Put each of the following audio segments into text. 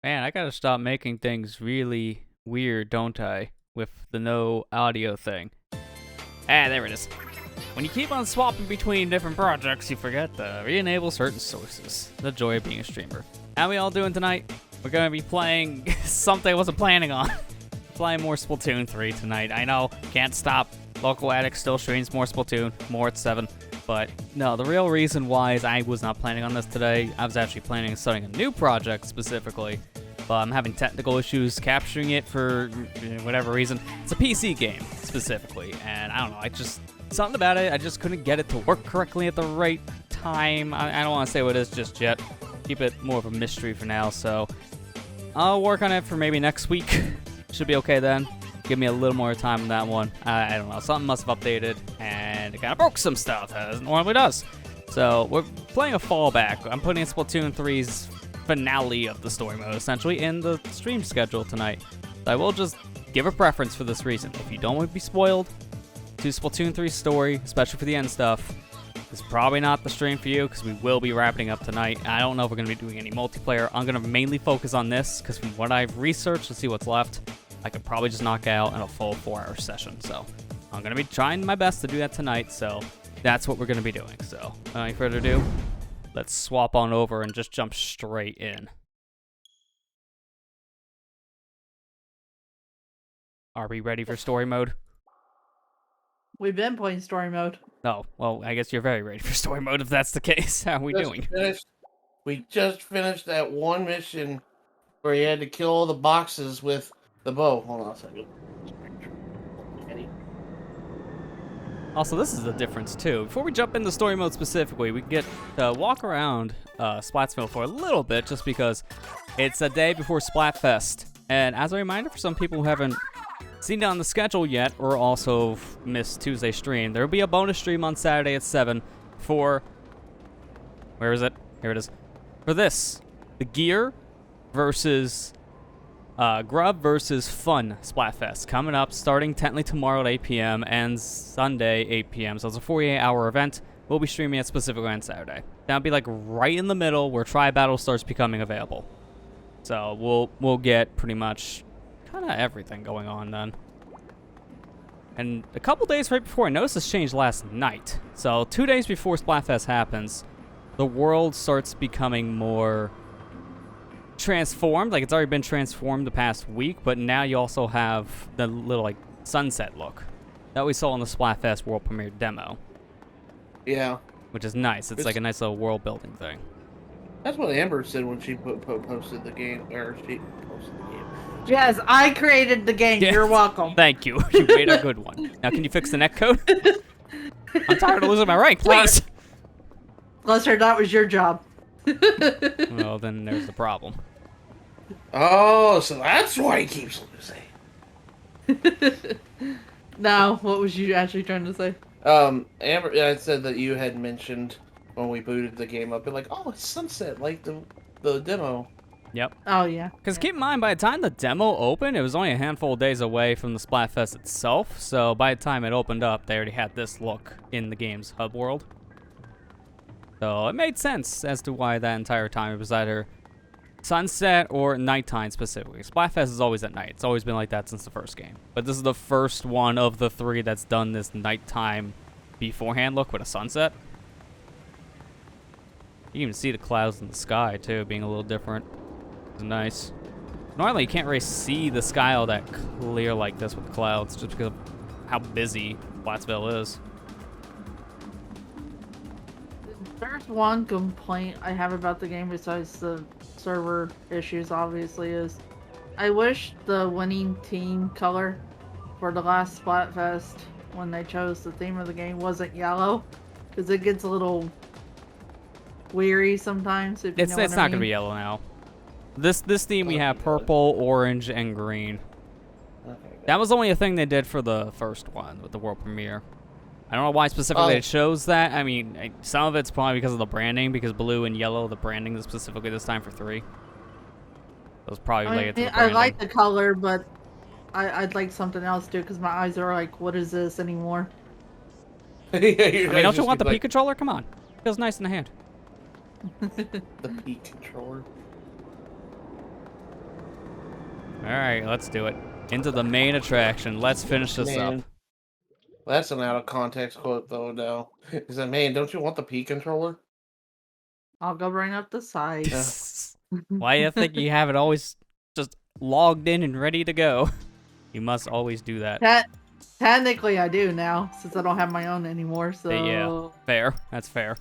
Man, I gotta stop making things really weird, don't I? With the no audio thing. Ah, there it is. When you keep on swapping between different projects, you forget to re-enable certain sources. The joy of being a streamer. How we all doing tonight? We're gonna be playing something I wasn't planning on. Playing more Splatoon 3 tonight. I know, can't stop. Local Addict still streams more Splatoon, more at 7. But no, the real reason why is I was not planning on this today. I was actually planning on starting a new project specifically. But I'm having technical issues capturing it for whatever reason. It's a PC game specifically. And I don't know, something about it, I just couldn't get it to work correctly at the right time. I don't want to say what it is just yet. Keep it more of a mystery for now. So I'll work on it for maybe next week. Should be okay then. Give me a little more time on that one. I don't know. Something must have updated, and it kind of broke some stuff, as it normally does. So we're playing a fallback. I'm putting in Splatoon 3's finale of the story mode, essentially, in the stream schedule tonight. So I will just give a preference for this reason. If you don't want to be spoiled to Splatoon 3's story, especially for the end stuff, it's probably not the stream for you, because we will be wrapping up tonight. I don't know if we're going to be doing any multiplayer. I'm going to mainly focus on this, because from what I've researched to see what's left, I could probably just knock out in a full 4-hour session. So I'm going to be trying my best to do that tonight. So that's what we're going to be doing. So without any further ado, let's swap on over and just jump straight in. Are we ready for story mode? We've been playing story mode. Oh, well, I guess you're very ready for story mode if that's the case. How are we doing? We just finished that one mission where you had to kill all the boxes with the bow. Hold on a second. Also, this is the difference, too. Before we jump into story mode specifically, we get to walk around Splatsville for a little bit, just because it's a day before Splatfest. And as a reminder, for some people who haven't seen it on the schedule yet, or also missed Tuesday's stream, there will be a bonus stream on Saturday at 7 for... Where is it? Here it is. For this. The Gear versus... Grub versus Fun Splatfest coming up, starting technically tomorrow at 8 p.m. and Sunday 8 p.m. So it's a 48-hour event. We'll be streaming it specifically on Saturday. That'll be like right in the middle where Tri-Battle starts becoming available. So we'll get pretty much kind of everything going on then. And a couple days right before, I noticed this changed last night. So 2 days before Splatfest happens, the world starts becoming more transformed. Like, it's already been transformed the past week, but now you also have the little like sunset look that we saw in the Splatfest world premiere demo. Yeah, which is nice. It's like a nice little world building thing. That's what Amber said when she posted the game, or she posted the game. Yes, I created the game. Yes. You're welcome. Thank you. You made a good one. Now, can you fix the netcode? I'm tired of losing my rank, please. Lester, that was your job. Well, then there's the problem. Oh, so that's why he keeps losing. Now, what was you actually trying to say? Amber, I said that you had mentioned when we booted the game up, and like, oh, it's sunset, like the demo. Yep. Oh, yeah. Because keep in mind, by the time the demo opened, it was only a handful of days away from the Splatfest itself. So by the time it opened up, they already had this look in the game's hub world. So it made sense as to why that entire time it was either sunset or nighttime specifically. Splatfest is always at night. It's always been like that since the first game. But this is the first one of the 3 that's done this nighttime beforehand look with a sunset. You can even see the clouds in the sky too, being a little different. It's nice. Normally you can't really see the sky all that clear like this with the clouds, just because of how busy Splatsville is. There's one complaint I have about the game besides the server issues, obviously, is I wish the winning team color for the last Splatfest, when they chose the theme of the game, wasn't yellow, because it gets a little weary sometimes. If you know what I mean. It's not gonna be yellow now. This theme we have purple, orange, and green. That was only a thing they did for the first one with the world premiere. I don't know why specifically it shows that. I mean, some of it's probably because of the branding, because blue and yellow, the branding is specifically this time for 3. It was probably related to the branding. I like the color, but I'd like something else too, because my eyes are like, what is this anymore? I mean, don't you want the P controller? Come on. It feels nice in the hand. The P controller. Alright, let's do it. Into the main attraction. Let's finish this Man. up. That's an out of context quote though now. Is that, man, don't you want the P controller? I'll go bring up the site. Why do you think you have it always just logged in and ready to go? You must always do that. Technically, I do now, since I don't have my own anymore, so... Yeah, fair. That's fair.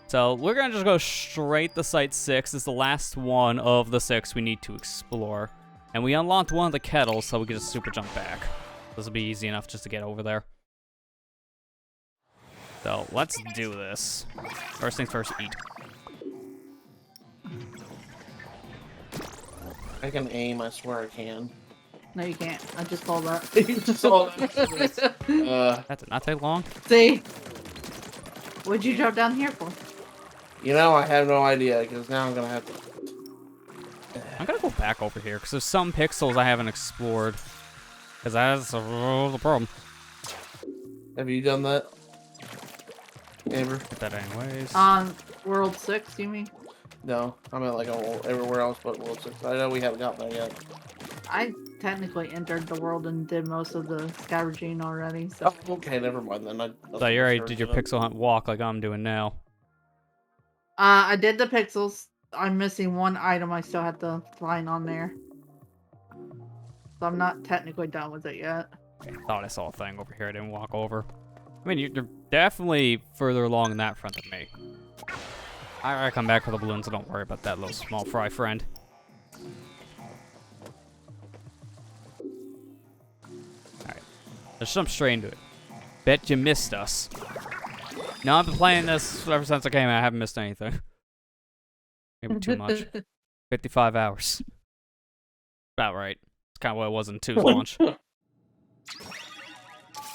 So, we're gonna just go straight to Site 6. It's the last one of the 6 we need to explore. And we unlocked one of the kettles, so we can just super jump back. This will be easy enough just to get over there. So, let's do this. First things first, eat. I can aim, I swear I can. No, you can't. I just told that. That did not take long. See? What'd you drop down here for? You know, I have no idea, because now I'm gonna have to... I'm gonna go back over here, because there's some pixels I haven't explored. Because that's the problem. Have you done that? Amber? Get that anyways. On World 6, you mean? No, I mean like everywhere else but World 6. I know we haven't gotten there yet. I technically entered the world and did most of the scavenging already, so... Oh, okay, never mind then. So you already did your pixel hunt walk like I'm doing now. I did the pixels. I'm missing one item I still have to find on there. So I'm not technically done with it yet. I thought I saw a thing over here I didn't walk over. I mean, you're definitely further along in that front than me. I gotta come back for the balloons, so don't worry about that little small fry friend. Alright, let's jump straight into it. Bet you missed us. No, I've been playing this ever since I came out. I haven't missed anything. Maybe too much. 55 hours. About right. It's kind of what it was in 2's launch.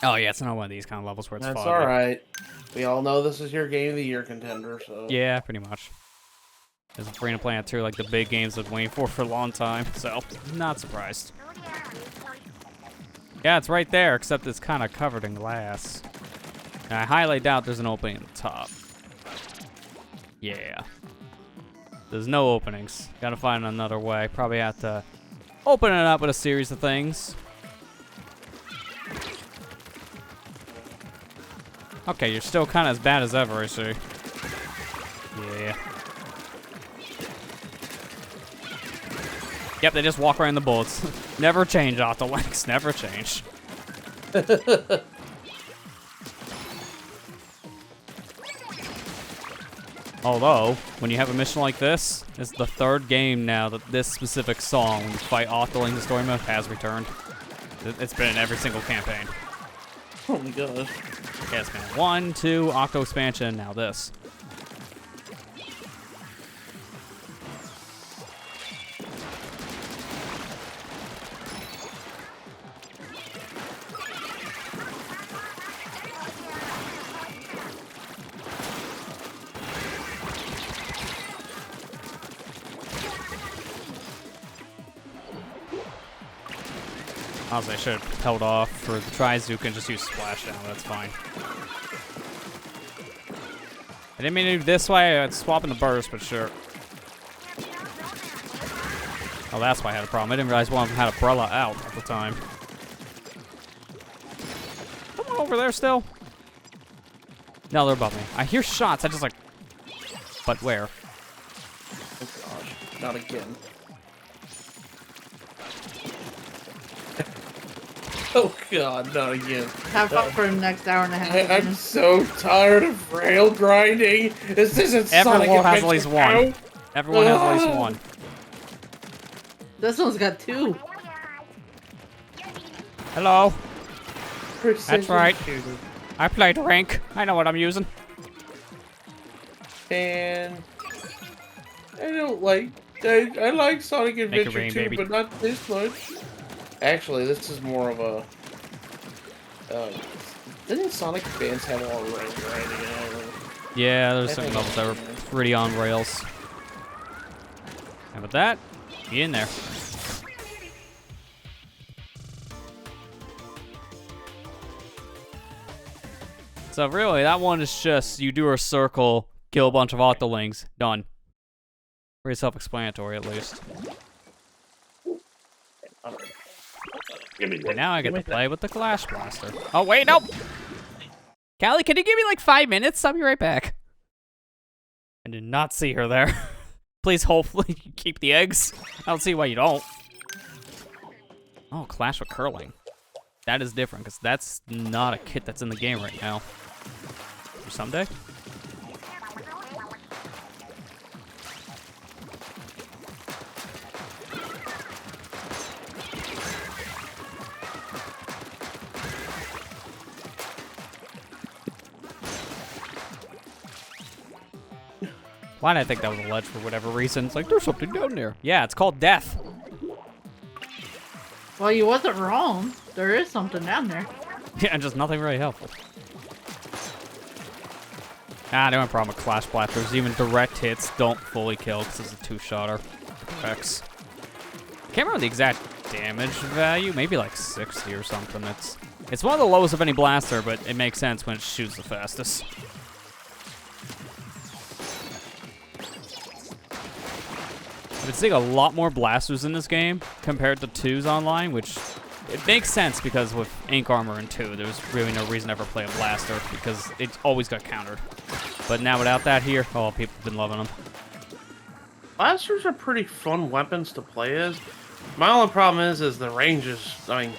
Oh yeah, it's not one of these kind of levels where it's That's foggy. alright. We all know this is your Game of the Year contender, so... Yeah, pretty much. There's a Arena Planet 2, like the big games I've been waiting for a long time, so not surprised. Yeah, it's right there, except it's kind of covered in glass. And I highly doubt there's an opening at the top. Yeah. There's no openings. Gotta find another way. Probably have to open it up with a series of things. Okay, you're still kind of as bad as ever, I see. Yeah. Yep, they just walk around the bullets. Never change, Autolinks. Never change. Although, when you have a mission like this, it's the 3rd game now that this specific song, when you fight Octoling the story mode, has returned. It's been in every single campaign. Oh my gosh. Yeah, it's been 1, 2, Octo expansion, now this. Honestly, I should have held off for the Trizuke and just use Splashdown, but that's fine. I didn't mean to do this way, I'd swap in the burst, but sure. Oh, that's why I had a problem. I didn't realize one of them had Umbrella out at the time. Someone over there still? No, they're above me. I hear shots, I just like... But where? Oh gosh, not again. Oh god, not again. Have fun for the next hour and a half. I'm so tired of rail grinding. This isn't Sonic Everyone has at Adventure least one. now. Everyone has at least one. This one's got 2. Hello. Precision That's right. shooter. I played rank. I know what I'm using. And I don't like. I like Sonic it Adventure rain, 2, baby. but not this much. Actually, this is more of a. Didn't Sonic Advance have all rail grinding? Yeah, there's I some think levels that I were can. pretty on rails. And with that, be in there. So really, that one is just you do a circle, kill a bunch of Octolings, done. Pretty self-explanatory, at least. Give me And now I get to play with the Clash Blaster. Oh, wait, no! Callie, can you give me like 5 minutes? I'll be right back. I did not see her there. Please, hopefully, you keep the eggs. I don't see why you don't. Oh, Clash with curling. That is different, because that's not a kit that's in the game right now. For someday? Why did I think that was a ledge for whatever reason? It's like, there's something down there. Yeah, it's called death. Well, you wasn't wrong. There is something down there. Yeah, just nothing really helpful. The only problem with Clash Blasters, even direct hits don't fully kill because it's a two-shotter. X. Can't remember the exact damage value, maybe like 60 or something. It's one of the lowest of any blaster, but it makes sense when it shoots the fastest. I've been seeing a lot more blasters in this game compared to 2's online, which it makes sense because with Ink Armor in 2, there's really no reason to ever play a blaster because it always got countered. But now without that here, oh, people have been loving them. Blasters are pretty fun weapons to play as. My only problem is the range is, I mean...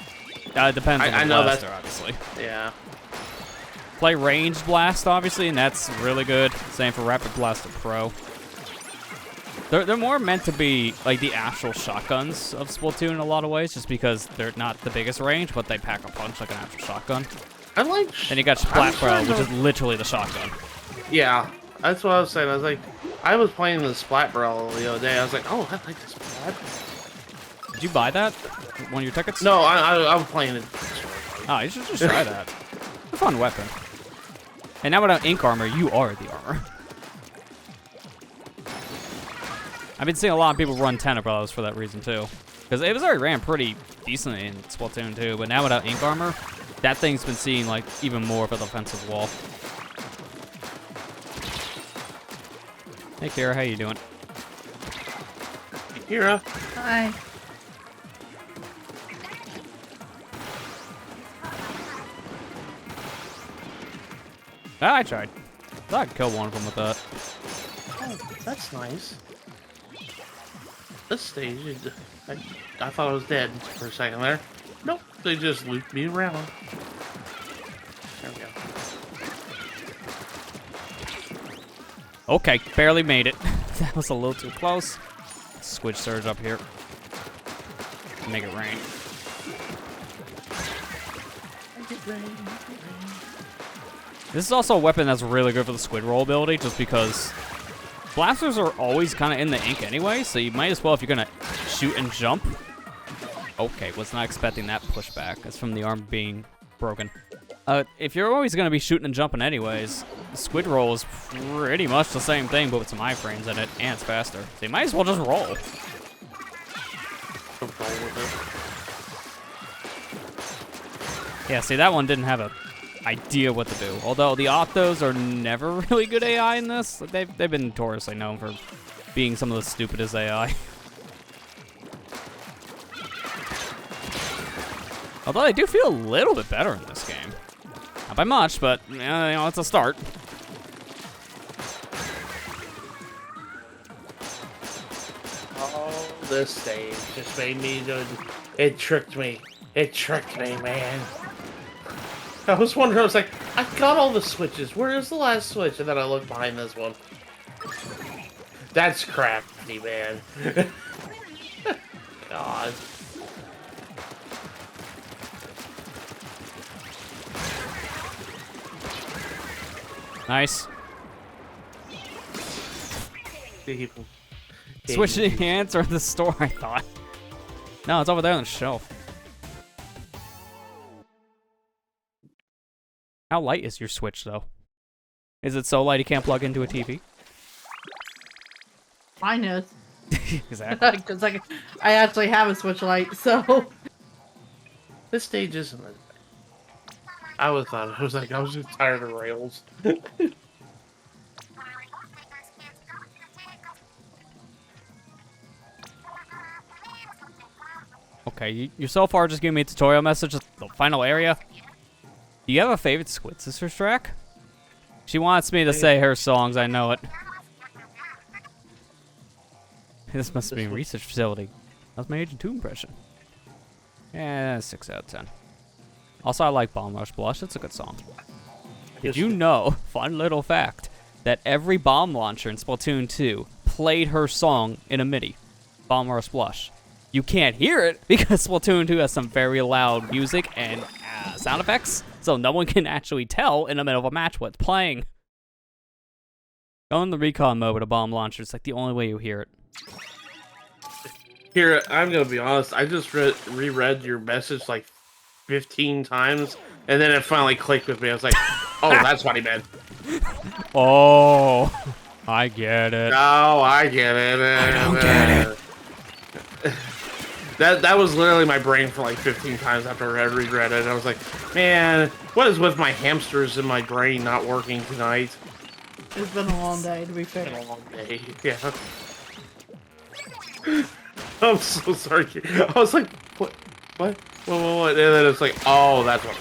It depends on the I know blaster, obviously. Yeah. Play ranged blast, obviously, and that's really good. Same for Rapid Blaster Pro. They're more meant to be like the actual shotguns of Splatoon in a lot of ways, just because they're not the biggest range, but they pack a punch like an actual shotgun. I like... Then you got Splat Pro, which is literally the shotgun. Yeah, that's what I was saying. I was like, I was playing the Splat Barrel the other day. I was like, oh, I like this Splat. Did you buy that? One of your tickets? No, I was playing it. Oh, you should just try that. It's a fun weapon. And now without Ink Armor, you are the armor. I've been seeing a lot of people run Tenebros for that reason too. Because it was already ran pretty decently in Splatoon 2, but now without Ink Armor, that thing's been seeing like even more of an offensive wall. Hey Kira, how you doing? Hey, Kira. Hi. I tried. I thought I could kill one of them with that. Oh, that's nice. This stage, I thought I was dead for a second there. Nope, they just looped me around. There we go. Okay, barely made it. That was a little too close. Squid Surge up here. Make it rain. This is also a weapon that's really good for the squid roll ability, just because blasters are always kind of in the ink anyway, so you might as well if you're gonna shoot and jump. Okay, was not expecting that pushback. That's from the arm being broken. If you're always gonna be shooting and jumping anyways, the squid roll is pretty much the same thing, but with some iframes in it, and it's faster. So you might as well just roll. Yeah, see, that one didn't have a idea what to do. Although the Octos are never really good AI in this. They've been notoriously known for being some of the stupidest AI. Although they do feel a little bit better in this game. Not by much, but you know, it's a start. Oh, this stage just made me do. It tricked me. It tricked me, man. I was wondering, I was like, I got all the switches. Where is the last switch? And then I looked behind this one. That's crafty, man. God. Nice. Switch the answer in the store, I thought. No, it's over there on the shelf. How light is your Switch, though? Is it so light you can't plug into a TV? Mine is. Exactly. Because I actually have a Switch Lite, so... This stage isn't it. I was just tired of rails. Okay, you're so far just giving me a tutorial message at the final area. Do you have a favorite Squid Sisters track? She wants me to say her songs, I know it. This must be a research facility. That's my Agent 2 impression. Yeah, 6 out of 10. Also, I like Bomb Rush Blush. It's a good song. Did you know, fun little fact, that every bomb launcher in Splatoon 2 played her song in a MIDI? Bomb Rush Blush. You can't hear it because Splatoon 2 has some very loud music and sound effects, so no one can actually tell in the middle of a match what's playing. Go in the recon mode with a bomb launcher. It's like the only way you hear it. Here, I'm gonna be honest. I just reread your message like 15 times, and then it finally clicked with me. I was like, "Oh, that's what he meant." Oh, I get it. No, I get it. I don't get it. That was literally my brain for like 15 times after I reread it. I was like, "Man, what is with my hamsters in my brain not working tonight?" It's been a long day, to be fair. It's been a long day. Yeah. I'm so sorry. I was like, what? And then it's like, oh, that's what.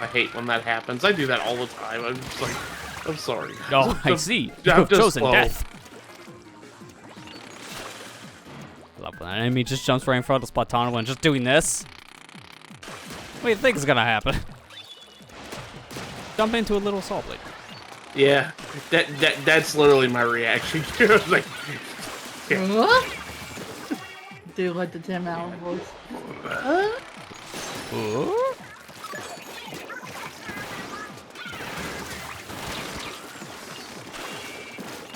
I hate when that happens. I do that all the time. I'm just like, I'm sorry. Oh, I see. You have chosen death. I love when an enemy just jumps right in front of the Splatoon and just doing this. What do you think is gonna happen? Jump into a little salt blade. Yeah, that's literally my reaction. I was like, What? Do like the Tim Allen voice.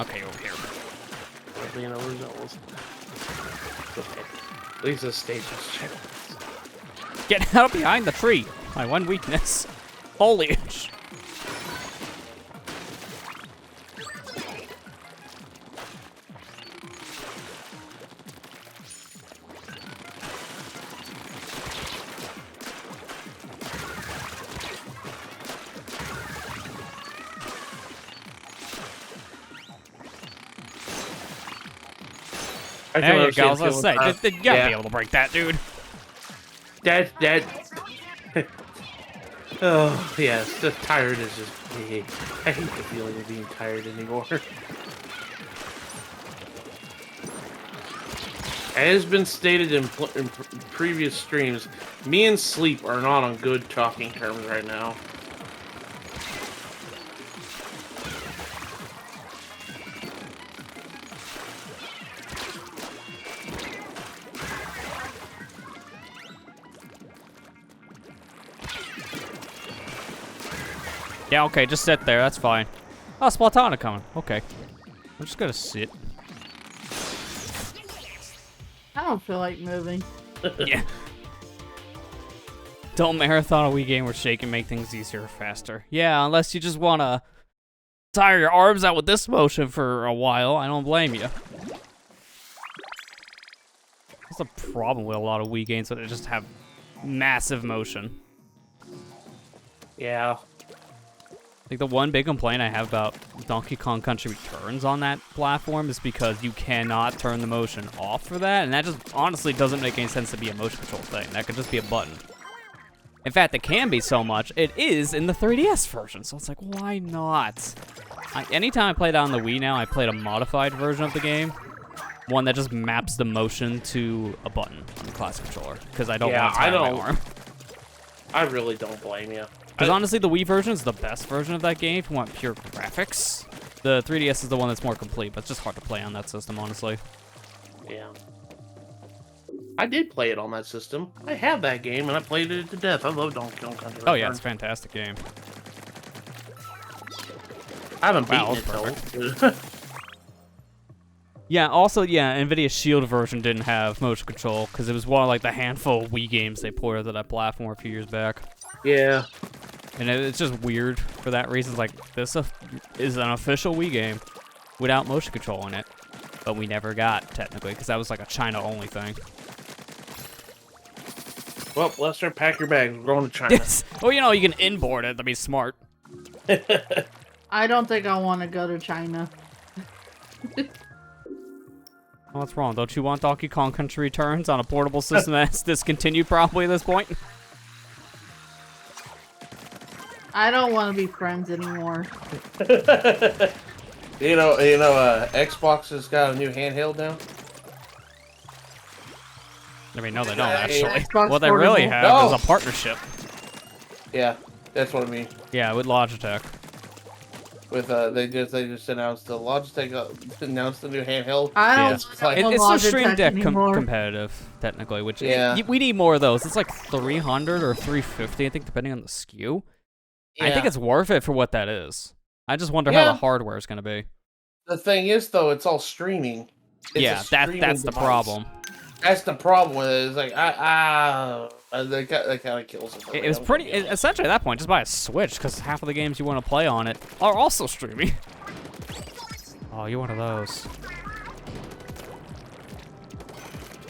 Okay, over here. being overzealous. Okay. At least this stage is checked. Get out behind the tree. My one weakness. Foliage. There you go, I was gonna say, you gotta be able to break that, dude. That, oh, yes, the tired is just, I hate the feeling of being tired anymore. As has been stated in previous streams, me and Sleep are not on good talking terms right now. Yeah, okay, just sit there, that's fine. Oh, Splatoon coming. Okay. I'm just gonna sit. I don't feel like moving. Yeah. Don't marathon a Wii game where shake and make things easier or faster. Yeah, unless you just wanna tire your arms out with this motion for a while, I don't blame you. That's a problem with a lot of Wii games, that they just have massive motion. Yeah. Like, the one big complaint I have about Donkey Kong Country Returns on that platform is because you cannot turn the motion off for that, and that just honestly doesn't make any sense to be a motion control thing. That could just be a button. In fact, it can be so much. It is in the 3DS version, so it's like, why not? Anytime I play that on the Wii now, I played a modified version of the game. One that just maps the motion to a button on the classic controller, because I don't want to tire my arm. I really don't blame you. Because honestly, the Wii version is the best version of that game if you want pure graphics. The 3DS is the one that's more complete, but it's just hard to play on that system, honestly. Yeah. I did play it on that system. I have that game, and I played it to death. I love Donkey Kong Country. Oh yeah, it's a fantastic game. I haven't beaten it, though. Yeah, also, yeah, NVIDIA's Shield version didn't have motion control, because it was one of, like, the handful of Wii games they ported to that platform a few years back. Yeah. And it's just weird for that reason. Like, this is an official Wii game without motion control in it. But we never got, technically, because that was like a China-only thing. Well, Lester, pack your bags. We're going to China. Yes. Well, you know, you can import it. That'd be smart. I don't think I want to go to China. What's wrong? Don't you want Donkey Kong Country Returns on a portable system that's discontinued probably at this point? I don't want to be friends anymore. Xbox has got a new handheld now. I mean, no, they don't actually. Xbox What they really portable? have No. is a partnership. Yeah, that's what I mean. Yeah, with Logitech. With they just announced the Logitech announced the new handheld. I don't Yeah. want like- to It's still Stream Logitech Deck anymore. competitive, technically, which Yeah. we need more of those. It's like 300 or 350, I think, depending on the SKU. I think Yeah. it's worth it for what that is. I just wonder how Yeah. the hardware is going to be. The thing is, though, it's all streaming. It's a Yeah, streaming that's the device. problem. That's the problem with it. It's like that kind of kills it. for me. It was I'm pretty. gonna be honest. Essentially, at that point, just buy a Switch because half of the games you want to play on it are also streaming. Oh, you're one of those.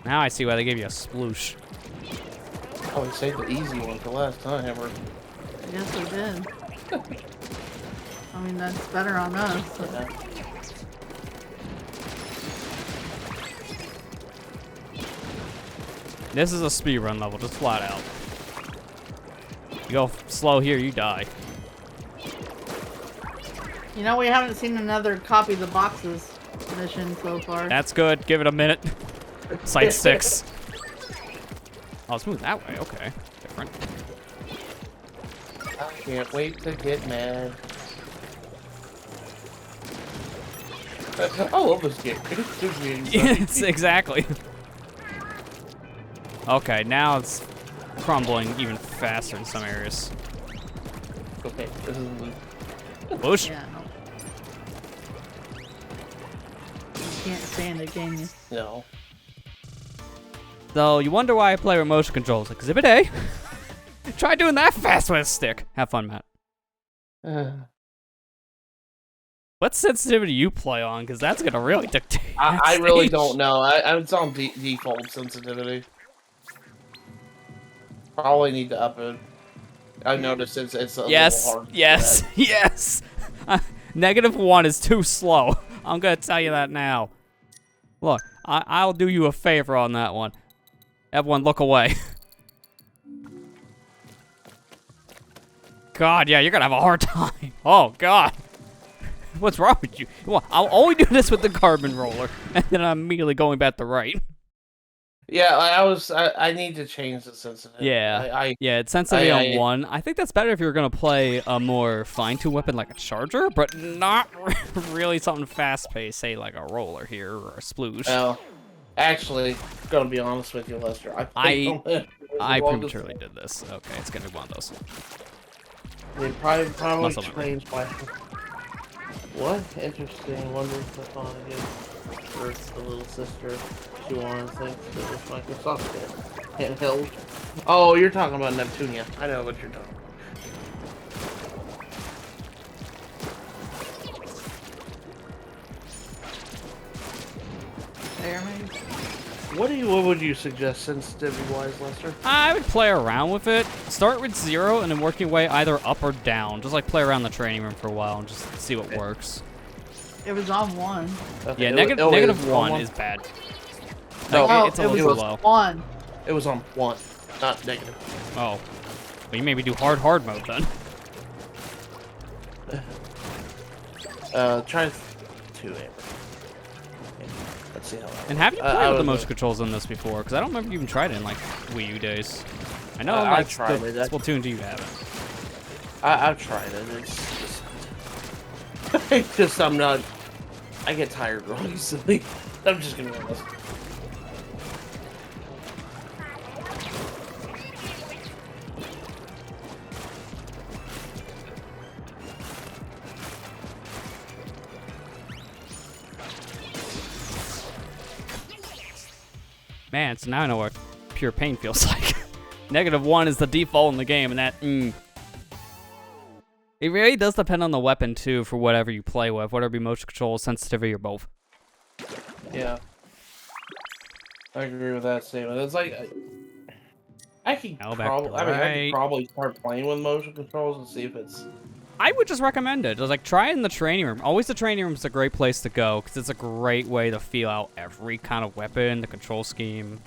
Now I see why they gave you a sploosh. Oh, we saved the easy one for last time, Hammer. Yes, we did. I mean, that's better on us. Yeah. This is a speedrun level, just flat out. You go slow here, you die. You know, we haven't seen another copy of the boxes mission so far. That's good. Give it a minute. Site 6. Oh, it's moving that way. Okay. Different. I can't wait to get mad. I love this game. It's just being Yes, exactly. Okay, now it's crumbling even faster in some areas. okay. This is Whoosh. Yeah, no. You can't stand it, can you? no. So, you wonder why I play with motion controls. Exhibit A. Try doing that fast with a stick. Have fun, Matt. What sensitivity you play on? Because that's going to really dictate. I that really stage. don't know. It's on default sensitivity. Probably need to up it. I've noticed it's a Yes, little hard. to yes, do yes. -1 is too slow. I'm gonna tell you that now. Look, I'll do you a favor on that one. Everyone, look away. God, yeah, you're gonna have a hard time. Oh, God. What's wrong with you? Well, I'll only do this with the carbon roller, and then I'm immediately going back to right. Yeah, I need to change the sensitivity. Yeah. Yeah, it's sensitivity I- on 1. I think that's better if you're gonna play a more fine-tuned weapon like a charger, but not really something fast-paced, say like a roller here or a sploosh. Well, actually, gonna be honest with you, Lester. I longest- prematurely did this. Okay, it's gonna be one of those. They probably Muscle memory. changed my. What? Interesting. Wonder if that's on again. For the little sister. She wanted things that was Microsoft handheld. Oh, you're talking about Neptunia. I know what you're talking about. There, maybe? What would you suggest sensitivity-wise, Lester? I would play around with it. Start with 0 and then work your way either up or down. Just like play around the training room for a while and just see what works. It was on 1. Okay, Yeah, it was -1 is bad. No, Like, it's a it little was too low. 1. It was on 1, not negative. Oh. But you maybe do hard mode then. Try 2, Amber. Let's see how that And have you I played with the would- motion controls in this before? Because I don't remember you even tried it in like Wii U days. I know I like tried it. Splatoon 2 you haven't. I've tried it. It's just, it's just I'm not. I get tired real easily. I'm just gonna be honest. Man, so now I know what pure pain feels like. -1 is the default in the game, and that, It really does depend on the weapon, too, for whatever you play with, whether it be motion control, sensitivity, or both. Yeah, I agree with that statement. It's like I could Now back to probably, I could right. probably start playing with motion controls and see if it's I would just recommend it. Just like try it in the training room. Always the training room is a great place to go because it's a great way to feel out every kind of weapon, the control scheme.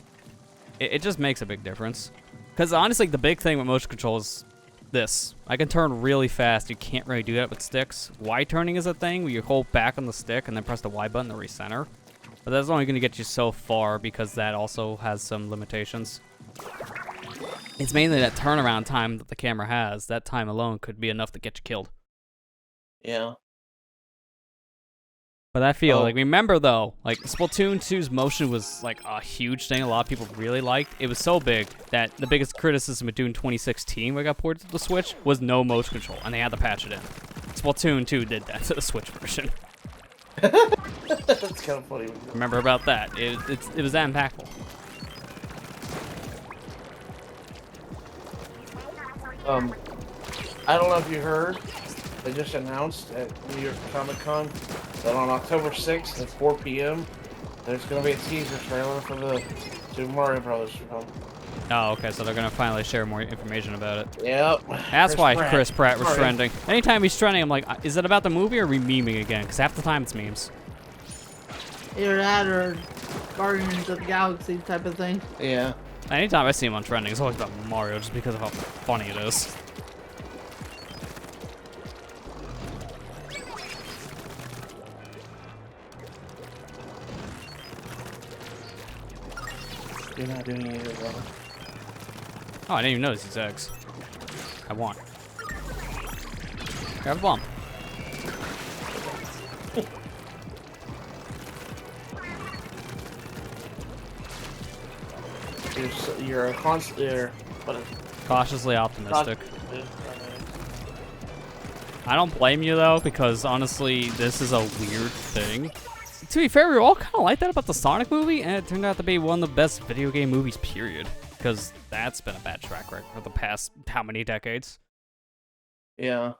It just makes a big difference. Because honestly, the big thing with motion control is this. I can turn really fast. You can't really do that with sticks. Y turning is a thing where you hold back on the stick and then press the Y button to recenter. But that's only going to get you so far because that also has some limitations. It's mainly that turnaround time that the camera has. That time alone could be enough to get you killed. Yeah. But I feel like, remember though, like Splatoon 2's motion was like a huge thing a lot of people really liked. It was so big that the biggest criticism of Doom 2016 when it got ported to the Switch was no motion control, and they had to patch it in. Splatoon 2 did that to the Switch version. That's kind of funny. Remember about that. It was that impactful. I don't know if you heard, they just announced at New York Comic Con that on October 6th at 4 p.m. there's going to be a teaser trailer for the Super Mario Brothers film. Oh, okay, so they're gonna finally share more information about it. Yep. That's why Chris Pratt was trending. Anytime he's trending, I'm like, is it about the movie or are we memeing again? Because half the time it's memes. Either that or Guardians of the Galaxy type of thing. Yeah. Anytime I see him on trending, it's always about Mario just because of how funny it is. You're not doing either, brother. Oh, I didn't even notice these eggs. I want. Grab a bomb. You're a constant. Cautiously optimistic. I don't blame you though, because honestly, this is a weird thing. To be fair, we were all kind of like that about the Sonic movie, and it turned out to be one of the best video game movies, period. Because that's been a bad track record for the past how many decades? Yeah.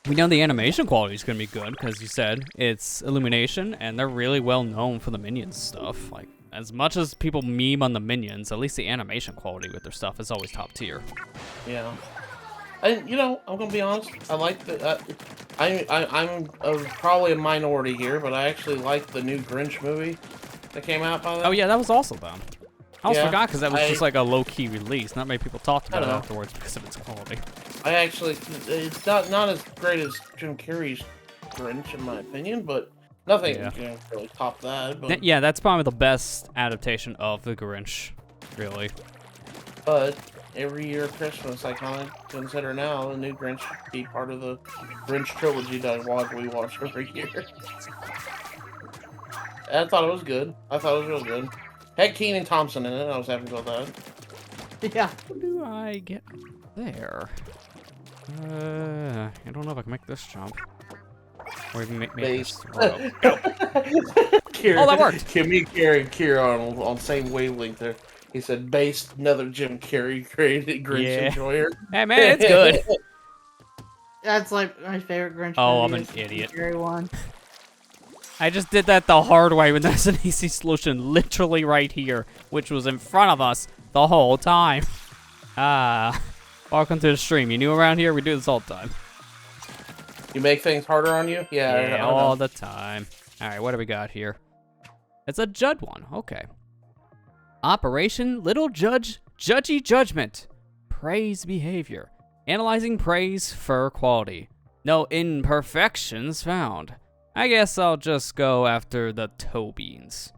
We know the animation quality is going to be good, because you said it's Illumination, and they're really well known for the Minions stuff. Like, as much as people meme on the Minions, at least the animation quality with their stuff is always top tier. Yeah. And, you know, I'm gonna be honest. I like the. I'm probably a minority here, but I actually like the new Grinch movie that came out by that. Oh yeah, that was also them. I almost Yeah, forgot because that was just like a low-key release. Not many people talked about it afterwards because of its quality. I actually, it's not as great as Jim Carrey's Grinch in my opinion, but nothing can really top that. But, Yeah, that's probably the best adaptation of the Grinch, really. But every year at Christmas, I kind of consider now the new Grinch to be part of the Grinch trilogy that we watch every year. I thought it was good. I thought it was real good. Had Kenan Thompson in it. I was happy about that. Yeah. How do I get there? I don't know if I can make this jump. Or even make this throw. Go. Kira, Oh, that worked. Me, Kira, and Kira on same wavelength there. He said, based another Jim Carrey created Grinch enjoyer. Hey man, it's good. That's like my favorite Grinch Oh, movie. I'm an idiot. Scary one. I just did that the hard way when there's an easy solution literally right here, which was in front of us the whole time. Welcome to the stream. You new around here? We do this all the time. You make things harder on you? Yeah, all the time. All right, what do we got here? It's a Judd one. Okay. Operation Little Judgy Judgment. Praise behavior. Analyzing praise for quality. No imperfections found. I guess I'll just go after the toe beans.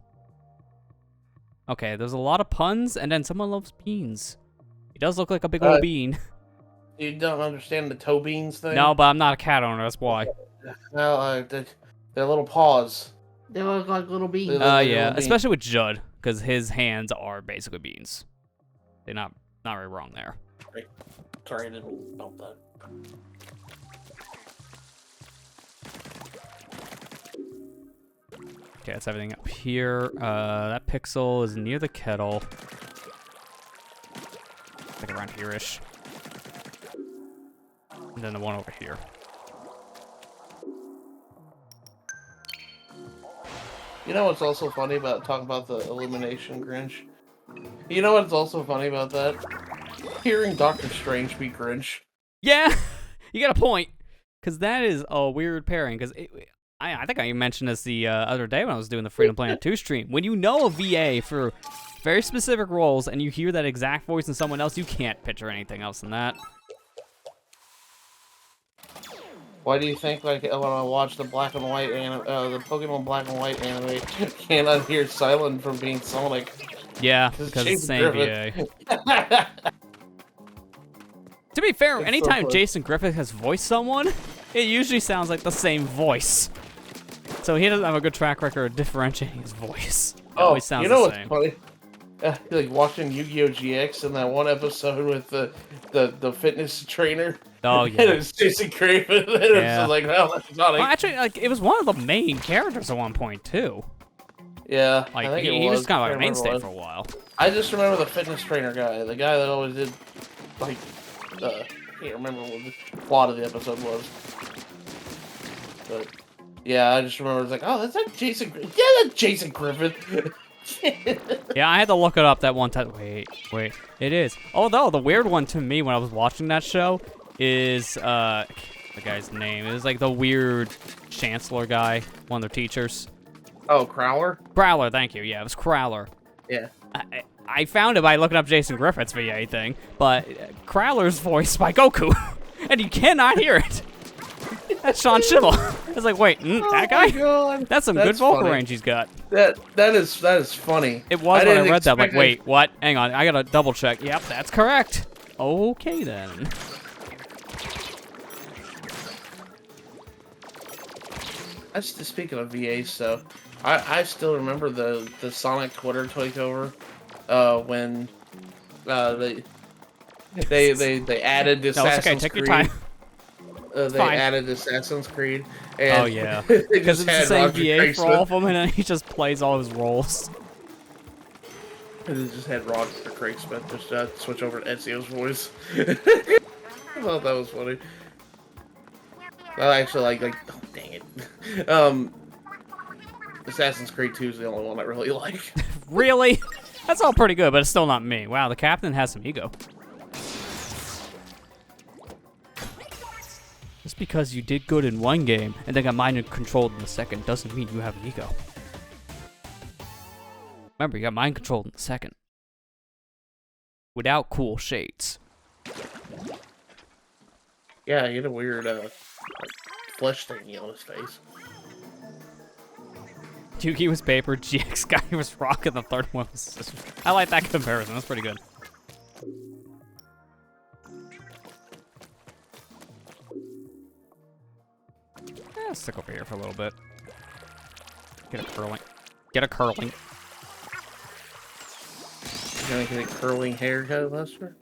Okay, there's a lot of puns, and then someone loves beans. He does look like a big old bean. You don't understand the toe beans thing? No, but I'm not a cat owner, that's why. Well, they're little paws. They look like little beans. Yeah, especially with Judd, because his hands are basically beans. They're not very wrong there. Sorry, I didn't bump that. Okay, that's everything up here. That pixel is near the kettle. Like around here-ish. And then the one over here. You know what's also funny about talking about the Illumination Grinch? You know what's also funny about that? Hearing Doctor Strange be Grinch. Yeah, you got a point. Because that is a weird pairing. Because I think I mentioned this the other day when I was doing the Freedom Planet 2 stream. When you know a VA for very specific roles and you hear that exact voice in someone else, you can't picture anything else than that. Why do you think, like, when I watch the black and white the Pokemon Black and White anime, can't unhear Silent from being Sonic? Yeah, because it's the Jason same Griffith. VA. To be fair, It's anytime so funny. Jason Griffith has voiced someone, it usually sounds like the same voice. So he doesn't have a good track record of differentiating his voice. It always sounds you know the what's same. funny? Like watching Yu-Gi-Oh! GX in that one episode with the fitness trainer. Oh, And yeah. it was Jason Griffith. And it was Yeah. just like, oh, that's Sonic. Well, actually, like, it was one of the main characters at one point, too. Yeah, Like, I think he was kind of like a I can't mainstay remember for a while. what. I just remember the fitness trainer guy, the guy that always did, like, I can't remember what the plot of the episode was. But, yeah, I just remember, it's like, oh, that's like Jason Griffith. Yeah, that's Jason Griffith. Yeah, I had to look it up that one time. Wait. It is. Although, the weird one to me when I was watching that show is, the guy's name. It was like the weird chancellor guy, one of their teachers. Oh, Crowler? Crowler, thank you. Yeah, it was Crowler. Yeah. I found it by looking up Jason Griffith's VA thing, but Crowler's voiced by Goku, and you cannot hear it. That's Sean Schibble. It's like, wait, that guy? God. That's some good vocal funny. range he's got. That is funny. It was when I read that. I'm like, expect wait, what? Hang on, I gotta double check. Yep, that's correct. Okay then. That's speaking of VA stuff. I still remember the Sonic Twitter takeover, when they added No, it's Assassin's okay. Take Creed. your time. They fine. added Assassin's Creed. And Oh yeah, they because just it's the had same Roger VA Craig for all of Smith- them, and then he just plays all his roles. And they just had Roger Craig Smith just switch over to Ezio's voice. I thought that was funny. I actually like oh dang it. Assassin's Creed 2 is the only one I really like. Really? That's all pretty good, but it's still not me. Wow, the captain has some ego. Just because you did good in one game and then got mind controlled in the second doesn't mean you have an ego. Remember, you got mind controlled in the second. Without cool shades. Yeah, he had a weird like, flesh thingy on his face. Yugi was paper, GX guy was rock, and the third one was scissors. I like that comparison. That's pretty good. Let's stick over here for a little bit. Get a curling. Get a curling. You gonna get a curling haircut, Lester?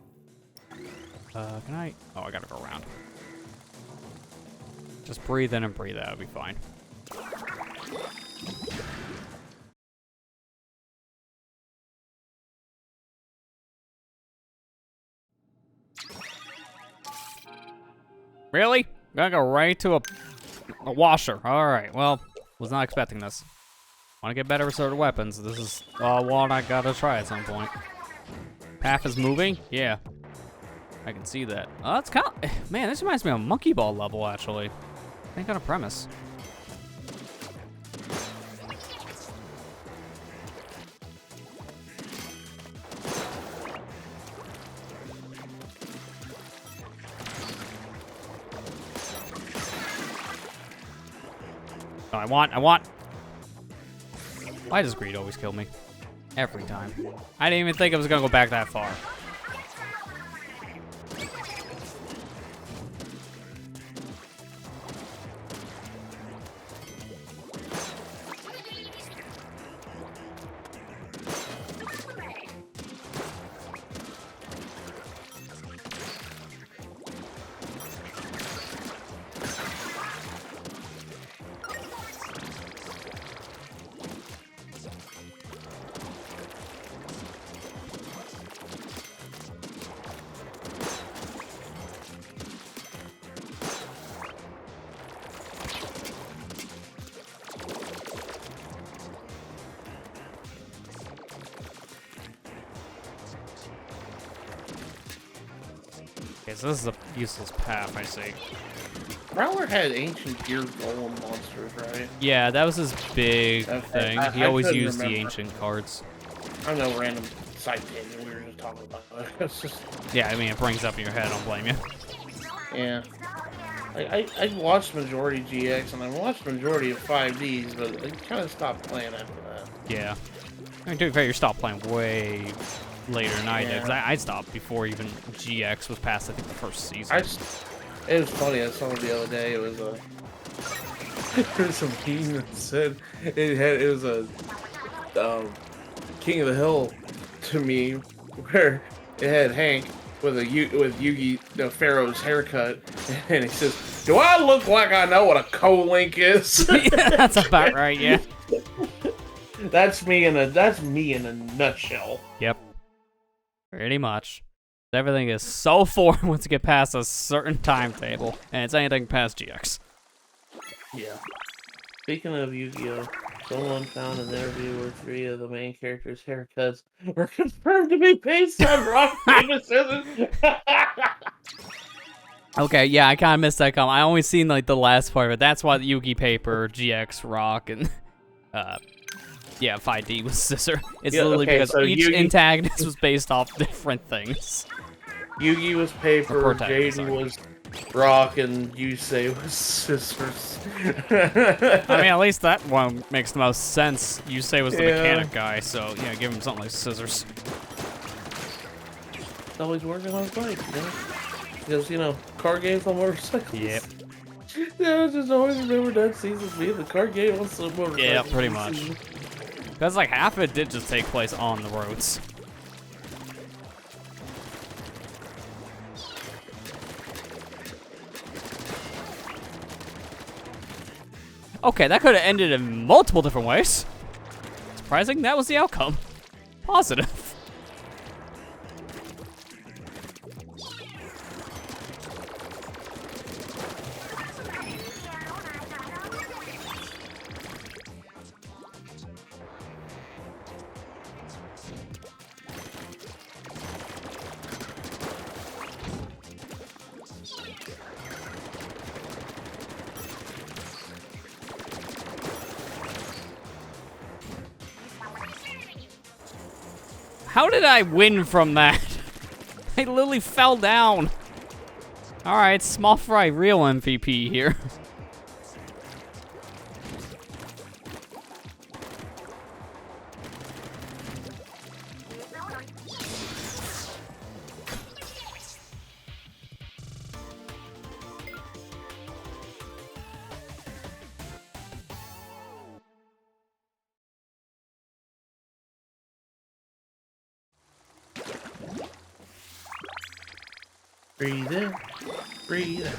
Can I? Oh, I gotta go around. Just breathe in and breathe out. It'll be fine. Really? Gonna go right to a washer. Alright, well, was not expecting this. Want to get better with certain weapons. This is one I gotta try at some point. Path is moving? Yeah. I can see that. Oh, that's kind of... Man, this reminds me of a Monkey Ball level, actually. Same kind of premise. Oh, I want. Why does greed always kill me? Every time. I didn't even think I was gonna go back that far. Okay, so this is a useless path, I see. Prowler had ancient gear golem monsters, right? Yeah, that was his big Okay, thing. He I always couldn't used the remember. ancient cards. I know, random side tangent. We were just talking about it. It's just, Yeah, I mean, it brings up in your head, I don't blame you. yeah. I watched majority GX and I watched majority of 5Ds, but I kind of stopped playing after that. Yeah. I mean, to be fair, you stopped playing way later than I did, because I stopped before even GX was past, I think, the first season. It was funny, I saw it the other day, it was a... there was some meme that said it was a King of the Hill to me, where it had Hank with Yugi the Pharaoh's haircut, and he says, "Do I look like I know what a co-link is?" Yeah, that's about right, yeah. That's me in a nutshell. Yep. Pretty much. Everything is so foreign once you get past a certain timetable, and it's anything past GX. Yeah. Speaking of Yu-Gi-Oh, someone found an interview where 3 of the main characters' haircuts were confirmed to be based on rock, paper, scissors. Okay, yeah, I kind of missed that comment. I only seen, like, the last part of it. That's why the Yugi Paper, GX, Rock, and, yeah, 5D was Scissor. It's Yeah, literally okay, because so each Yugi- antagonist was based off different things. Yugi was paper, protagonist, Jaden sorry. was rock, and Yusei was scissors. I mean, at least that one makes the most sense. Yusei was the Yeah. mechanic guy, so, yeah, give him something like scissors. He's always working on his bike, you know? Because, you know, car games on motorcycles. Yep. Yeah, I just always remember that season being the car game on some motorcycles. Yeah, pretty much. Because, like, half of it did just take place on the roads. Okay, that could have ended in multiple different ways. Surprising that was the outcome. Positive. How did I win from that? I literally fell down. Alright, Small Fry, real MVP here. Breathe in, breathe out.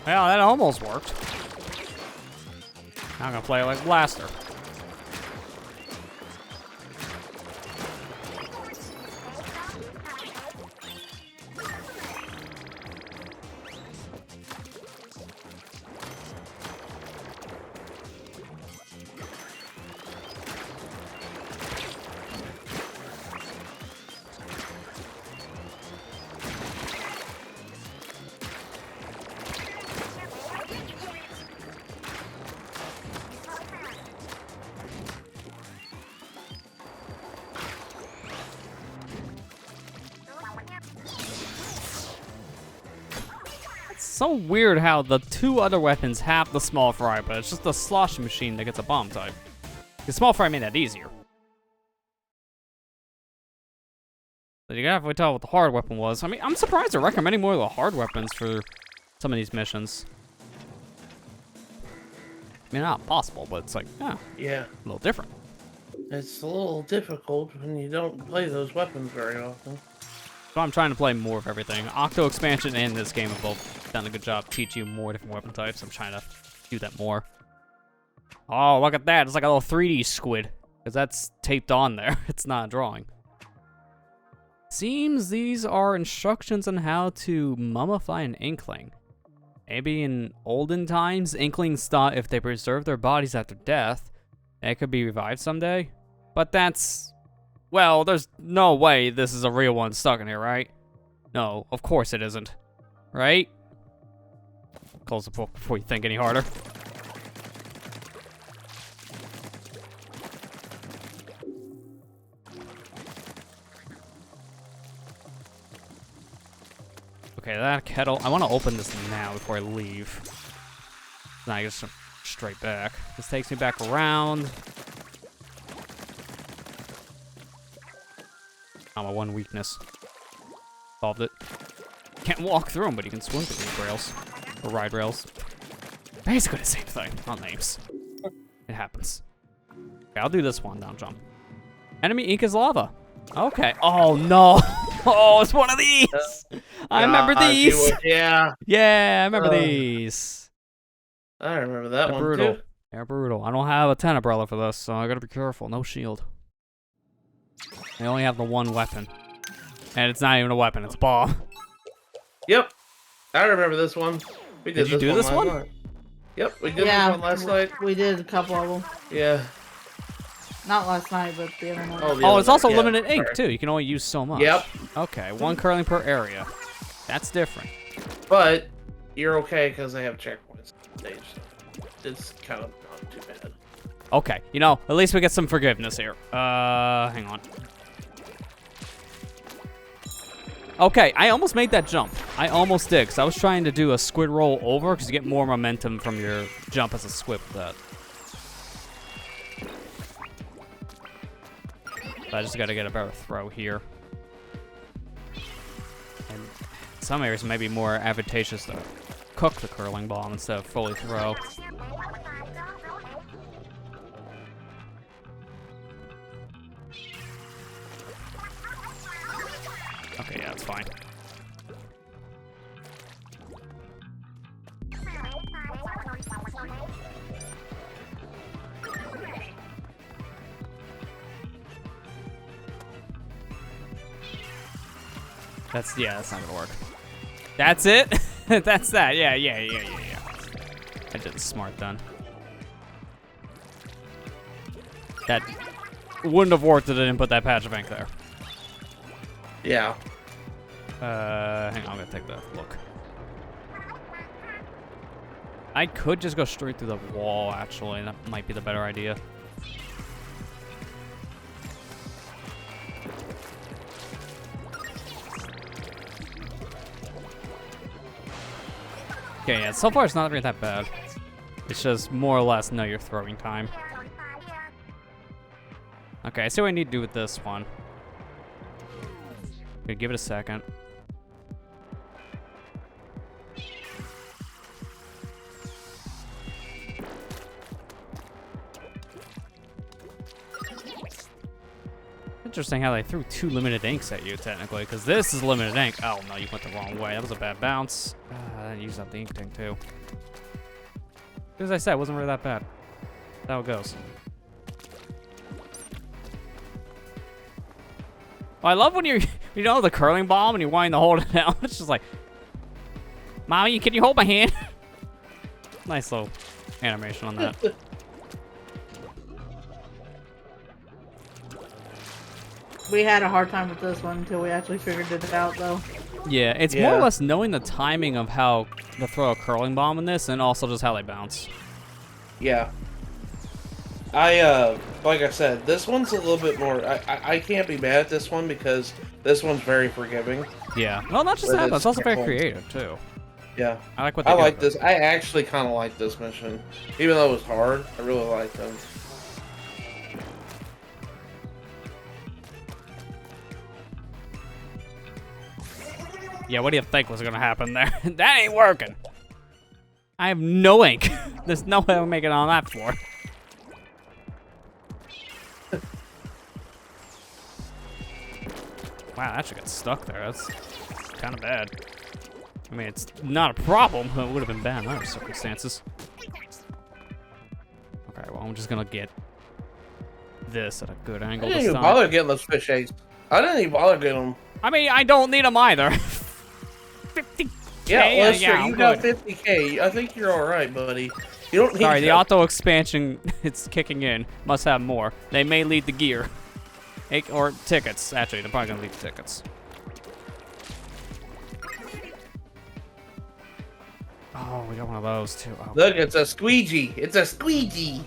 Well, that almost worked. Now I'm gonna play like Blaster. so weird how the 2 other weapons have the small fry, but it's just the sloshing machine that gets a bomb type. The small fry made that easier. So you gotta tell what the hard weapon was. I mean, I'm surprised they're recommending more of the hard weapons for some of these missions. I mean, not possible, but it's like, Yeah. a little different. It's a little difficult when you don't play those weapons very often. So I'm trying to play more of everything. Octo expansion and this game have both done a good job teaching you more different weapon types. I'm trying to do that more. Oh, look at that. It's like a little 3D squid. Because that's taped on there. It's not a drawing. Seems these are instructions on how to mummify an inkling. Maybe in olden times, inklings thought if they preserved their bodies after death, they could be revived someday. But that's... well, there's no way this is a real one stuck in here, right? No, of course it isn't. Right? Close the book before you think any harder. Okay, that kettle. I want to open this now before I leave. Then I just straight back. This takes me back around. Oh, my one weakness. Solved it. Can't walk through them, but you can swim through these rails. Or ride rails. Basically the same thing. Not names. It happens. Okay, I'll do this one. Down jump. Enemy ink is lava. Okay. Oh, no. Oh, it's one of these. I remember these. Yeah. Yeah, I remember these. I remember that one brutal. too. They're brutal. I don't have a 10 umbrella for this, so I gotta be careful. No shield. I only have the one weapon. And it's not even a weapon, it's a bomb. Yep. I remember this one. We Did you do this one? Night. Yep, we did this one last night. We did a couple of them. Yeah. Not last night, but the other one. Oh, it's also limited ink, too. You can only use so much. Yep. Okay, 1 curling per area. That's different. But you're okay because they have checkpoints. It's kind of not too bad. Okay, you know, at least we get some forgiveness here. Hang on. Okay, I almost made that jump. I almost did, because I was trying to do a squid roll over, because you get more momentum from your jump as a squid with that. I just gotta get a better throw here. And in some areas, it may be more advantageous to cook the curling bomb instead of fully throw. Okay, yeah, it's fine. That's not gonna work. That's it? That's that. Yeah. I did the smart then. That wouldn't have worked if I didn't put that patch of ink there. Yeah. Hang on, I'm gonna take the look. I could just go straight through the wall, actually. That might be the better idea. Okay, yeah, so far it's not really that bad. It's just more or less know your throwing time. Okay, I see what I need to do with this one. Okay, give it a second. Interesting how they threw 2 limited inks at you, technically, because this is limited ink. Oh, no, you went the wrong way. That was a bad bounce. I used up the ink tank, too. As I said, it wasn't really that bad. That's how it goes. Well, I love when you know the curling bomb and you wind to hold it down. It's just like, Mommy, can you hold my hand? Nice little animation on that. We had a hard time with this one until we actually figured it out, though. Yeah, it's more or less knowing the timing of how to throw a curling bomb in this, and also just how they bounce. Yeah. Like I said, this one's a little bit more. I can't be mad at this one because this one's very forgiving. Yeah. Well, not just that, but it's also very creative too. Yeah. I like what they I do like with it. this. I actually kind of like this mission. Even though it was hard, I really like them. Yeah, what do you think was gonna happen there? That ain't working. I have no ink. There's no way I'm making it on that floor. Wow, that should get stuck there. That's kind of bad. I mean, it's not a problem, but it would have been bad in other circumstances. Okay, well, I'm just gonna get this at a good I angle didn't this even time. bother getting those fish eggs. I didn't even bother getting them. I mean, I don't need them either. 50K? Yeah, Lester, I'm you got good. 50K. I think you're all right, buddy. You don't need Sorry, the to- auto expansion, it's kicking in. Must have more. They may lead the gear. Or tickets. Actually, they're probably gonna lead the tickets. Oh, we got one of those too. Oh. Look, it's a squeegee. It's a squeegee.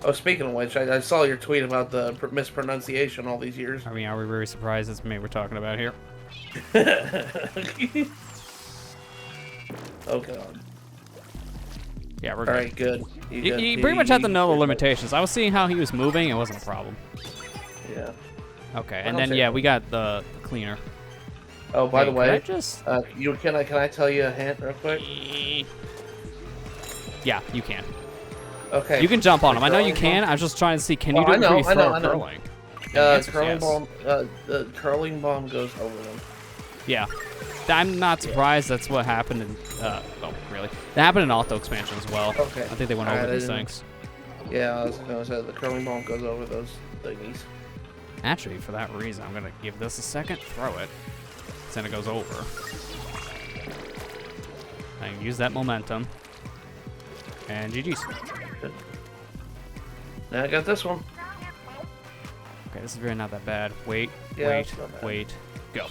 Oh, speaking of which, I saw your tweet about the mispronunciation all these years. I mean, are we very surprised it's me we're talking about here? Oh god. Yeah, we're All good. right, good. You pretty much have to know the limitations. I was seeing how he was moving. It wasn't a problem. Yeah. Okay, Well, and then, I'll yeah, take we got the cleaner. Oh, by the Hey, can I way, just... can I tell you a hint real quick? Yeah, you can. Okay. You can jump on The him. I know you curling can. ball? I was just trying to see, can Well, you do I it know, before you I throw know. curling? The answer's Curling yes. bomb. The curling bomb goes over them. Yeah. I'm not surprised that's what happened in, oh, really? That happened in Auto Expansion as well. Okay. I think they went Alright, over I these didn't- things. Yeah, I was gonna say the curling bomb goes over those thingies. Actually, for that reason, I'm gonna give this a second, throw it, then it goes over. I can use that momentum. And GG's. Now I got this one. Okay, this is really not that bad. Wait, Yeah, wait, it's not bad. wait, go.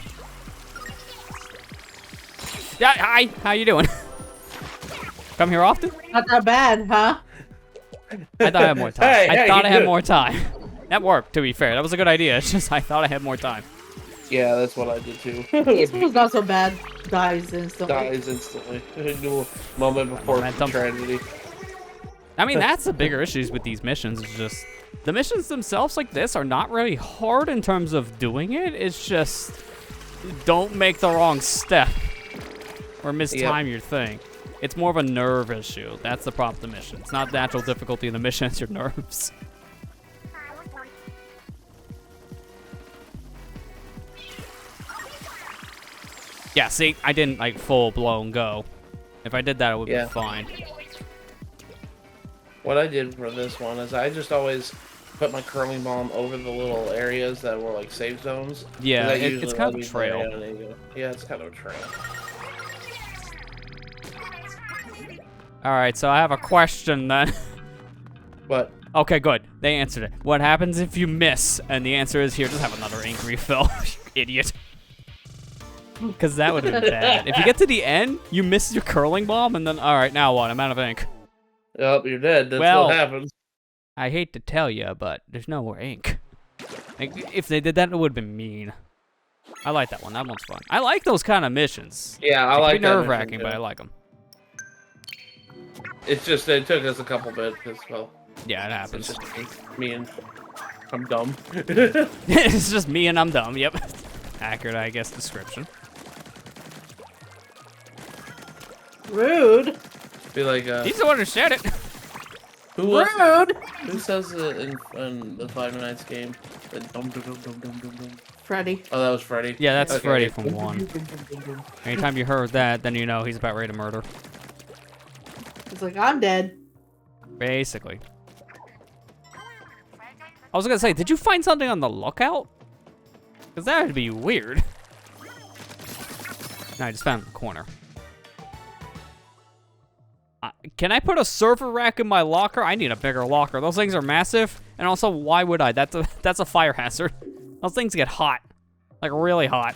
Yeah, hi, how you doing? Come here often? Not that bad, huh? I thought I had more time. Hey, I hey, thought you I had good. more time. That worked, to be fair. That was a good idea. It's just I thought I had more time. Yeah, that's what I did too. This one's not so bad. Dies instantly. Dies instantly. Moment before Momentum. tragedy. I mean, that's the bigger issues with these missions. It's just the missions themselves like this are not really hard in terms of doing it. It's just don't make the wrong step or mistime your thing. It's more of a nerve issue. That's the problem with the mission. It's not the actual difficulty of the mission, it's your nerves. Yeah, see, I didn't like full blown go. If I did that, it would Yeah. be fine. What I did for this one is I just always put my curling bomb over the little areas that were like safe zones. 'Cause Yeah, that it's usually kind of a let me trail. go down and go- Yeah, it's kind of a trail. All right, so I have a question then. But Okay, good. They answered it. What happens if you miss? And the answer is here, just have another ink refill, you idiot. Because that would have been bad. If you get to the end, you miss your curling bomb, and then, all right, now what? I'm out of ink. oh, you're dead. That's Well- what happens. I hate to tell you, but there's no more ink. Like, if they did that, it would have been mean. I like that one. That one's fun. I like those kind of missions. Yeah, I It like can be that nerve-wracking, mission, but I too. like them. It's just it took us a couple bits because well, Yeah, it it's happens. just me and I'm dumb. It's just me and I'm dumb. Yep. Accurate, I guess, description. Rude. Be like, He's the one who said it. who was Rude. who says it in the Five Nights game? The dum dum dum dum dum dum dum. Freddy. Oh, that was Freddy. Yeah, that's Okay. Freddy from 1. Anytime you heard that, then you know he's about ready to murder. It's like, I'm dead. Basically. I was gonna say, did you find something on the lookout? Because that would be weird. No, I just found it in the corner. Can I put a server rack in my locker? I need a bigger locker. Those things are massive. And also, why would I? That's a fire hazard. Those things get hot. Like, really hot.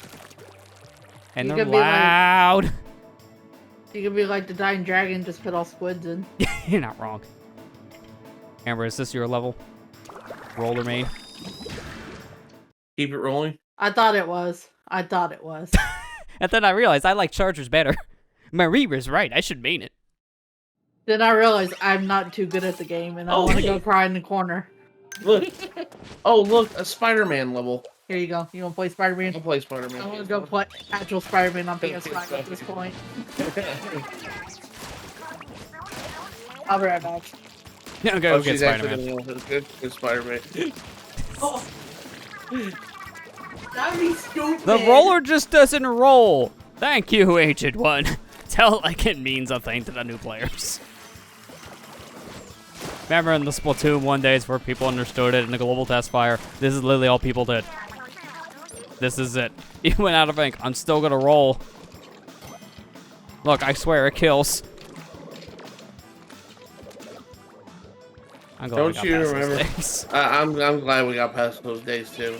And You they're could be like- loud. You could be like the dying dragon, just put all squids in. You're not wrong. Amber, is this your level? Roller main? Keep it rolling. I thought it was. I thought it was. And then I realized I like chargers better. Marie was right. I should mean it. Then I realized I'm not too good at the game, and I Oh, want to hey. go cry in the corner. Look. Oh, look, a Spider-Man level. Here you go. You want to play Spider-Man? I'll play Spider-Man. I want to go play actual Spider-Man on PS5 at this point. I'll be right back. Yeah, go get Spider-Man. Good Spider-Man. Oh. That'd be stupid. The roller just doesn't roll. Thank you, Agent One. Tell like it means a thing to the new players. Remember in the Splatoon 1 days where people understood it in the global test fire? This is literally all people did. This is it. You went out of ink. I'm still gonna roll. Look, I swear it kills. I'm glad Don't you remember? I'm glad we got past those days too.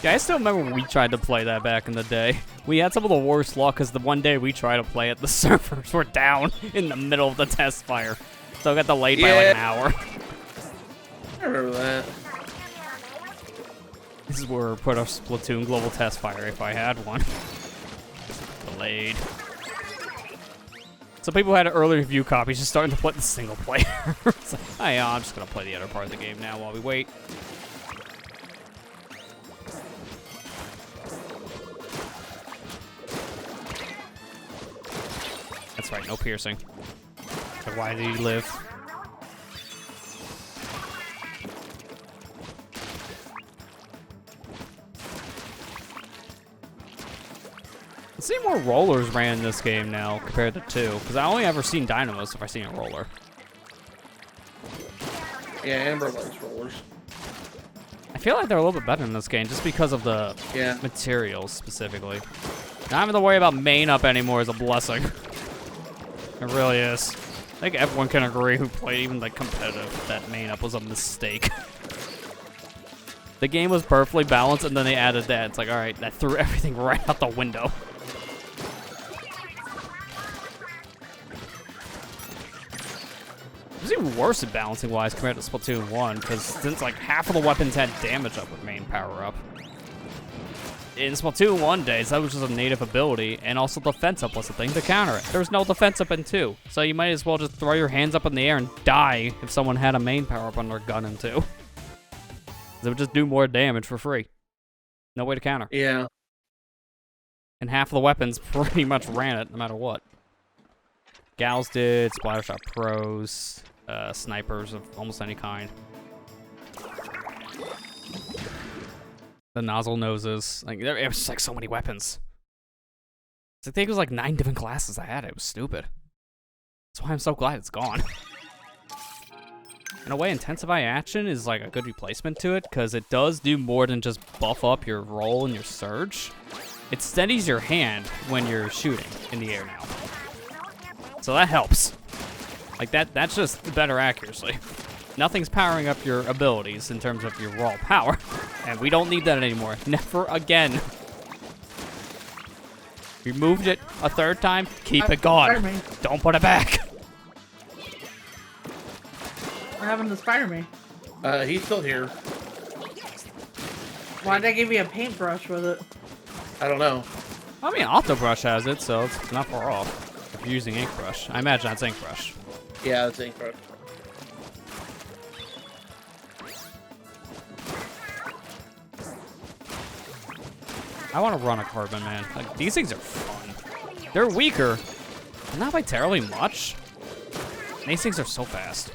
Yeah, I still remember when we tried to play that back in the day. We had some of the worst luck because the one day we tried to play it, the servers were down in the middle of the test fire. So it got delayed by like an hour. I remember that. This is where we put our Splatoon global test fire if I had one. Delayed. So people who had early review copies just starting to play the single player. It's like, oh yeah, I'm just gonna play the other part of the game now while we wait. That's right, no piercing. So why did he live? Let's see more rollers ran in this game now compared to 2, because I only ever seen dynamos if I seen a roller. Yeah, Amber likes rollers. I feel like they're a little bit better in this game just because of the materials specifically. Not having to worry about main up anymore is a blessing. It really is. I think everyone can agree who played even like competitive that main up was a mistake. The game was perfectly balanced and then they added that. It's like, alright, that threw everything right out the window. It was even worse at balancing wise compared to Splatoon 1, because since like half of the weapons had damage up with main power up. In Splatoon 1 days, that was just a native ability, and also defense up was a thing to counter it. There was no defense up in 2, so you might as well just throw your hands up in the air and die if someone had a main power up on their gun in 2. They would just do more damage for free. No way to counter. Yeah. And half of the weapons pretty much ran it, no matter what. Gals did, Splattershot Pros, snipers of almost any kind. The nozzle noses. Like, it was just like so many weapons. I think it was like 9 different classes I had. It was stupid. That's why I'm so glad it's gone. In a way, Intensify Action is like a good replacement to it, because it does do more than just buff up your roll and your surge. It steadies your hand when you're shooting in the air now. So that helps. Like that's just better accuracy. Nothing's powering up your abilities in terms of your raw power. And we don't need that anymore. Never again. Removed it a 3rd time, keep it gone. Don't put it back. What happened to Spider-Man? He's still here. Why'd they give you a paintbrush with it? I don't know. I mean, Octobrush has it, so it's not far off. If you're using Ink Brush. I imagine that's Ink Brush. Yeah, it's Ink Brush. I want to run a Carbon, man. Like, these things are fun. They're weaker, but not by terribly much. And these things are so fast.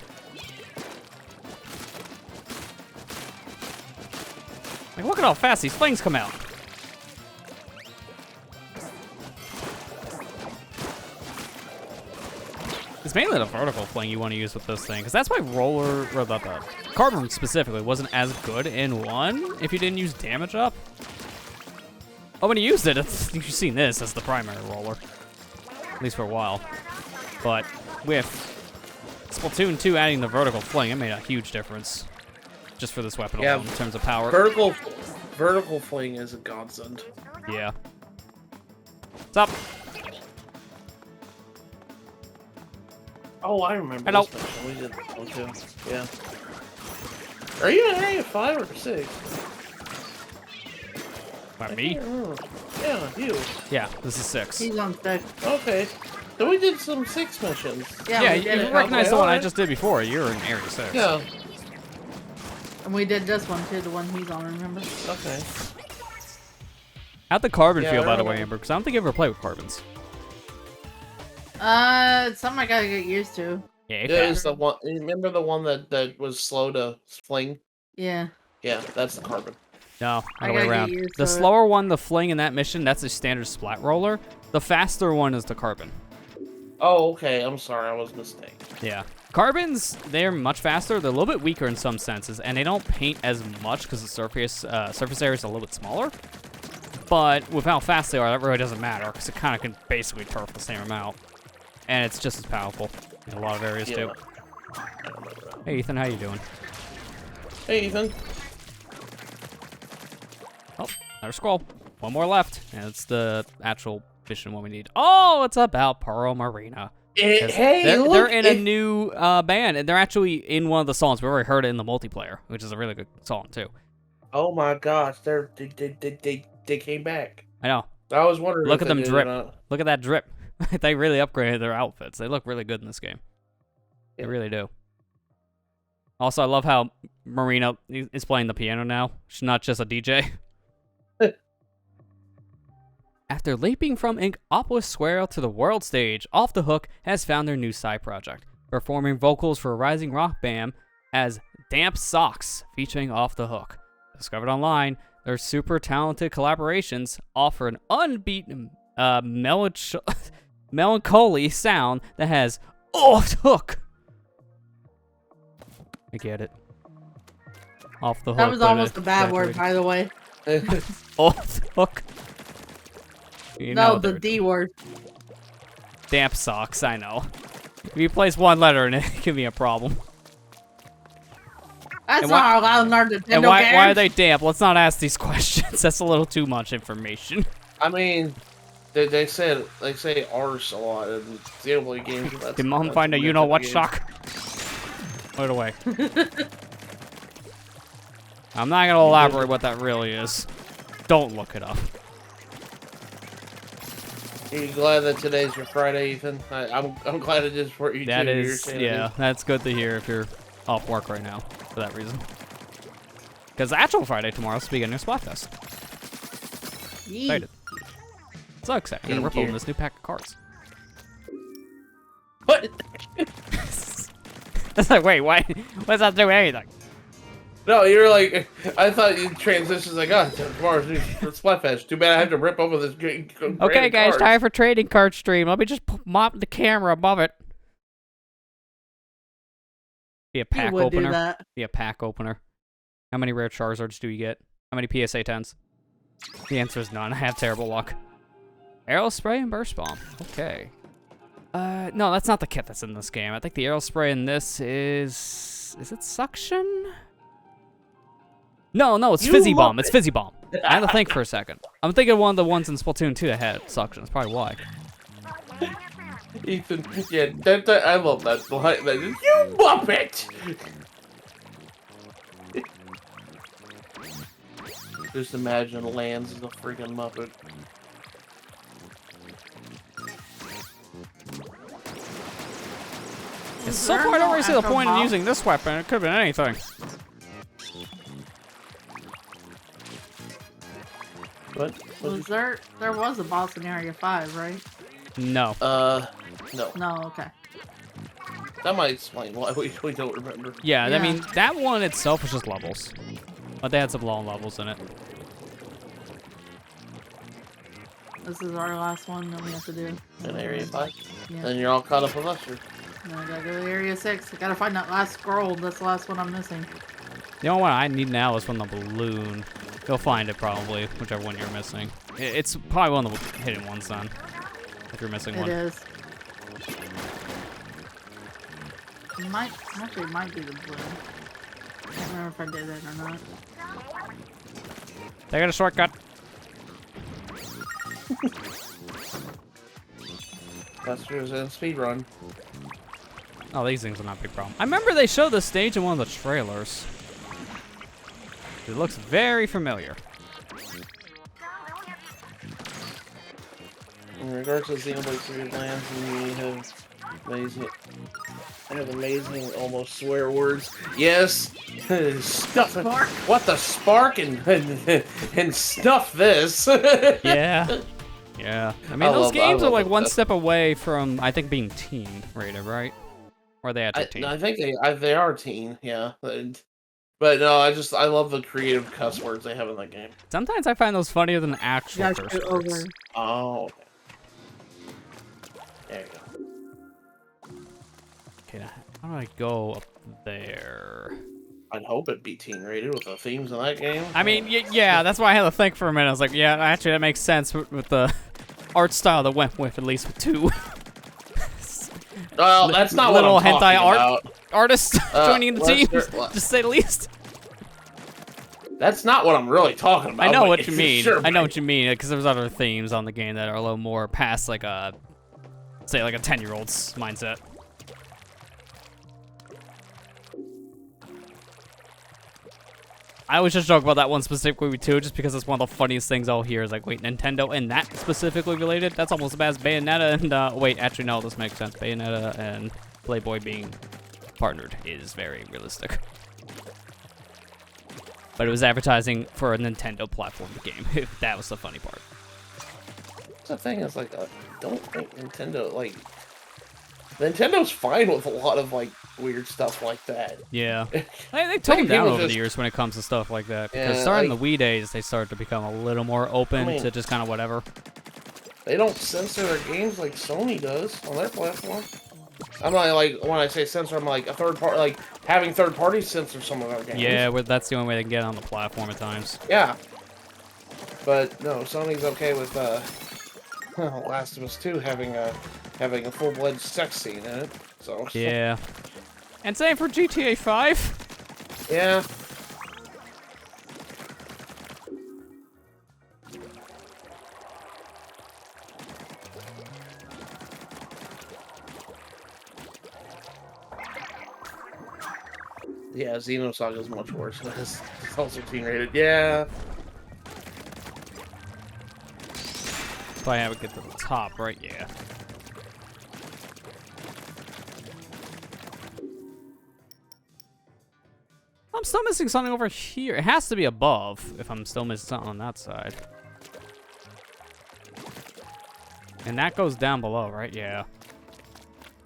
Like, look at how fast these flames come out. It's mainly the vertical fling you want to use with this thing, because that's why roller, or the Carbon specifically, wasn't as good in 1 if you didn't use damage up. Oh, when you used it, you've seen this as the primary roller. At least for a while. But with Splatoon 2 adding the vertical fling, it made a huge difference. Just for this weapon alone, in terms of power. Vertical fling is a godsend. Yeah. What's up? Oh, I remember Hello. this mission. We did this one too. Yeah. Are you in area 5 or 6? By I me? can't remember. Yeah, you. Yeah, this is 6. He's on 6. Okay. So we did some 6 missions. Yeah, Yeah, we did you it. recognize the one I alright. just did before. You're in Area 6. Yeah. And we did this one too, the one he's on, remember? Okay. How'd the carbon Yeah, feel, I by the way, remember. Amber? Because I don't think you ever played with carbons. It's something I gotta get used to. Yeah, Yeah, it's the one. Remember the one that was slow to fling? Yeah. Yeah, that's the carbon. No, I other way gotta get around. used The to it. slower one, the fling in that mission, that's a standard splat roller. The faster one is the carbon. Oh, okay. I'm sorry, I was mistaken. Yeah. Carbons, they're much faster. They're a little bit weaker in some senses, and they don't paint as much because the surface area is a little bit smaller. But with how fast they are, that really doesn't matter because it kind of can basically turf the same amount. And it's just as powerful in a lot of areas, too. I remember that. Hey, Ethan, how you doing? Hey, Ethan. Oh, another scroll. One more left, and it's the actual mission one we need. Oh, it's about Pearl Marina. Hey, they're look, in a new band, and they're actually in one of the songs. We already heard it in the multiplayer, which is a really good song, too. Oh my gosh, they came back. I know. I was wondering. Look if at they them did or drip. not. Look at that drip. They really upgraded their outfits. They look really good in this game. They Yeah. really do. Also, I love how Marina is playing the piano now. She's not just a DJ. After leaping from Inkopolis Square to the world stage, Off the Hook has found their new side project, performing vocals for a rising rock band as Damp Socks, featuring Off the Hook. Discovered online, their super talented collaborations offer an unbeaten melancholy sound that has Off the Hook. I get it. Off the hook. That was but almost a bad word, exaggerated. by the way. Off the hook. You No, know the they're D word. damp socks, I know. If you place one letter in it, it can be a problem. That's And not allowed in our Nintendo And why are games. they damp? Let's not ask these questions. That's a little too much information. I mean, they say O.R.C.A. a lot in Xenoblade games. That's- Did Mom that's find a in you-know-what Nintendo shock? Put it away. I'm not gonna elaborate what that really is. Don't look it up. games. Are you glad that today's your Friday, Ethan? I'm glad it is for you That too. You're is, saying yeah, that's good to hear if you're off work right now for that reason. Because the actual Friday tomorrow is the beginning of Splatfest. Yee. Excited. So excited. I'm gonna Thank rip open you. this new pack of cards. What? It's like, wait, why? What's that doing anything? No, you're like, I thought you transitions like, oh, tomorrow's new Splatfest. Too bad I have to rip over this great. Okay, guys, time for trading card stream. Let me just mop the camera above it. Be a pack You would opener. do that. Be a pack opener. How many rare Charizards do you get? How many PSA 10s? The answer is none. I have terrible luck. Arrow Spray and Burst Bomb. Okay. No, that's not the kit that's in this game. I think the Arrow Spray in this is it Suction? No, it's You Fizzy love Bomb. It's it. Fizzy Bomb. I had to think for a second. I'm thinking of one of the ones in Splatoon 2 that had Suction. That's probably why. Ethan, yeah, that I love that line. You muppet! Just imagine Lance as a freaking muppet. So far, I don't really see the point in using this weapon. It could have been anything. What? Was there was a boss in Area 5, right? No. No. No, okay. That might explain why we don't remember. Yeah, I Yeah. mean, that one itself was just levels. But they had some long levels in it. This is our last one that we have to do. In Area 5? Yeah. Then you're all caught up with us, or? Now I gotta go to Area 6. I gotta find that last scroll. That's the last one I'm missing. The only one I need now is from the balloon. You'll find it probably, whichever one you're missing. It's probably one of the hidden ones then, if you're missing It one. is. It might be the blue. I can't remember if I did it or not. They got a shortcut. Buster's in speedrun. Oh, these things are not a big problem. I remember they showed the stage in one of the trailers. It looks very familiar. In regards to Xenoblade 3 lands, we have amazing, almost swear words. Yes, stuff it. Spark? What the spark and stuff this. Yeah. Yeah. I mean, those games are like one step away from, I think, being teen rated, right? Or are they actually teen? I think they are teen, yeah. But no, I love the creative cuss words they have in that game. Sometimes I find those funnier than actual Yeah, curse words. Oh, okay. There you go. Okay, now, how do I go up there? I'd hope it'd be teen rated with the themes in that game. I mean, yeah, that's why I had to think for a minute. I was like, yeah, actually, that makes sense with the art style that went with, at least with 2. Well, that's not little what I'm hentai talking about. Artists joining the team, just to say the least. That's not what I'm really talking about. I know but what you mean. Sure, I know what you mean, because there's other themes on the game that are a little more past, like a, say, like a 10-year-old's mindset. I always just joke about that one specifically too, just because it's one of the funniest things I'll hear is like, wait, Nintendo and that specifically related? That's almost as bad as Bayonetta and, wait, actually no, this makes sense. Bayonetta and Playboy being partnered is very realistic. But it was advertising for a Nintendo platform game. That was the funny part. The thing is, like, I don't think Nintendo, like, Nintendo's fine with a lot of, like, weird stuff like that. Yeah. They toned down over the years when it comes to stuff like that. Because Yeah, starting like, the Wii days, they started to become a little more open to just kind of whatever. They don't censor their games like Sony does on their platform. I'm not, like, when I say censor, I'm like a third party, like, having third parties censor some of their games. Yeah, that's the only way they can get on the platform at times. Yeah. But, no, Sony's okay with, Last of Us 2 having a full-blooded sex scene in it, so. Yeah. And same for GTA 5. Yeah. Yeah, Xenosaga is much worse. It's also teen rated. Yeah. If I have it get to the top, right? Yeah. I'm still missing something over here. It has to be above if I'm still missing something on that side. And that goes down below, right? Yeah.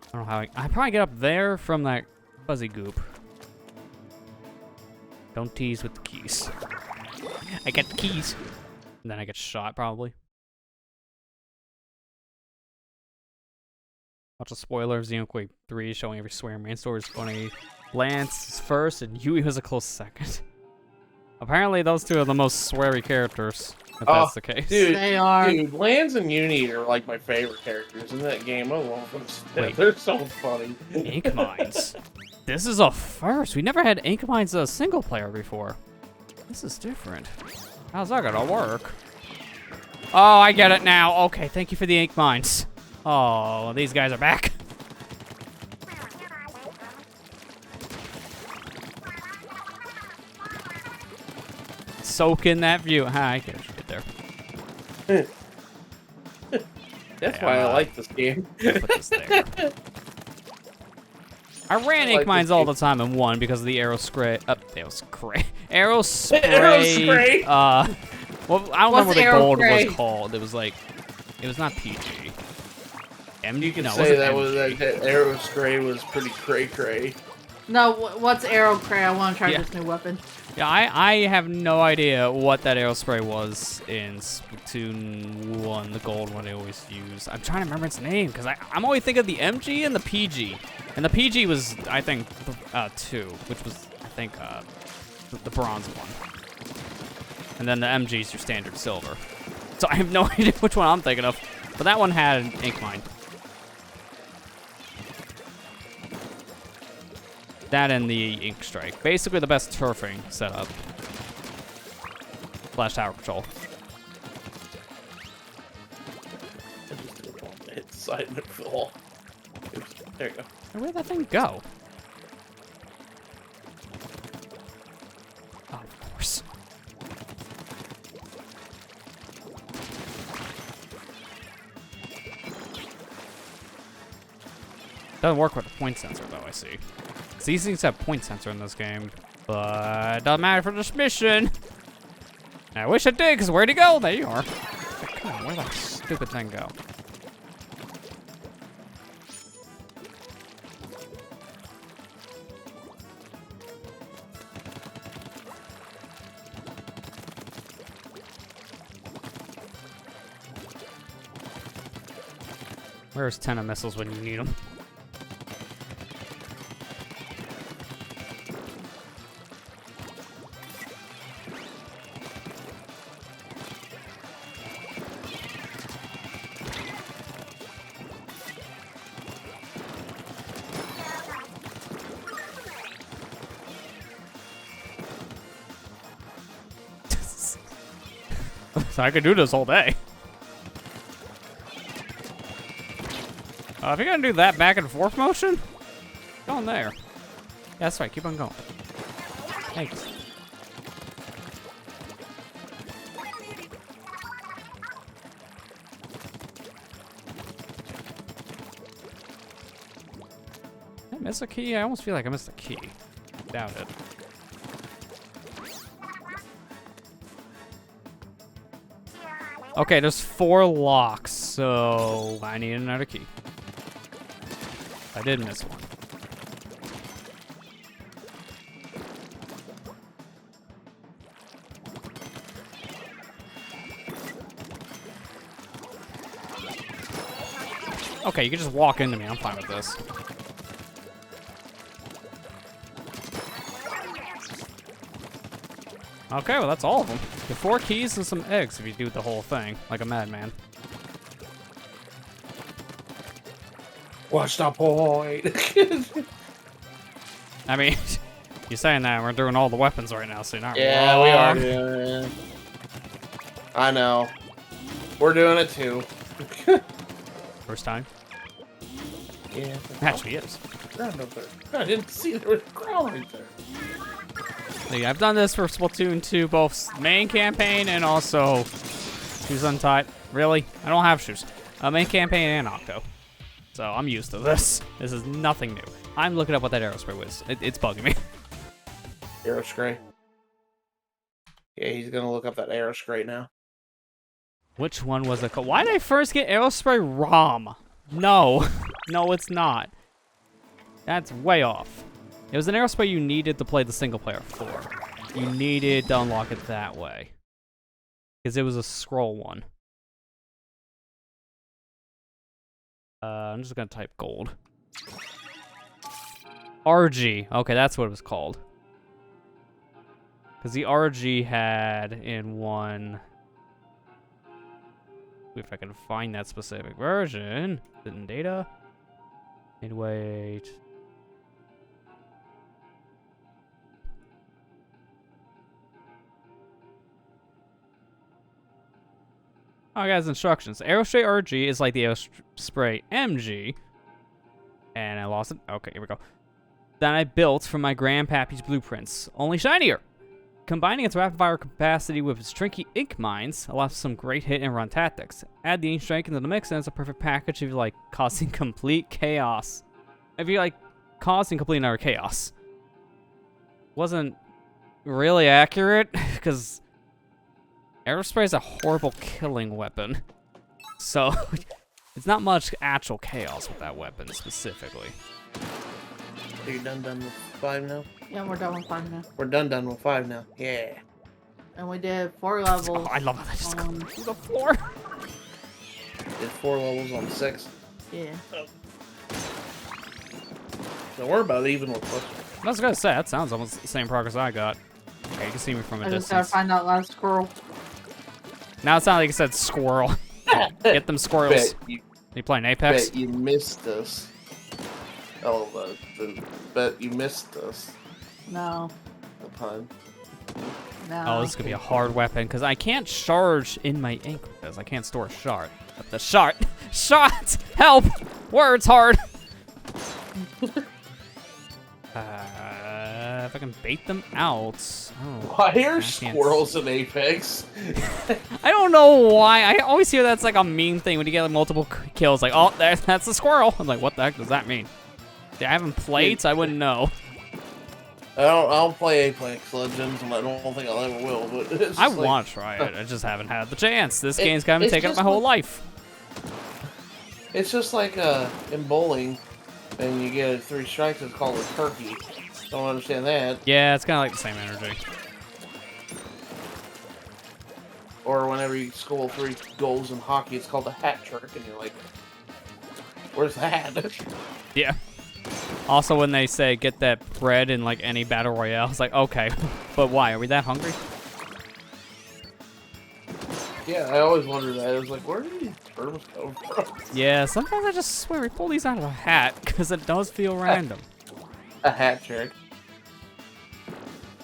I don't know how I probably get up there from that fuzzy goop. Don't tease with the keys. I get the keys. And then I get shot, probably. Watch a spoiler of Xenoblade 3 showing every swear main story is funny. Lance is first and Yui was a close second. Apparently those two are the most sweary characters, if that's the case. Dude, They are. Dude, Lance and Uni are like my favorite characters in that game. I love them. Wait. They're so funny. Ink Mines. This is a first. We never had Ink Mines as a single player before. This is different. How's that gonna work? Oh, I get it now. Okay, thank you for the Ink Mines. Oh, these guys are back. Soak in that view. I can get there. That's why I like this game. Put this there. I ran Ink Mines all the time and won because of the arrow spray. Arrow spray. Arrow spray. Well, I don't remember what the gold was called. It was like, it was not PG. You can say that was that arrow spray was pretty cray. No, what's Arrow Cray? I want to try this new weapon. Yeah, I have no idea what that arrow spray was in Splatoon 1, the gold one I always use. I'm trying to remember its name, because I'm always thinking of the MG and the PG. And the PG was, I think, 2, which was, I think, the bronze one. And then the MG is your standard silver. So I have no idea which one I'm thinking of. But that one had an Ink Mine. That and the Ink Strike. Basically the best turfing setup. Flash tower control. Hit side and fall. There you go. Where'd that thing go? Oh, of course. Doesn't work with a point sensor, though, I see. So these things have point sensor in this game, but it doesn't matter for this mission. I wish it did, because where'd he go? There you are. Come on, where'd that stupid thing go? Where's 10 of missiles when you need them? So I could do this all day. If you're gonna do that back and forth motion, go on there. Yeah, that's right, keep on going. Thanks. Did I miss a key? I almost feel like I missed a key. Doubt it. Okay, there's 4 locks, so I need another key. I did miss one. Okay, you can just walk into me. I'm fine with this. Okay, well, that's all of them. Get 4 keys and some eggs if you do the whole thing, like a madman. Watch the point. I mean, you're saying that we're doing all the weapons right now, so you're not Yeah, wrong. we are doing it. I know. We're doing it too. First time? Yeah. Actually, yes. Ground up there. I didn't see there was ground right there. Yeah, I've done this for Splatoon 2, both main campaign and also Shoes Untied. Really? I don't have shoes. Main campaign and Octo. So I'm used to this. This is nothing new. I'm looking up what that aerospray was. It's bugging me. O.R.C.A. Yeah, he's gonna look up that O.R.C.A now. Which one was it called? Why did I first get aerospray ROM? No. No, it's not. That's way off. It was an aerospray you needed to play the single player for. You needed to unlock it that way. Because it was a scroll one. I'm just gonna type gold. RG. Okay, that's what it was called. Because the RG had in one... If I can find that specific version. Is it in data? Midweight. Oh, guys, instructions. Aerospray RG is like the Aerospray MG. And I lost it. Okay, here we go. That I built from my grandpappy's blueprints. Only shinier. Combining its rapid fire capacity with its tricky ink mines allows some great hit and run tactics. Add the ink strike into the mix and it's a perfect package if you like causing complete chaos. If you like causing complete and utter chaos. Wasn't really accurate because aerospray is a horrible killing weapon. So it's not much actual chaos with that weapon specifically. Are you done with 5 now? Yeah, we're done with 5 now. We're done with 5 now. Yeah. And we did 4 levels. Oh, I love how they just go through the floor. Did 4 levels on 6. Yeah. So we're about even with push. I was gonna say, that sounds almost the same progress I got. Okay, you can see me from a I just gotta distance. find that last squirrel. Now it sounded like it said squirrel. Get them squirrels. You playing Apex? Bet you missed us. Oh, bet you missed us. No. The pun. No. Oh, this could be a hard weapon because I can't charge in my ink because I can't store a shard. The shard. Shots! Help! Words hard! If I can bait them out. Oh, Why I are can't squirrels in Apex? I don't know why. I always hear that's like a meme thing when you get like multiple kills. Like, oh, that's a squirrel. I'm like, what the heck does that mean? See, I haven't played, so I wouldn't know. I don't play Apex Legends, and I don't think I ever will. But it's I just like, want to try it. I just haven't had the chance. This game's kind of taken up my whole life. It's just like in bowling, and you get 3 strikes. It's called a turkey. Don't understand that. Yeah, it's kind of like the same energy. Or whenever you score 3 goals in hockey, it's called a hat trick, and you're like, "Where's the hat?" Yeah. Also, when they say get that bread in like any battle royale, it's like, okay, but why? Are we that hungry? Yeah, I always wondered that. I was like, where do these terms come from? Yeah, sometimes I just swear we pull these out of a hat because it does feel random. A hat trick.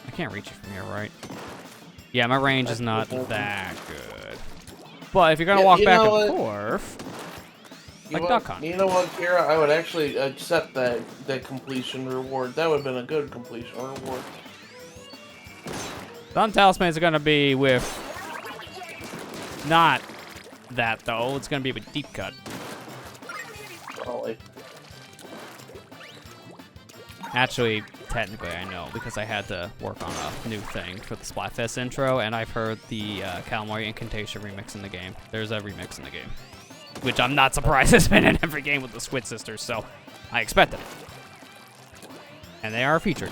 I can't reach it from here, right? Yeah, my range is not that good. But if you're gonna walk back and forth, like Duck Hunt. You know what, Kira? I would actually accept that completion reward. That would have been a good completion reward. Sun Talismans are gonna be with not that though. It's gonna be with Deep Cut. Probably. Actually, technically, I know because I had to work on a new thing for the Splatfest intro, and I've heard the Calamari Incantation remix in the game. There's a remix in the game, which I'm not surprised has been in every game with the Squid Sisters, so I expected it. And they are featured.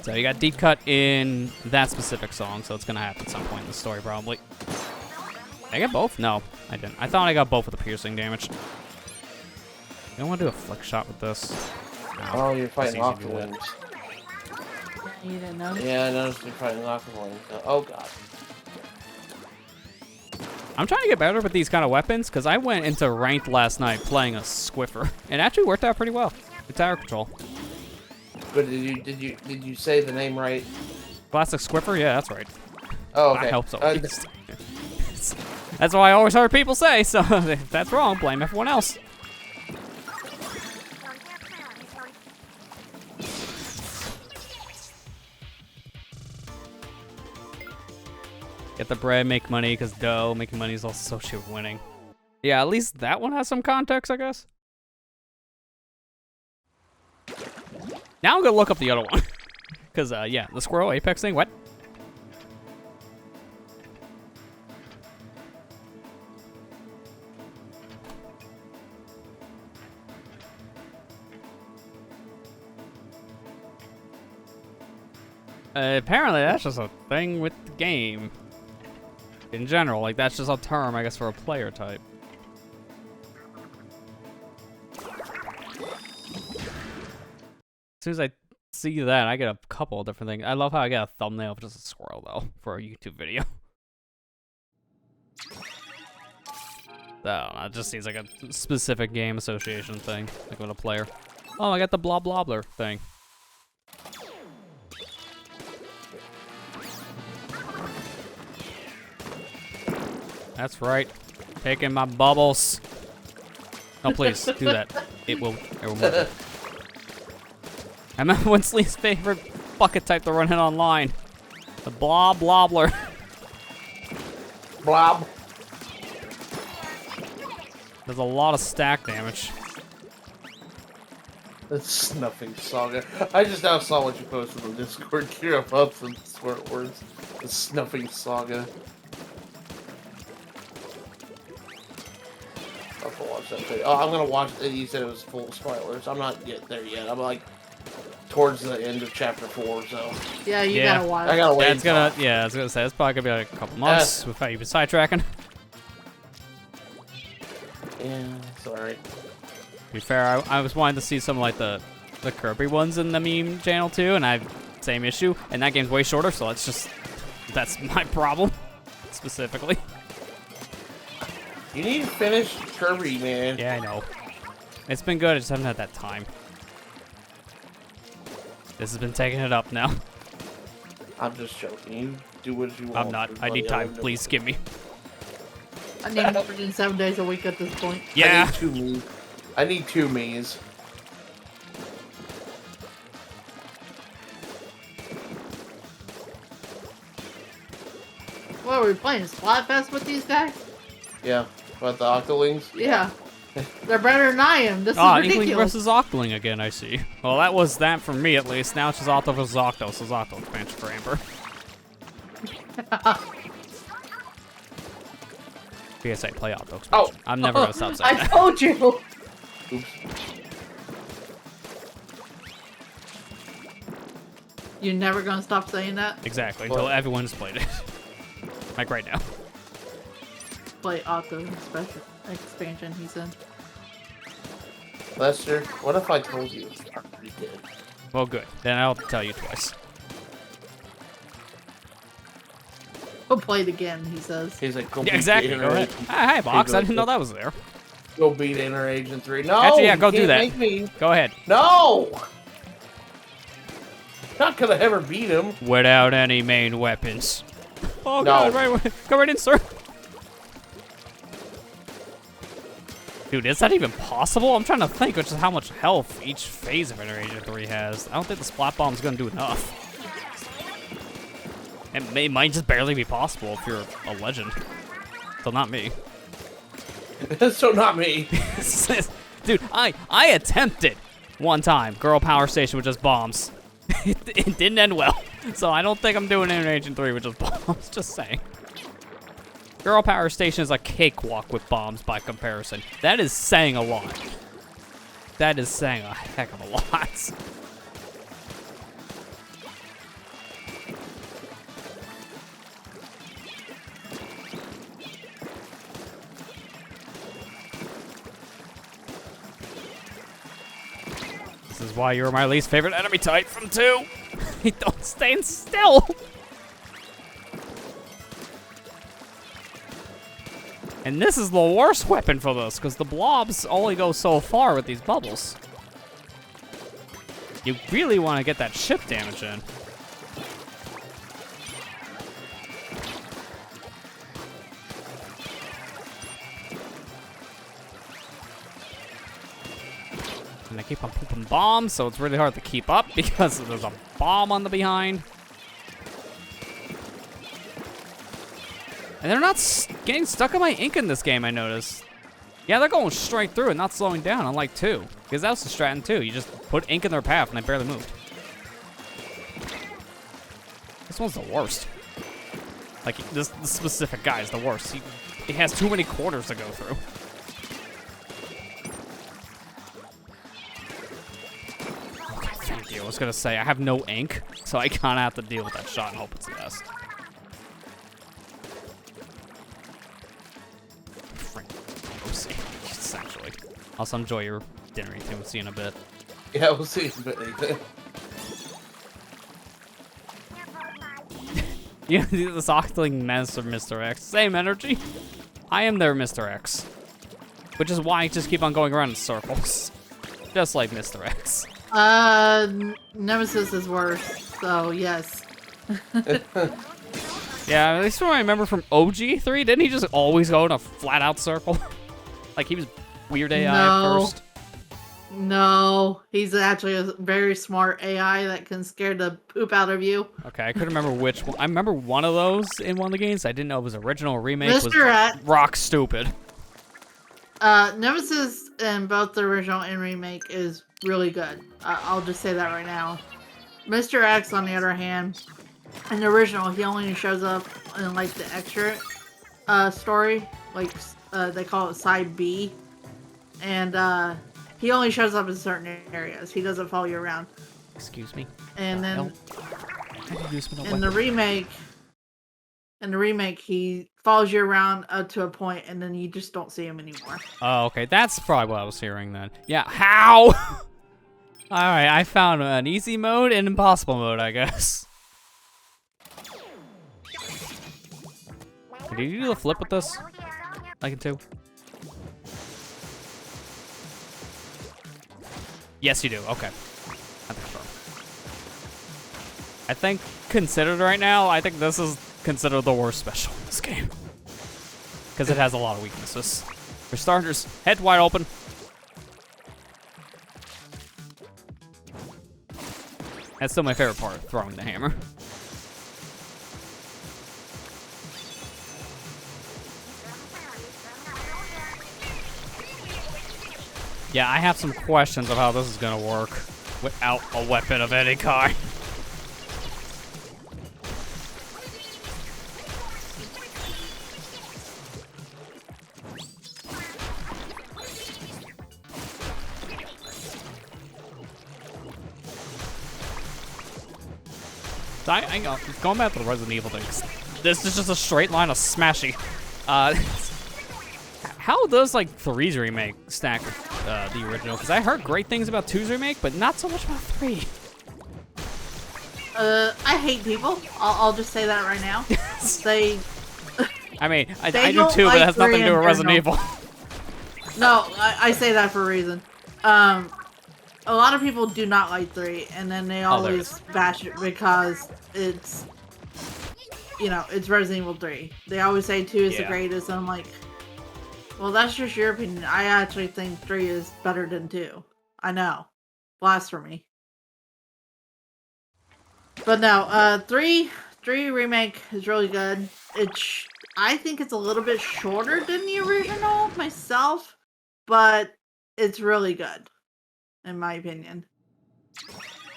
So you got Deep Cut in that specific song, so it's gonna happen at some point in the story, probably. Did I get both? No, I didn't. I thought I got both with the piercing damage. You don't want to do a flick shot with this. No, Oh, you're fighting it's easy to do Octolings. You didn't know? Yeah, I noticed you're fighting Octolings. Oh, God. I'm trying to get better with these kind of weapons, because I went into ranked last night playing a Squiffer. It actually worked out pretty well. It's tower control. But did you say the name right? Classic Squiffer? Yeah, that's right. Oh, okay. That helps at least. That's what I always heard people say, so if that's wrong, blame everyone else. Get the bread, make money, because dough, making money is also associated with winning. Yeah, at least that one has some context, I guess. Now I'm gonna look up the other one. Because, yeah, the squirrel apex thing, what? Apparently that's just a thing with the game. In general, like that's just a term, I guess, for a player type. As soon as I see that, I get a couple of different things. I love how I get a thumbnail of just a squirrel, though, for a YouTube video. So, it just seems like a specific game association thing, like with a player. Oh, I got the blah blobbler thing. That's right. Taking my bubbles. No, please, do that. It will move it. I remember Winsley's favorite bucket type to run in online. The blob blobbler. Blob. There's a lot of stack damage. The Snuffing Saga. I just now saw what you posted on Discord. Kira up some swear words. The Snuffing Saga. I'll have to watch that video. Oh, I'm gonna watch it. You said it was full of spoilers. I'm not yet there yet. I'm like towards the end of chapter 4, so. Yeah, you gotta watch. I gotta wait. Yeah, I was gonna say it's probably gonna be like a couple months with how you've been sidetracking. Yeah, sorry. To be fair, I was wanting to see some like the Kirby ones in the meme channel too, and I have same issue, and that game's way shorter, so that's my problem specifically. You need to finish Kirby, man. Yeah, I know. It's been good, I just haven't had that time. This has been taking it up now. I'm just joking. You do what you want. I'm not. I need time. Please skip me. I need more than 7 days a week at this point. Yeah. I need 2 me's. What are we playing? Splatfest with these guys? Yeah. What, the Octolings? Yeah. They're better than I am. This is Inkling ridiculous. versus Octoling again, I see. Well, that was that for me at least. Now it's just Octo versus Octo, so it's Octo expansion for Amber. PSA, play Octo expansion. Oh. I'm never gonna stop saying I that. told you. Oops. You're never gonna stop saying that? Exactly, until everyone's played it. Like right now. Play Octo special expansion, he said. Lester, what if I told you? I already did. Well, good. Then I'll tell you twice. We'll play it again, he says. He's like, go Yeah, beat exactly. the Go ahead. Inner Hey, Box. go I didn't know ahead. that was there. Go beat Inner Agent 3. No! Actually, yeah, go you do can't that. Make me. Go ahead. No! Not gonna ever beat him. Without any main weapons. Oh No. god, right, go right in, sir. Dude, is that even possible? I'm trying to think of just how much health each phase of Inner Agent 3 has. I don't think the Splat Bomb's gonna do enough. It might just barely be possible if you're a legend. So not me. So not me. Dude, I attempted one time Girl Power Station with just bombs. It didn't end well. So I don't think I'm doing Inner Agent 3 with just bombs, just saying. Girl Power Station is a cakewalk with bombs by comparison. That is saying a lot. That is saying a heck of a lot. This is why you're my least favorite enemy type from 2. Don't stand still. And this is the worst weapon for this, because the blobs only go so far with these bubbles. You really want to get that chip damage in. And I keep on pooping bombs, so it's really hard to keep up because there's a bomb on the behind. And they're not getting stuck in my ink in this game, I noticed. Yeah, they're going straight through and not slowing down, unlike 2. Because that was the strat in 2. You just put ink in their path and they barely moved. This one's the worst. Like, this specific guy is the worst. He has too many quarters to go through. Okay, thank you. I was gonna say, I have no ink, so I kinda have to deal with that shot and hope it's the best. Essentially. Also, enjoy your dinner. We'll see you in a bit. Yeah, we'll see. But You know, this Octoling Menace or Mr. X. Same energy. I am their Mr. X. Which is why I just keep on going around in circles. Just like Mr. X. Nemesis is worse, so yes. Yeah, at least from what I remember from OG3, didn't he just always go in a flat-out circle? Like he was weird AI at first? No, he's actually a very smart AI that can scare the poop out of you. Okay, I couldn't remember which one. I remember one of those in one of the games. I didn't know it was original or remake. Mr. X. Rock stupid. Nemesis in both the original and remake is really good. I'll just say that right now. Mr. X, on the other hand, in the original, he only shows up in like the extra story, like they call it side B, and he only shows up in certain areas. He doesn't follow you around. Excuse me. And then in the remake, he follows you around up to a point, and then you just don't see him anymore. Oh, okay. That's probably what I was hearing then. Yeah, how? Alright, I found an easy mode and impossible mode, I guess. Did you do the flip with this? I can too. Yes, you do. Okay. I think, considered right now, I think this is considered the worst special in this game. Because it has a lot of weaknesses. For starters, head wide open. That's still my favorite part, throwing the hammer. Yeah, I have some questions of how this is gonna work without a weapon of any kind. Going back to the Resident Evil things, this is just a straight line of smashy. How does like 3's remake stack with the original? Because I heard great things about 2's remake, but not so much about 3. I hate people. I'll just say that right now. They. I mean, I They do don't too, but it like has nothing to 3 do in with Resident general. Evil. No, I say that for a reason. A lot of people do not like 3, and then they there it always bash it because it's, you know, it's Resident Evil 3. They always say 2 is the Yeah. greatest, and I'm like, well, that's just your opinion. I actually think 3 is better than 2. I know. Blasphemy. But no, 3 remake is really good. I think it's a little bit shorter than the original myself, but it's really good, in my opinion.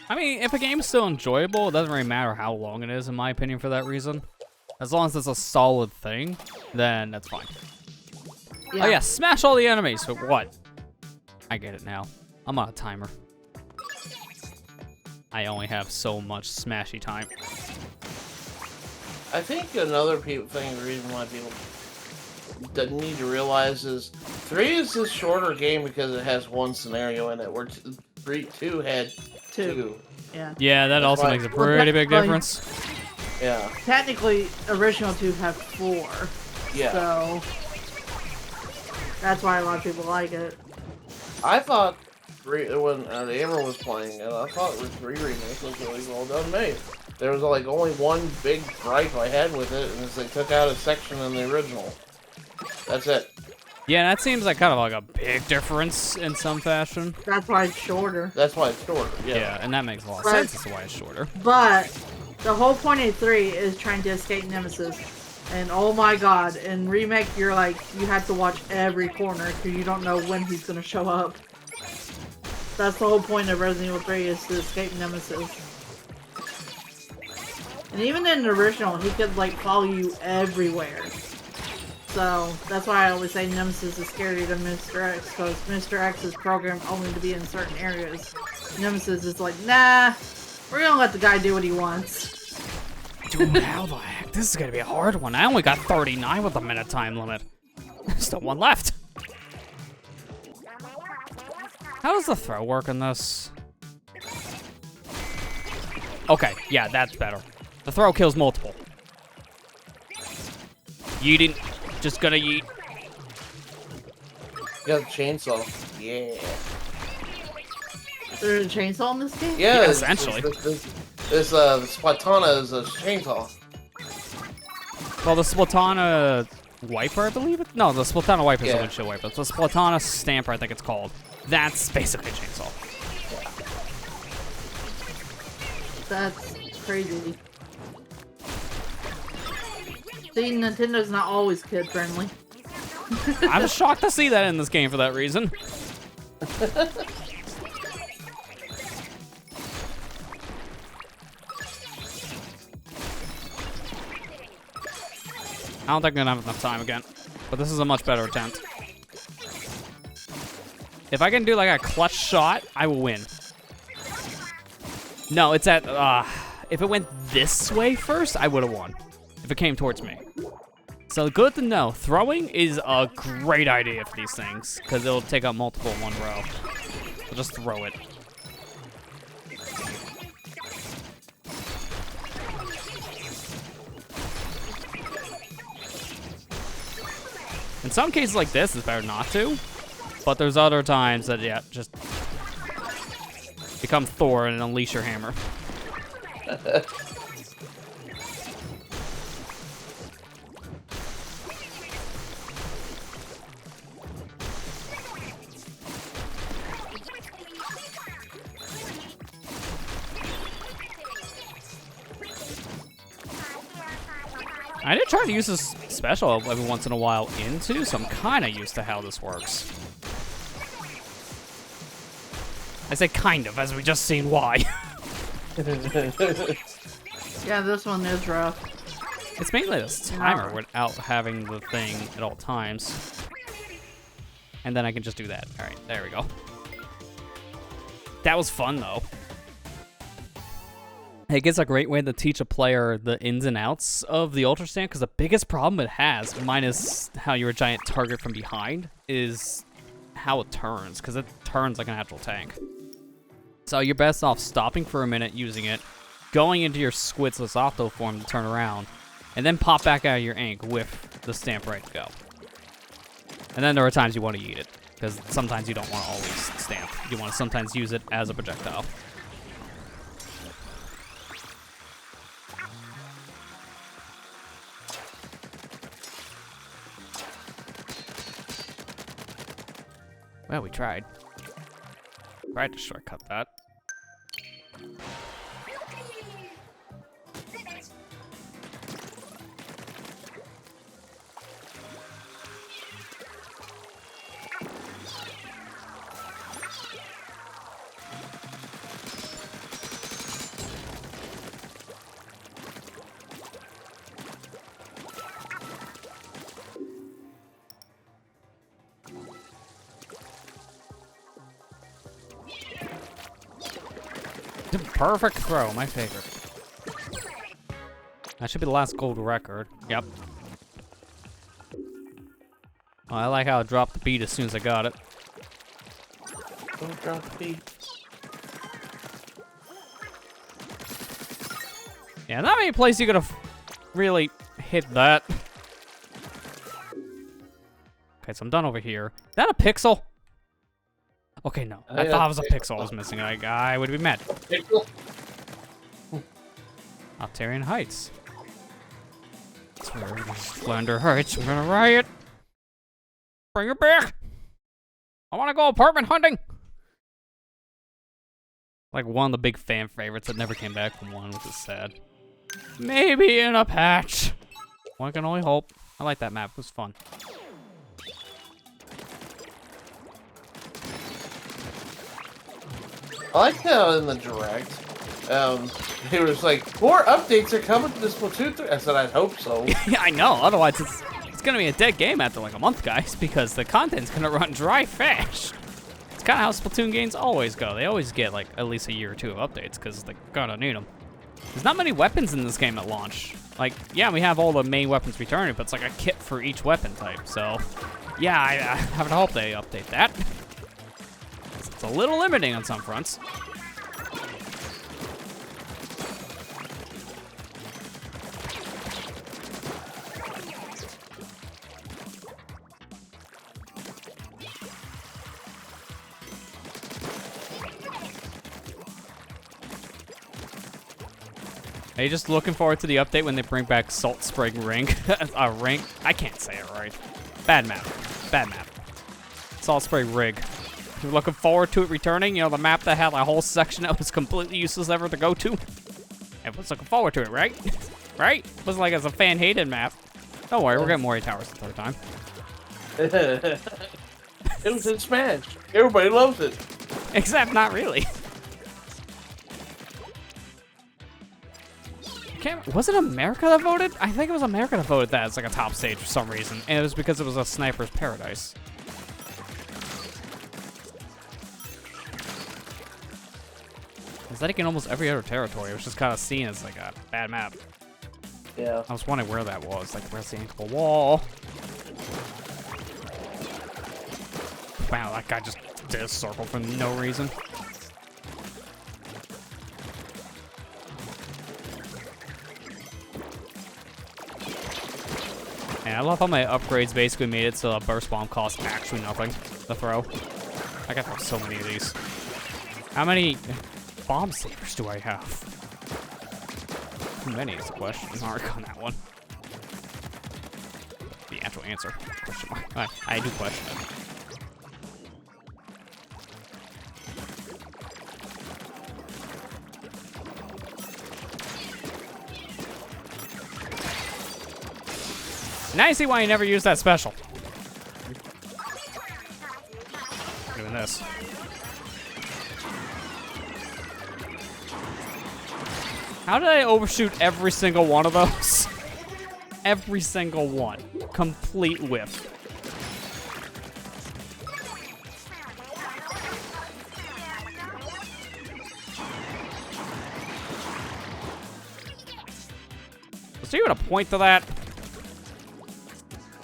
I mean, if a game's still enjoyable, it doesn't really matter how long it is, in my opinion, for that reason. As long as it's a solid thing, then that's fine. Yeah. Oh yeah, smash all the enemies. But what? I get it now. I'm on a timer. I only have so much smashy time. I think another reason why people don't need to realize is 3 is a shorter game because it has one scenario in it, where 2 had 2. Yeah. Yeah, that That's also why- makes a pretty big Well, difference. Yeah, Technically, original 2 have 4. yeah. So that's why a lot of people like it. I thought when Amber was playing it, I thought 3 remake was really well done made. There was like only one big gripe I had with it, and is they took out a section in the original. That's it. Yeah, that seems like kind of like a big difference in some fashion. That's why it's shorter. That's why it's shorter. Yeah, Yeah. and that makes a lot of But- sense as to why it's shorter. But the whole point of 3 is trying to escape Nemesis. And oh my god, in remake you're like, you have to watch every corner because you don't know when he's gonna show up. That's the whole point of Resident Evil 3 is to escape Nemesis. And even in the original, he could like follow you everywhere. So that's why I always say Nemesis is scarier than Mr. X, because Mr. X is programmed only to be in certain areas. Nemesis is like, nah, we're gonna let the guy do what he wants. Dude, how the heck? This is gonna be a hard one. I only got 39 with a minute time limit. Still one left. How does the throw work in this? Okay, yeah, that's better. The throw kills multiple. Yeeting. Just gonna yeet. You got the chainsaw. Yeah. There's a chainsaw in this game? Yeah, Yeah, essentially. This Splatana is a chainsaw. Well, the Splatana wiper, I believe it? No, the Splatana wiper is a Yeah. windshield wiper. It's the Splatana stamper, I think it's called. That's basically a chainsaw. That's crazy. See, Nintendo's not always kid-friendly. I'm shocked to see that in this game for that reason. I don't think I'm gonna have enough time again, but this is a much better attempt. If I can do like a clutch shot, I will win. No, it's at, if it went this way first, I would have won. If it came towards me. So good to know. Throwing is a great idea for these things, because it'll take out multiple in one row. I'll just throw it. In some cases like this, it's better not to. But there's other times that, yeah, just become Thor and unleash your hammer. I did try to use this special every once in a while into, so I'm kind of used to how this works. I say kind of, as we just seen why. Yeah, this one is rough. It's mainly this timer without having the thing at all times. And then I can just do that. All right, there we go. That was fun, though. It gives a great way to teach a player the ins and outs of the Ultra Stand, because the biggest problem it has, minus how you're a giant target from behind, is how it turns, because it turns like an actual tank. So you're best off stopping for a minute using it, going into your Squitless Opto form to turn around, and then pop back out of your ink with the stamp ready to go. And then there are times you want to eat it, because sometimes you don't want to always stamp. You want to sometimes use it as a projectile. Well, we tried. Tried to shortcut that. The perfect throw, my favorite. That should be the last gold record. Yep. Oh, I like how it dropped the beat as soon as I got it. Don't drop the beat. Yeah, not many places you could have really hit that. Okay, so I'm done over here. Is that a pixel? Okay, no. I thought it was a pixel I was missing. I would be mad. Pixel? Octarian Heights. Splendor Heights. We're gonna riot. Bring it back. I want to go apartment hunting. Like one of the big fan favorites that never came back from one, which is sad. Maybe in a patch. One can only hope. I like that map. It was fun. I like how in the direct, it was like, more updates are coming to this Splatoon 3. I said, I'd hope so. Yeah, I know. Otherwise, it's gonna be a dead game after like a month, guys, because the content's gonna run dry fast. It's kind of how Splatoon games always go. They always get like at least a year or two of updates because they're gonna need them. There's not many weapons in this game at launch. Like, yeah, we have all the main weapons returning, but it's like a kit for each weapon type. So, yeah, I have to hope they update that. It's a little limiting on some fronts. Are you just looking forward to the update when they bring back Salt Spring Ring? Ring? I can't say it right. Bad map. Bad map. Salt Spring Rig. You're looking forward to it returning? You know, the map that had a whole section that was completely useless ever to go to? Everyone's looking forward to it, right? Right? It wasn't like it's a fan-hated map. Don't worry, we're getting more 8 towers the third time. It was in Smash. Everybody loves it. Except not really. Was it America that voted? I think it was America that voted that as like a top stage for some reason. And it was because it was a sniper's paradise. It's like in almost every other territory. It was just kind of seen as like a bad map. Yeah. I was wondering where that was. Like, where's the ankle wall? Wow, that guy just did a circle for no reason. And I love how my upgrades basically made it so a burst bomb costs actually nothing to throw. I got so many of these. How many bomb savers do I have? Too many is the question mark on that one. The actual answer. Question mark. I do question it. Now you see why you never use that special. Doing this. How did I overshoot every single one of those? Every single one. Complete whiff. Was there even a point to that?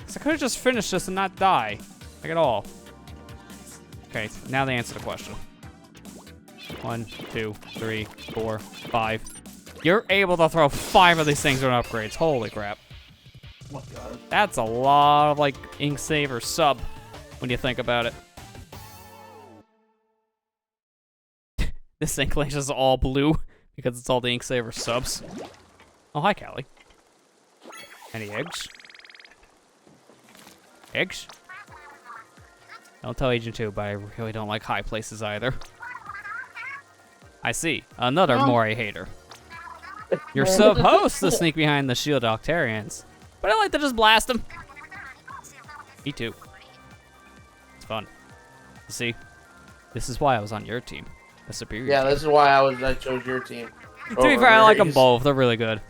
'Cause I could have just finished this and not die. Like at all. Okay, now they answer the question. 1, 2, 3, 4, 5. You're able to throw 5 of these things on upgrades. Holy crap. Oh my god. That's a lot of, like, ink save or sub when you think about it. This ink lace is all blue because it's all the ink saver subs. Oh, hi, Callie. Any eggs? Eggs? Don't tell Agent 2, but I really don't like high places either. I see. Another Mori hater. You're supposed to sneak behind the shield Octarians, but I like to just blast them. Me too. It's fun. See? This is why I was on your team. The superior Yeah, team. this is why I chose your team. To be fair, I like them both. They're really good.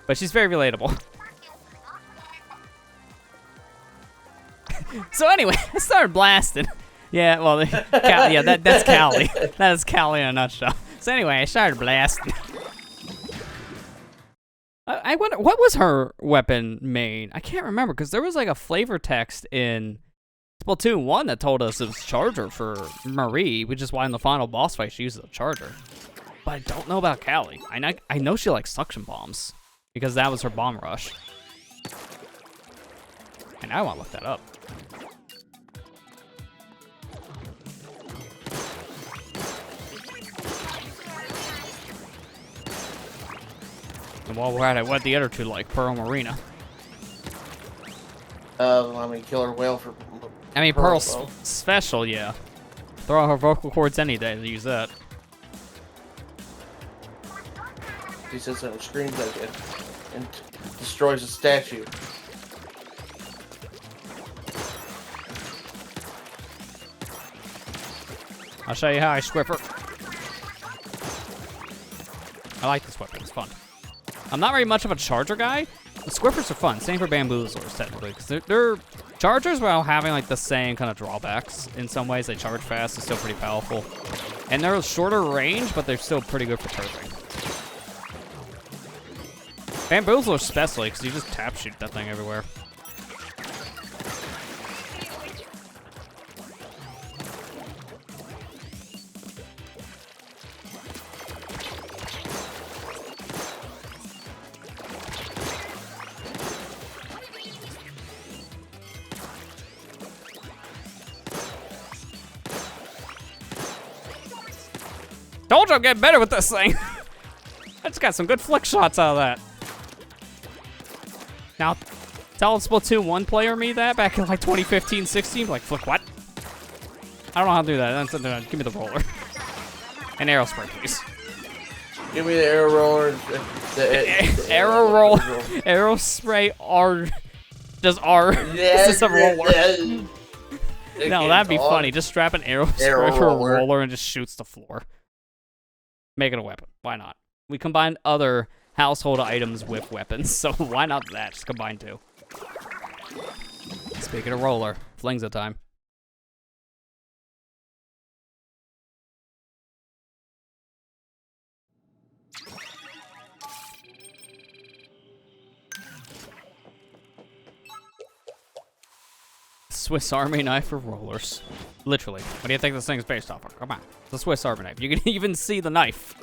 But she's very relatable. So anyway, I started blasting. Yeah, well, yeah, that's Callie. That is Callie in a nutshell. So anyway, I started blasting. I wonder, what was her weapon main? I can't remember, because there was like a flavor text in Splatoon 1 that told us it was Charger for Marie, which is why in the final boss fight she uses a Charger. But I don't know about Callie. I know she likes suction bombs, because that was her bomb rush. And I want to look that up. And while we're at it, what the other two like? Pearl Marina. I mean, Killer Whale for. I mean, Pearl's special, yeah. Throw out her vocal cords any day to use that. She sits there and screams like it and destroys a statue. I'll show you how I squiffer. I like this weapon, it's fun. I'm not very much of a charger guy. The squiffers are fun, same for bamboozlers technically, because they're chargers while having like the same kind of drawbacks. In some ways, they charge fast, they're still pretty powerful. And they're shorter range, but they're still pretty good for turfing. Bamboozlers especially, because you just tap shoot that thing everywhere. Told you I'm getting better with this thing. I just got some good flick shots out of that. Now, tell Splatoon 1 player me that back in like 2015-16, like, flick what? I don't know how to do that. Give me the roller. And arrow spray, please. Give me the arrow roller. The arrow roll. Arrow spray R. Just R. Yeah, Is this a roller? No, that'd be funny. Just strap an arrow spray for a roller and just shoots the floor. Make it a weapon. Why not? We combined other household items with weapons, so why not that? Just combine two. Speaking of roller, flings of time. Swiss Army knife for rollers. Literally. What do you think this thing is based off of? Come on. It's a Swiss Army knife. You can even see the knife.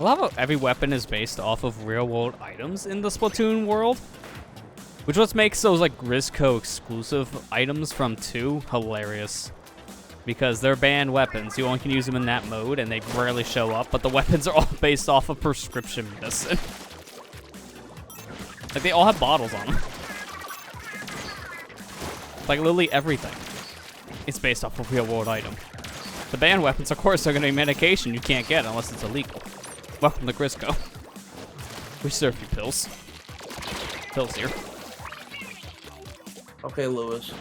I love how every weapon is based off of real-world items in the Splatoon world. Which what makes those like Grisco exclusive items from 2 hilarious. Because they're banned weapons. You only can use them in that mode and they rarely show up, but the weapons are all based off of prescription medicine. Like they all have bottles on them. Like literally everything. It's based off of a real world item. The banned weapons, of course, are going to be medication you can't get unless it's illegal. Welcome to Grisco. We serve you pills. Pills here. Okay, Lewis.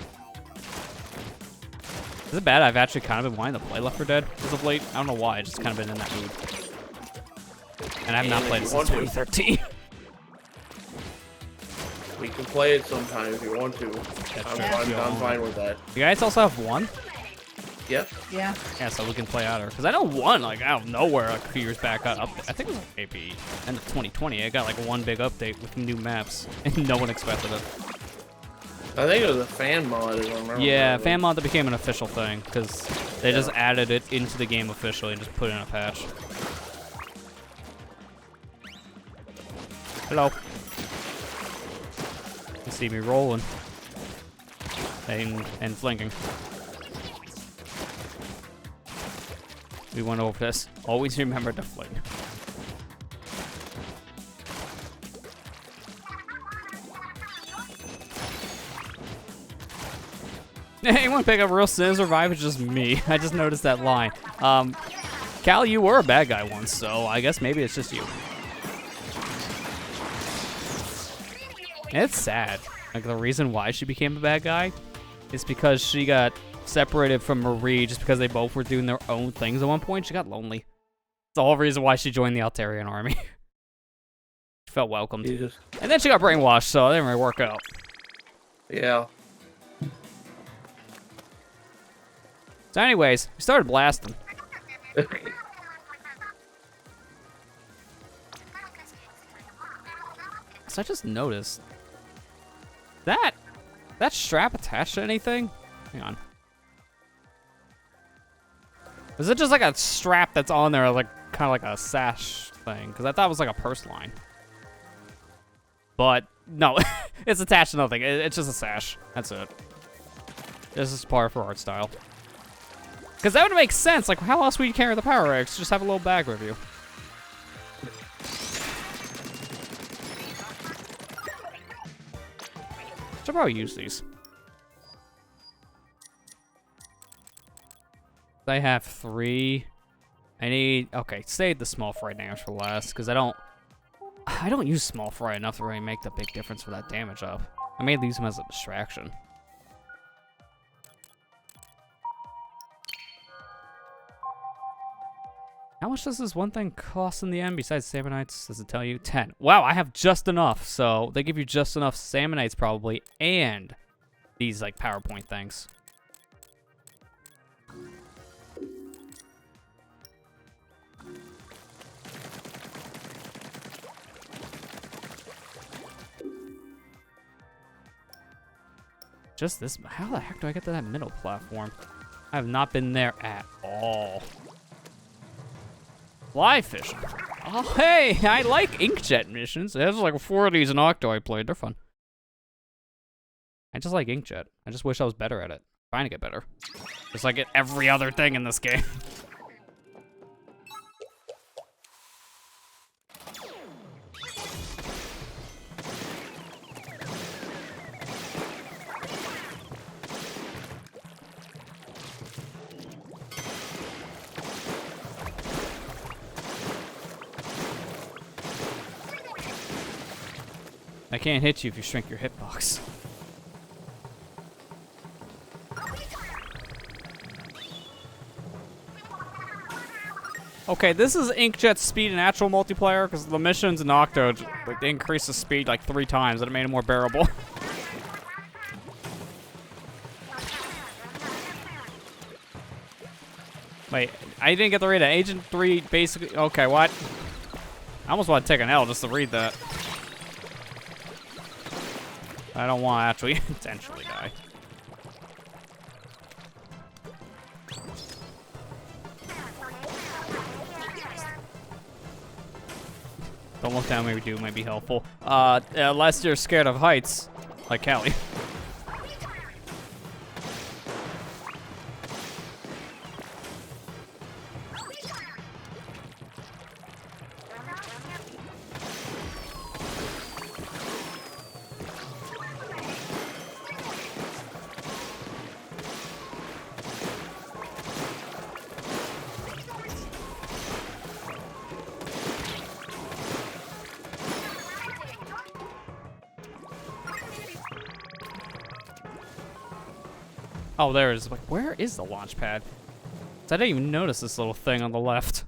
Is it bad? I've actually kind of been wanting to play Left 4 Dead as of late. I don't know why. I just kind of been in that mood. And I've not played it since 2013. We can play it sometime if you want to. I'm fine with that. You guys also have one? Yep. Yeah. Yeah, so we can play out her. Because I know one, like, out of nowhere, like, a few years back, got up. I think it was maybe end of 2020. It got, like, one big update with new maps. And no one expected it. I think it was a fan mod, if I remember. Yeah, fan mod that became an official thing. Because they just added it into the game officially and just put it in a patch. Hello. You see me rolling. And flanking. We went over this. Always remember to fling. Anyone pick up Real Sin Survive? It's just me. I just noticed that line. Cal, you were a bad guy once, so I guess maybe it's just you. It's sad. Like, the reason why she became a bad guy is because she got separated from Marie just because they both were doing their own things at one point. She got lonely. It's the whole reason why she joined the Altarian army. She felt welcomed. Jesus. And then she got brainwashed, so it didn't really work out. Yeah. So anyways, we started blasting. So I just noticed that strap attached to anything? Hang on. Is it just like a strap that's on there, like kind of like a sash thing? Because I thought it was like a purse line. But no, it's attached to nothing. It's just a sash. That's it. This is par for art style. Because that would make sense. Like, how else would you carry the Power Eggs? Just have a little bag with you. Should probably use these. I have 3. I need... Okay, save the small fry damage for last, because I don't use small fry enough to really make the big difference for that damage up. I may use them as a distraction. How much does this one thing cost in the end besides Salmonites? Does it tell you? 10. Wow, I have just enough. So they give you just enough Salmonites probably, and these like PowerPoint things. Just this. How the heck do I get to that middle platform? I have not been there at all. Fly fishing. Oh, hey, I like inkjet missions. There's like 4 of these in Octo I played. They're fun. I just like inkjet. I just wish I was better at it. Trying to get better. Just like at every other thing in this game. I can't hit you if you shrink your hitbox. Okay, this is Inkjet's speed in actual multiplayer, because the missions in Octo, like, they increase the speed like 3 times, and it made it more bearable. Wait, I didn't get to read it. Agent 3 basically... Okay, what? I almost want to take an L just to read that. I don't want to actually intentionally die. Don't look down, maybe do, might be helpful. Unless you're scared of heights, like Callie. Oh, there it is. Like, where is the launch pad? I didn't even notice this little thing on the left.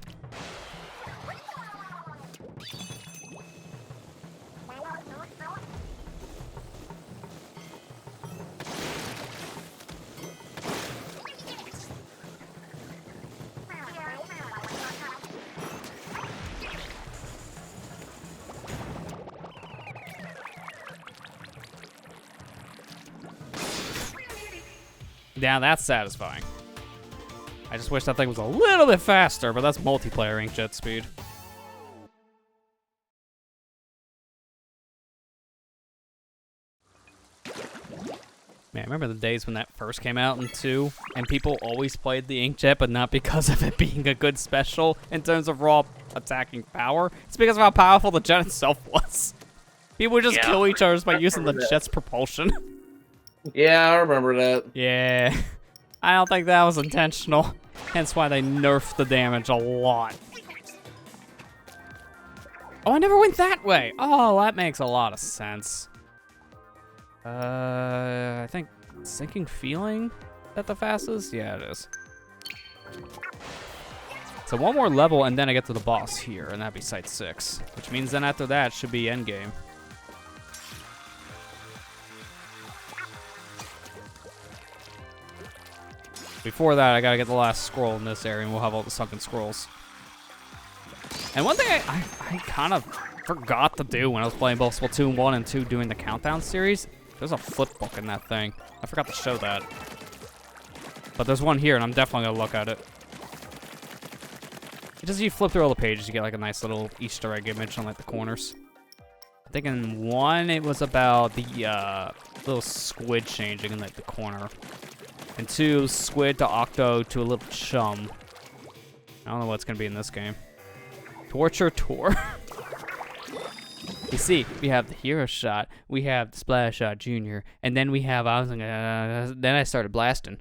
Yeah, that's satisfying. I just wish that thing was a little bit faster, but that's multiplayer inkjet speed. Man, I remember the days when that first came out in 2, and people always played the inkjet, but not because of it being a good special in terms of raw attacking power. It's because of how powerful the jet itself was. People would just kill each other by using the jet's propulsion. Yeah, I remember that. Yeah. I don't think that was intentional. Hence why they nerfed the damage a lot. Oh, I never went that way. Oh, that makes a lot of sense. I think Sinking Feeling at the fastest? Yeah, it is. So one more level and then I get to the boss here, and that'd be Site 6. Which means then after that should be endgame. Before that, I gotta get the last scroll in this area, and we'll have all the sunken scrolls. And one thing I kind of forgot to do when I was playing both Splatoon 1 and 2 doing the Countdown series, there's a flip book in that thing. I forgot to show that. But there's one here, and I'm definitely gonna look at it. It's just you flip through all the pages, you get like a nice little Easter egg image on like the corners. I think in 1, it was about the little squid changing in like the corner. And 2, squid to octo to a little chum. I don't know what's gonna be in this game. Torture Tour. You see, we have the Hero Shot, we have the Splash Shot Junior, and then we have, then I started blasting.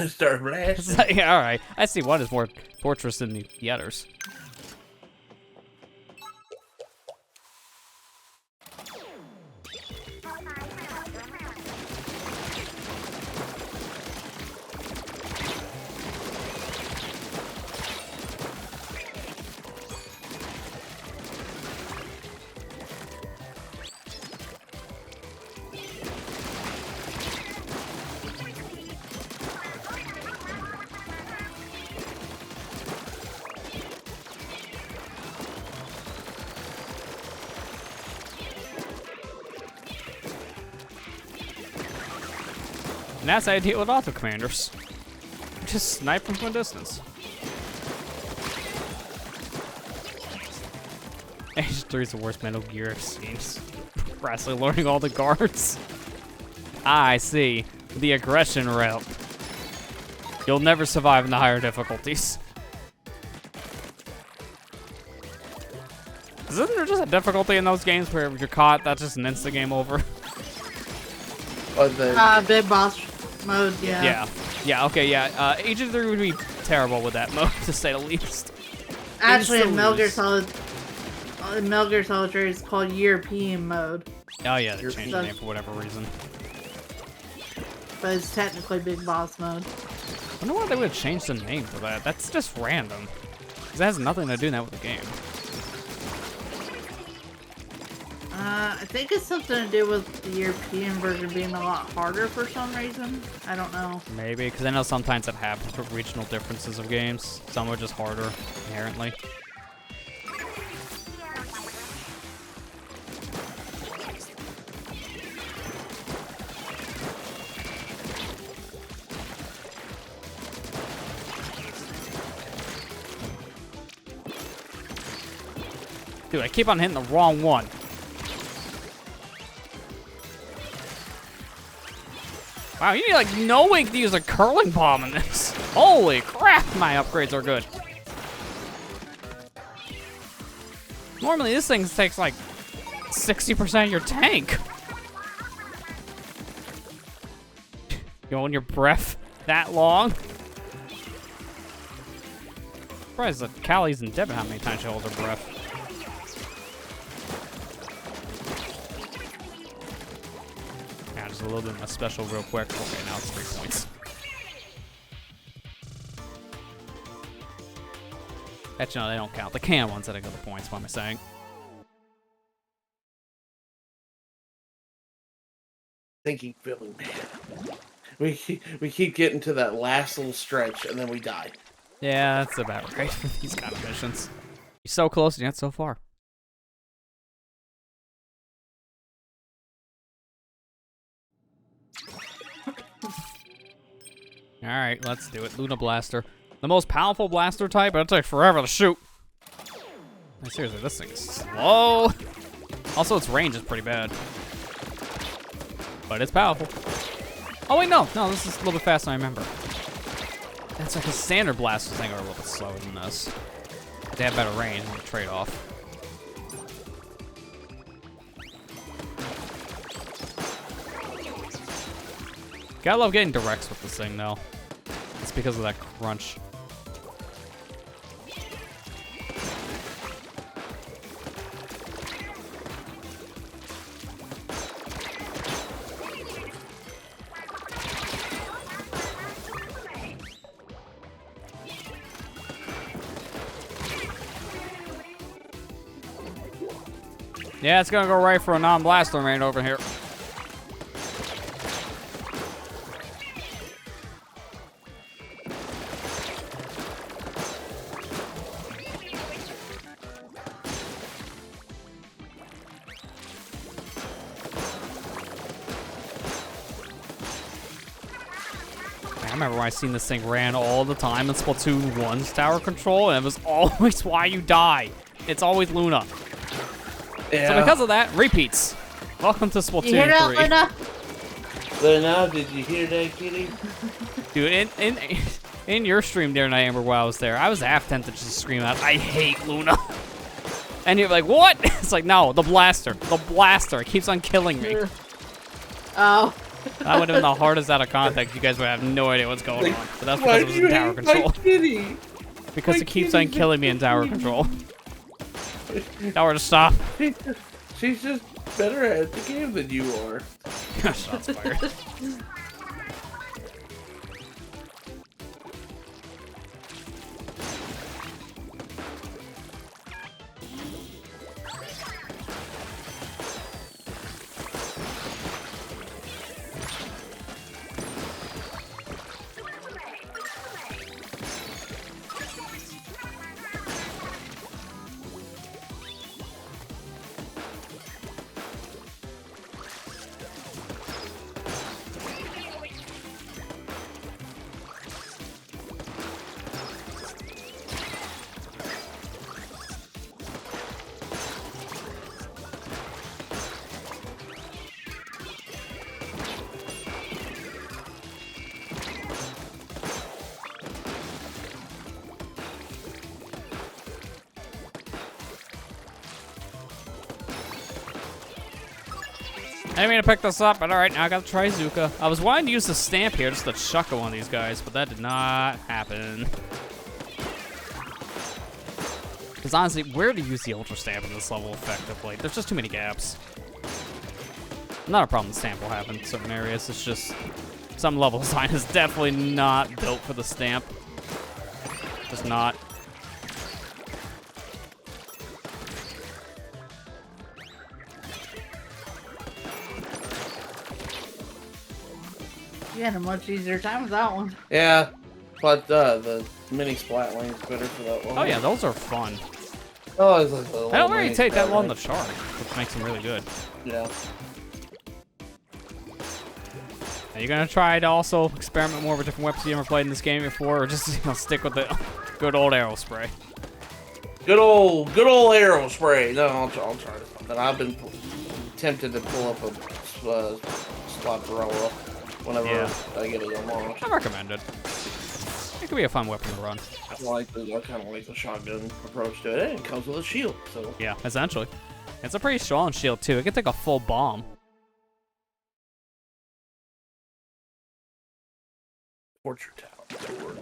Start blasting. It's like, all right, I see one is more torturous than the others. And that's how I deal with auto commanders. Just snipe them from a distance. Age 3 is the worst Metal Gear I've seen. Wrestling, learning all the guards. Ah, I see. The aggression route. You'll never survive in the higher difficulties. Isn't there just a difficulty in those games where if you're caught, that's just an instant game over? Big boss mode, yeah. Yeah, okay, yeah. Agent 3 would be terrible with that mode, to say the least. Actually, in Metal Gear Solid 3, it's called European mode. Oh yeah, they changed the name for whatever reason. But it's technically Big Boss mode. I wonder why they would have changed the name for that. That's just random. Because that has nothing to do now with the game. I think it's something to do with the European version being a lot harder for some reason. I don't know. Maybe, because I know sometimes it happens with regional differences of games. Some are just harder, inherently. Dude, I keep on hitting the wrong one. Wow, you need like no ink to use a curling bomb in this. Holy crap, my upgrades are good. Normally this thing takes like 60% of your tank. You hold your breath that long? Surprised that Callie's and Devin how many times she holds her breath. a little bit of my special real quick. Okay, now it's 3 points. Actually, no, they don't count. The can ones that I got the points, what am I saying? Thinking feeling bad. We keep getting to that last little stretch, and then we die. Yeah, that's about right for these kind of missions. You're so close and yet so far. Alright, let's do it. Luna Blaster. The most powerful blaster type, it'll take forever to shoot. Like, seriously, this thing is slow. Also, its range is pretty bad. But it's powerful. Oh, wait, no. No, this is a little bit faster than I remember. That's like a standard blaster thing are a little bit slower than this. They have better range and trade-off. Gotta love getting directs with this thing, though. It's because of that crunch. Yeah, it's gonna go right for a non-blaster main over here. I remember when I seen this thing ran all the time in Splatoon 1's tower control, and it was always why you die. It's always Luna. Yeah. So because of that, repeats. Welcome to Splatoon 3. You hear that, Luna? Luna, did you hear that, kitty? Dude, in your stream the other night, Amber, while I was there, I was half tempted to just scream out, I hate Luna. And you're like, what? It's like, no, the blaster. The blaster. It keeps on killing me. Oh. That would have been the hardest out of context. You guys would have no idea what's going on. But that's because it was in tower control. Kitty? Because it keeps on killing me in tower control. Tell her to stop. She's just better at the game than you are. Shots fired. I didn't mean to pick this up, but alright, now I gotta try Zuka. I was wanting to use the stamp here just to chuck at one of these guys, but that did not happen. Because honestly, where to use the Ultra Stamp in this level effectively? There's just too many gaps. Not a problem the stamp will happen in certain areas, it's just some level design is definitely not built for the stamp. Just not. You had a much easier time with that one. Yeah, but the mini splat lane's better for that one. Oh yeah, those are fun. Oh, it's like the They don't really take that long to charge, which makes them really good. Yeah. Are you gonna try to also experiment more with different weapons you ever played in this game before, or just stick with the good old arrow spray? Good old arrow spray. No, I'll try something. I've been tempted to pull up a slot gorilla whenever I get it unlocked. I recommend it. It could be a fun weapon to run. I kind of like the shotgun approach to it. And it comes with a shield, so. Yeah, essentially. It's a pretty strong shield too. It can take a full bomb. Torture Tower.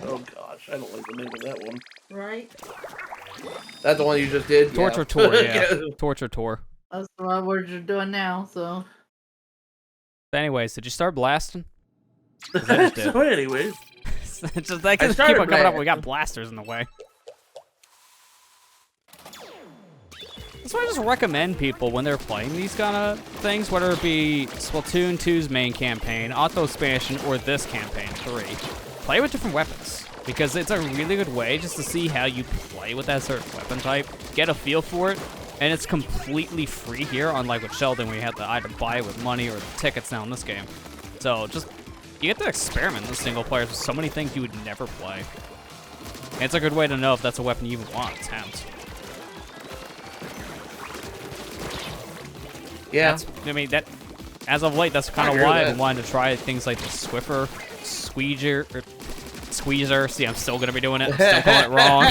Oh gosh, I don't like the name of that one. Right? That's the one you just did? Torture Tour, yeah. Torture Tour. That's what we're just doing now, so. But anyways, did you start blasting? 'Cause I just did. So anyways, It's just they I just keep started on coming up. blasting. We got blasters in the way. That's why I just recommend people when they're playing these kind of things, whether it be Splatoon 2's main campaign, Auto Expansion, or this campaign 3. Play with different weapons, because it's a really good way just to see how you play with that certain weapon type, get a feel for it, and it's completely free here, unlike with Sheldon where you have to either buy it with money or the tickets now in this game. So just, you get to experiment with single players with so many things you would never play. And it's a good way to know if that's a weapon you even want to attempt. yeah. I mean, that, as of late, that's kind of why I've been wanting to try things like the Swiffer, Squeezer. See, I'm still going to be doing it. I'm still calling it wrong.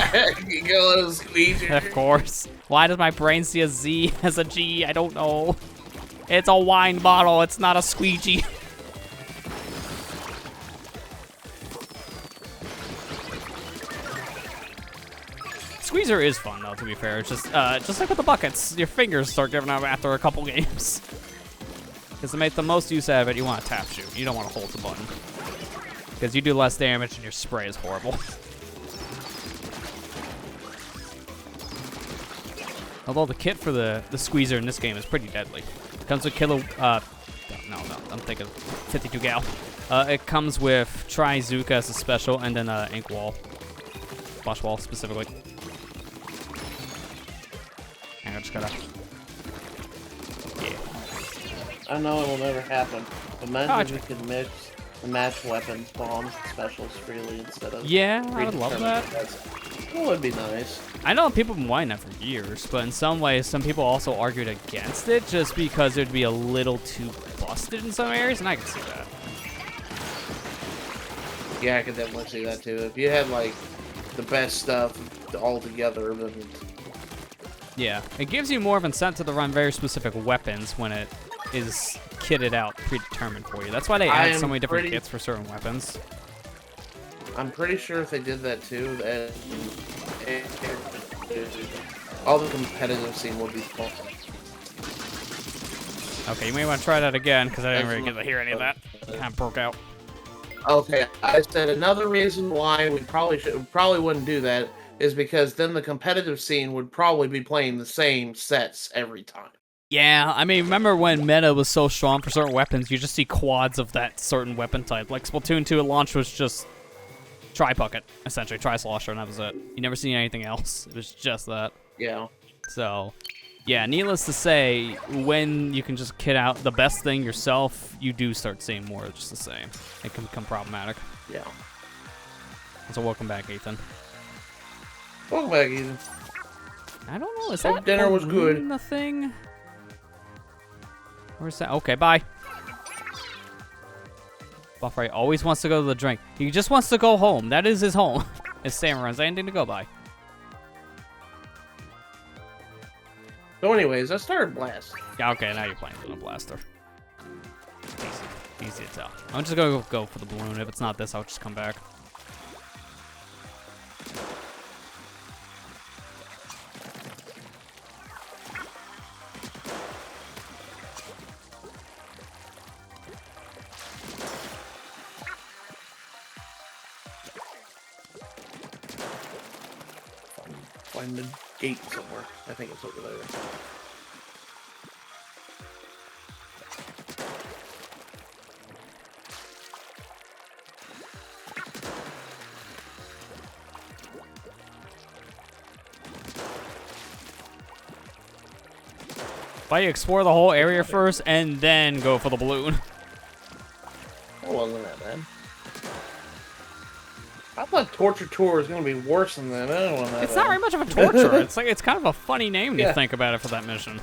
You get a little squeezer. Of course. Why does my brain see a Z as a G? I don't know. It's a wine bottle. It's not a squeegee. Squeezer is fun, though, to be fair. It's just like with the buckets, your fingers start giving out after a couple games. Because to make the most use out of it, you want to tap shoot. You don't want to hold the button. Because you do less damage and your spray is horrible. Although the kit for the Squeezer in this game is pretty deadly. It comes with no, I'm thinking 52 gal. It comes with Trizuka as a special, and then Ink Wall. Flush Wall, specifically. Hang on, I just gotta... Yeah. I know it will never happen. Imagine Oh, we could mix and match weapons, bombs, and specials freely instead of... Yeah, I would love that. That would be nice. I know people have been wanting that for years, but in some ways, some people also argued against it just because it would be a little too busted in some areas, and I can see that. Yeah, I could definitely see that too. If you had, like, the best stuff all together, then... Yeah, it gives you more of an incentive to run very specific weapons when it is kitted out, predetermined for you. That's why they add so many different kits for certain weapons. I'm pretty sure if they did that too, that all the competitive scene would be fun. Okay, you may want to try that again, because I didn't really get to hear any of that. It kind of broke out. Okay, I said another reason why we probably wouldn't do that is because then the competitive scene would probably be playing the same sets every time. Yeah, I mean, remember when meta was so strong for certain weapons, you just see quads of that certain weapon type. Like Splatoon 2 at launch was just tri-bucket, essentially, tri-slosher, and that was it. You never seen anything else. It was just that. Yeah. So, yeah, needless to say, when you can just kit out the best thing yourself, you do start seeing more of just the same. It can become problematic. Yeah. So welcome back, Ethan. Welcome back, Ethan. I don't know, is Hope that dinner was good. the thing? Where's that? Okay, bye. Buffray always wants to go to the drink. He just wants to go home. That is his home. His Samurai's anything to go by. So anyways, I started Blast. Yeah, okay, now you're playing with a blaster. Easy to tell. I'm just gonna go for the balloon. If it's not this, I'll just come back. Find the gate somewhere. I think it's over there. Why you explore the whole area first and then go for the balloon? That wasn't that bad. I thought Torture Tour was going to be worse than that. I don't want that. It's not very much of a torture. It's kind of a funny name to Yeah. think about it for that mission.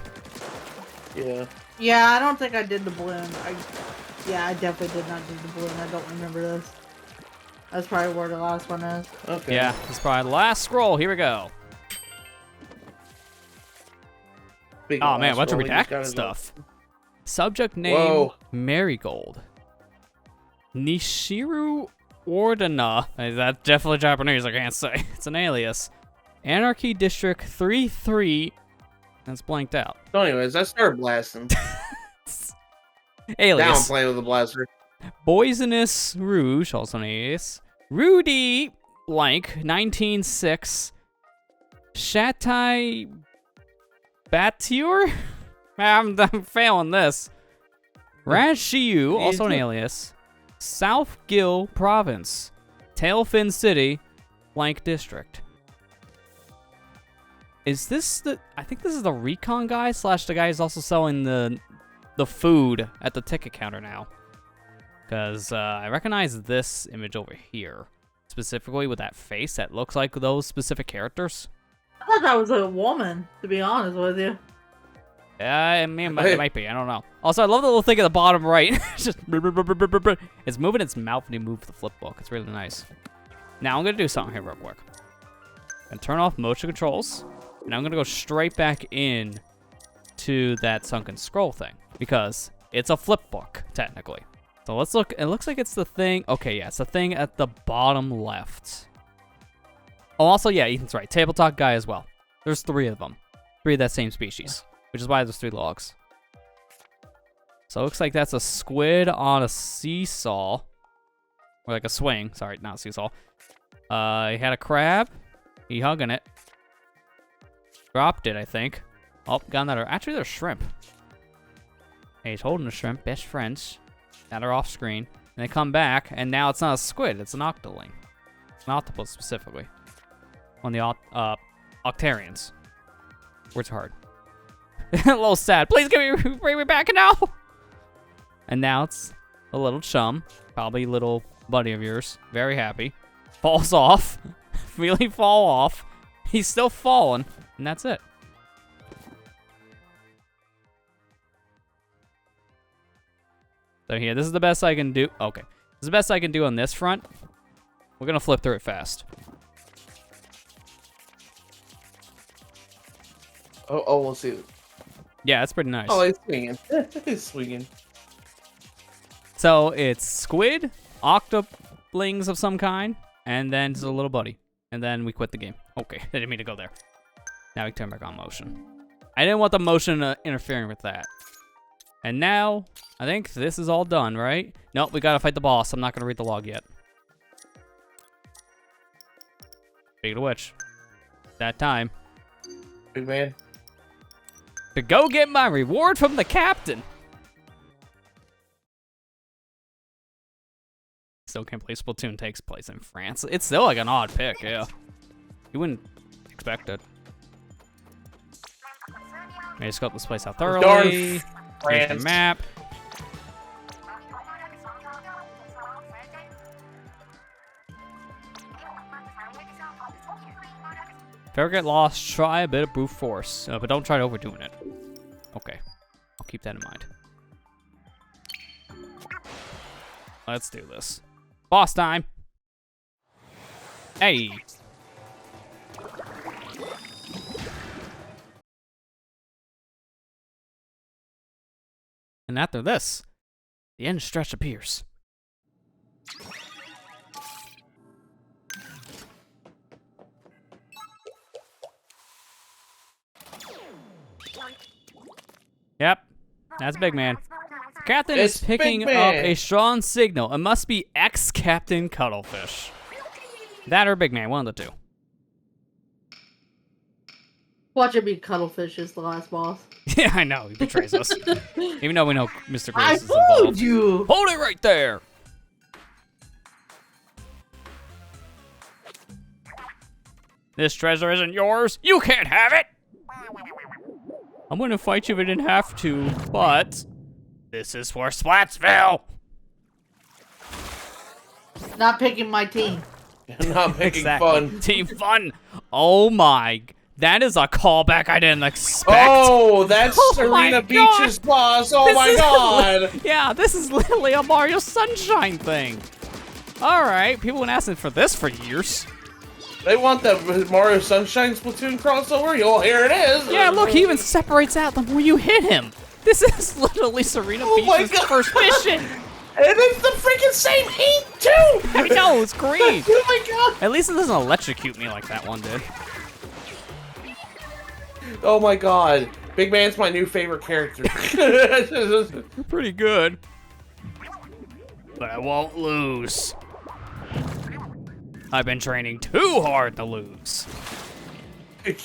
Yeah. Yeah, I don't think I did the balloon. I definitely did not do the balloon. I don't remember this. That's probably where the last one is. Okay. Yeah, this is probably the last scroll. Here we go. Speaking Oh of man, last bunch of roll, he just got redacted his stuff. Subject name, Whoa. Marigold. Nishiru Ordina. That's definitely Japanese, I can't say. It's an alias. Anarchy District 3-3. That's blanked out. So anyways, I started blasting. Now I'm Alias. playing with the blaster. Poisonous Rouge, also an alias. Rudy blank 196. Shatai Batur? I'm failing this. Rashiu, also an alias. South Gill Province. Tailfin City, blank district. Is this the... I think this is the recon guy / the guy who's also selling the food at the ticket counter now. Because I recognize this image over here. Specifically with that face that looks like those specific characters. I thought that was a woman, to be honest with you. Yeah, it might be. I don't know. Also, I love the little thing at the bottom right. It's just... It's moving its mouth when you move the flip book. It's really nice. Now I'm going to do something here real quick. I'm going to turn off motion controls. And I'm going to go straight back in to that sunken scroll thing. Because it's a flip book, technically. So let's look. It looks like it's the thing. Okay, yeah, it's the thing at the bottom left. Oh, also, yeah, Ethan's right. Tabletop guy as well. There's 3 of them. 3 of that same species. Which is why there's 3 logs. So it looks like that's a squid on a seesaw. Or like a swing. Sorry, not a seesaw. He had a crab. He hugging it. Dropped it, I think. Oh, got another. Actually, they're shrimp. Hey, he's holding the shrimp. Best friends. Now they're off screen. And they come back, and now it's not a squid. It's an octoling. An octopus, specifically. On the Octarians. Words hard. A little sad. Please bring me back now. And now it's a little chum. Probably a little buddy of yours. Very happy. Falls off. Really fall off. He's still falling. And that's it. So here, this is the best I can do. Okay. This is the best I can do on this front. We're going to flip through it fast. Oh, we'll see. Yeah, that's pretty nice. Oh, he's swinging. He's swinging. So it's squid, octoplings of some kind, and then just a little buddy. And then we quit the game. Okay, I didn't mean to go there. Now we turn back on motion. I didn't want the motion interfering with that. And now, I think this is all done, right? Nope, we gotta fight the boss. I'm not gonna read the log yet. Speaking of which, that time. Big man. To go get my reward from the captain. Still can't believe Splatoon takes place in France. It's still like an odd pick, yeah. You wouldn't expect it. I just scope this place out thoroughly. Here's the map. If you ever get lost, try a bit of brute force, but don't try overdoing it. Okay, I'll keep that in mind. Let's do this. Boss time. Hey. And after this, the end stretch appears. Yep, that's Big Man. Captain is picking up a strong signal. It must be ex-Captain Cuttlefish. That or Big Man, one of the two. Watch it be Cuttlefish is the last boss. Yeah, I know. He betrays us. Even though we know Mr. Grace I is involved. told you! Hold it right there! This treasure isn't yours. You can't have it! I'm gonna fight you if I didn't have to, but... This is for Splatsville! Not picking my team. Not making fun. Team fun! Oh my... That is a callback I didn't expect. Oh, that's Serena Beach's boss. Oh my god. Yeah, this is literally a Mario Sunshine thing. Alright, people have been asking for this for years. They want the Mario Sunshine Splatoon crossover? Oh, here it is. Yeah, look, he even separates out the more you hit him. This is literally Serena Beach's first mission. And it's the freaking same heat, too. I know, it's green. Oh my god. At least it doesn't electrocute me like that one did. Oh my god. Big Man's my new favorite character. You're pretty good. But I won't lose. I've been training too hard to lose.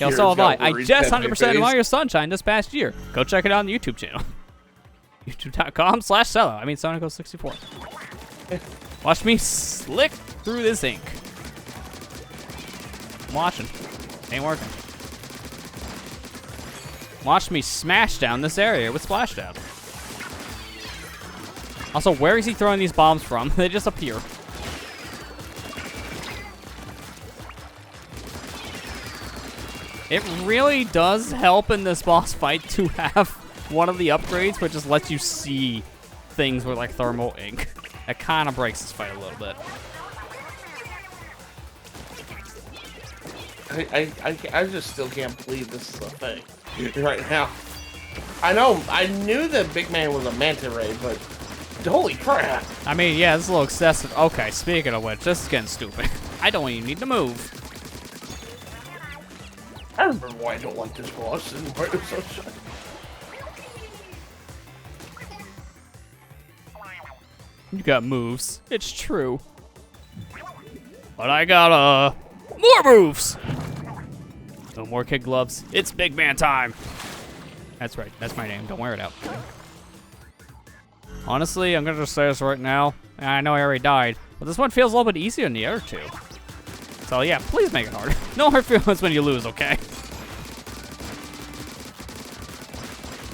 Yo, so have I. I just 100% Mario Sunshine this past year. Go check it out on the YouTube channel. YouTube.com/Cello. I mean, SonicGhost64. Watch me slick through this ink. I'm watching. Ain't working. Watch me smash down this area with Splashdown. Also, where is he throwing these bombs from? They just appear. It really does help in this boss fight to have one of the upgrades where it just lets you see things with like thermal ink. That kind of breaks this fight a little bit. I just still can't believe this is a thing right now. I knew that Big Man was a manta ray, but holy crap. I mean, yeah, this is a little excessive. Okay, speaking of which, this is getting stupid. I don't even need to move. I remember why I don't like this boss in Mario Sunshine. You got moves. It's true. But I got, more moves! No more kid gloves. It's Big Man time. That's right. That's my name. Don't wear it out. Honestly, I'm gonna just say this right now. I know I already died, but this one feels a little bit easier than the other two. So yeah, please make it harder. No hard feelings when you lose, okay?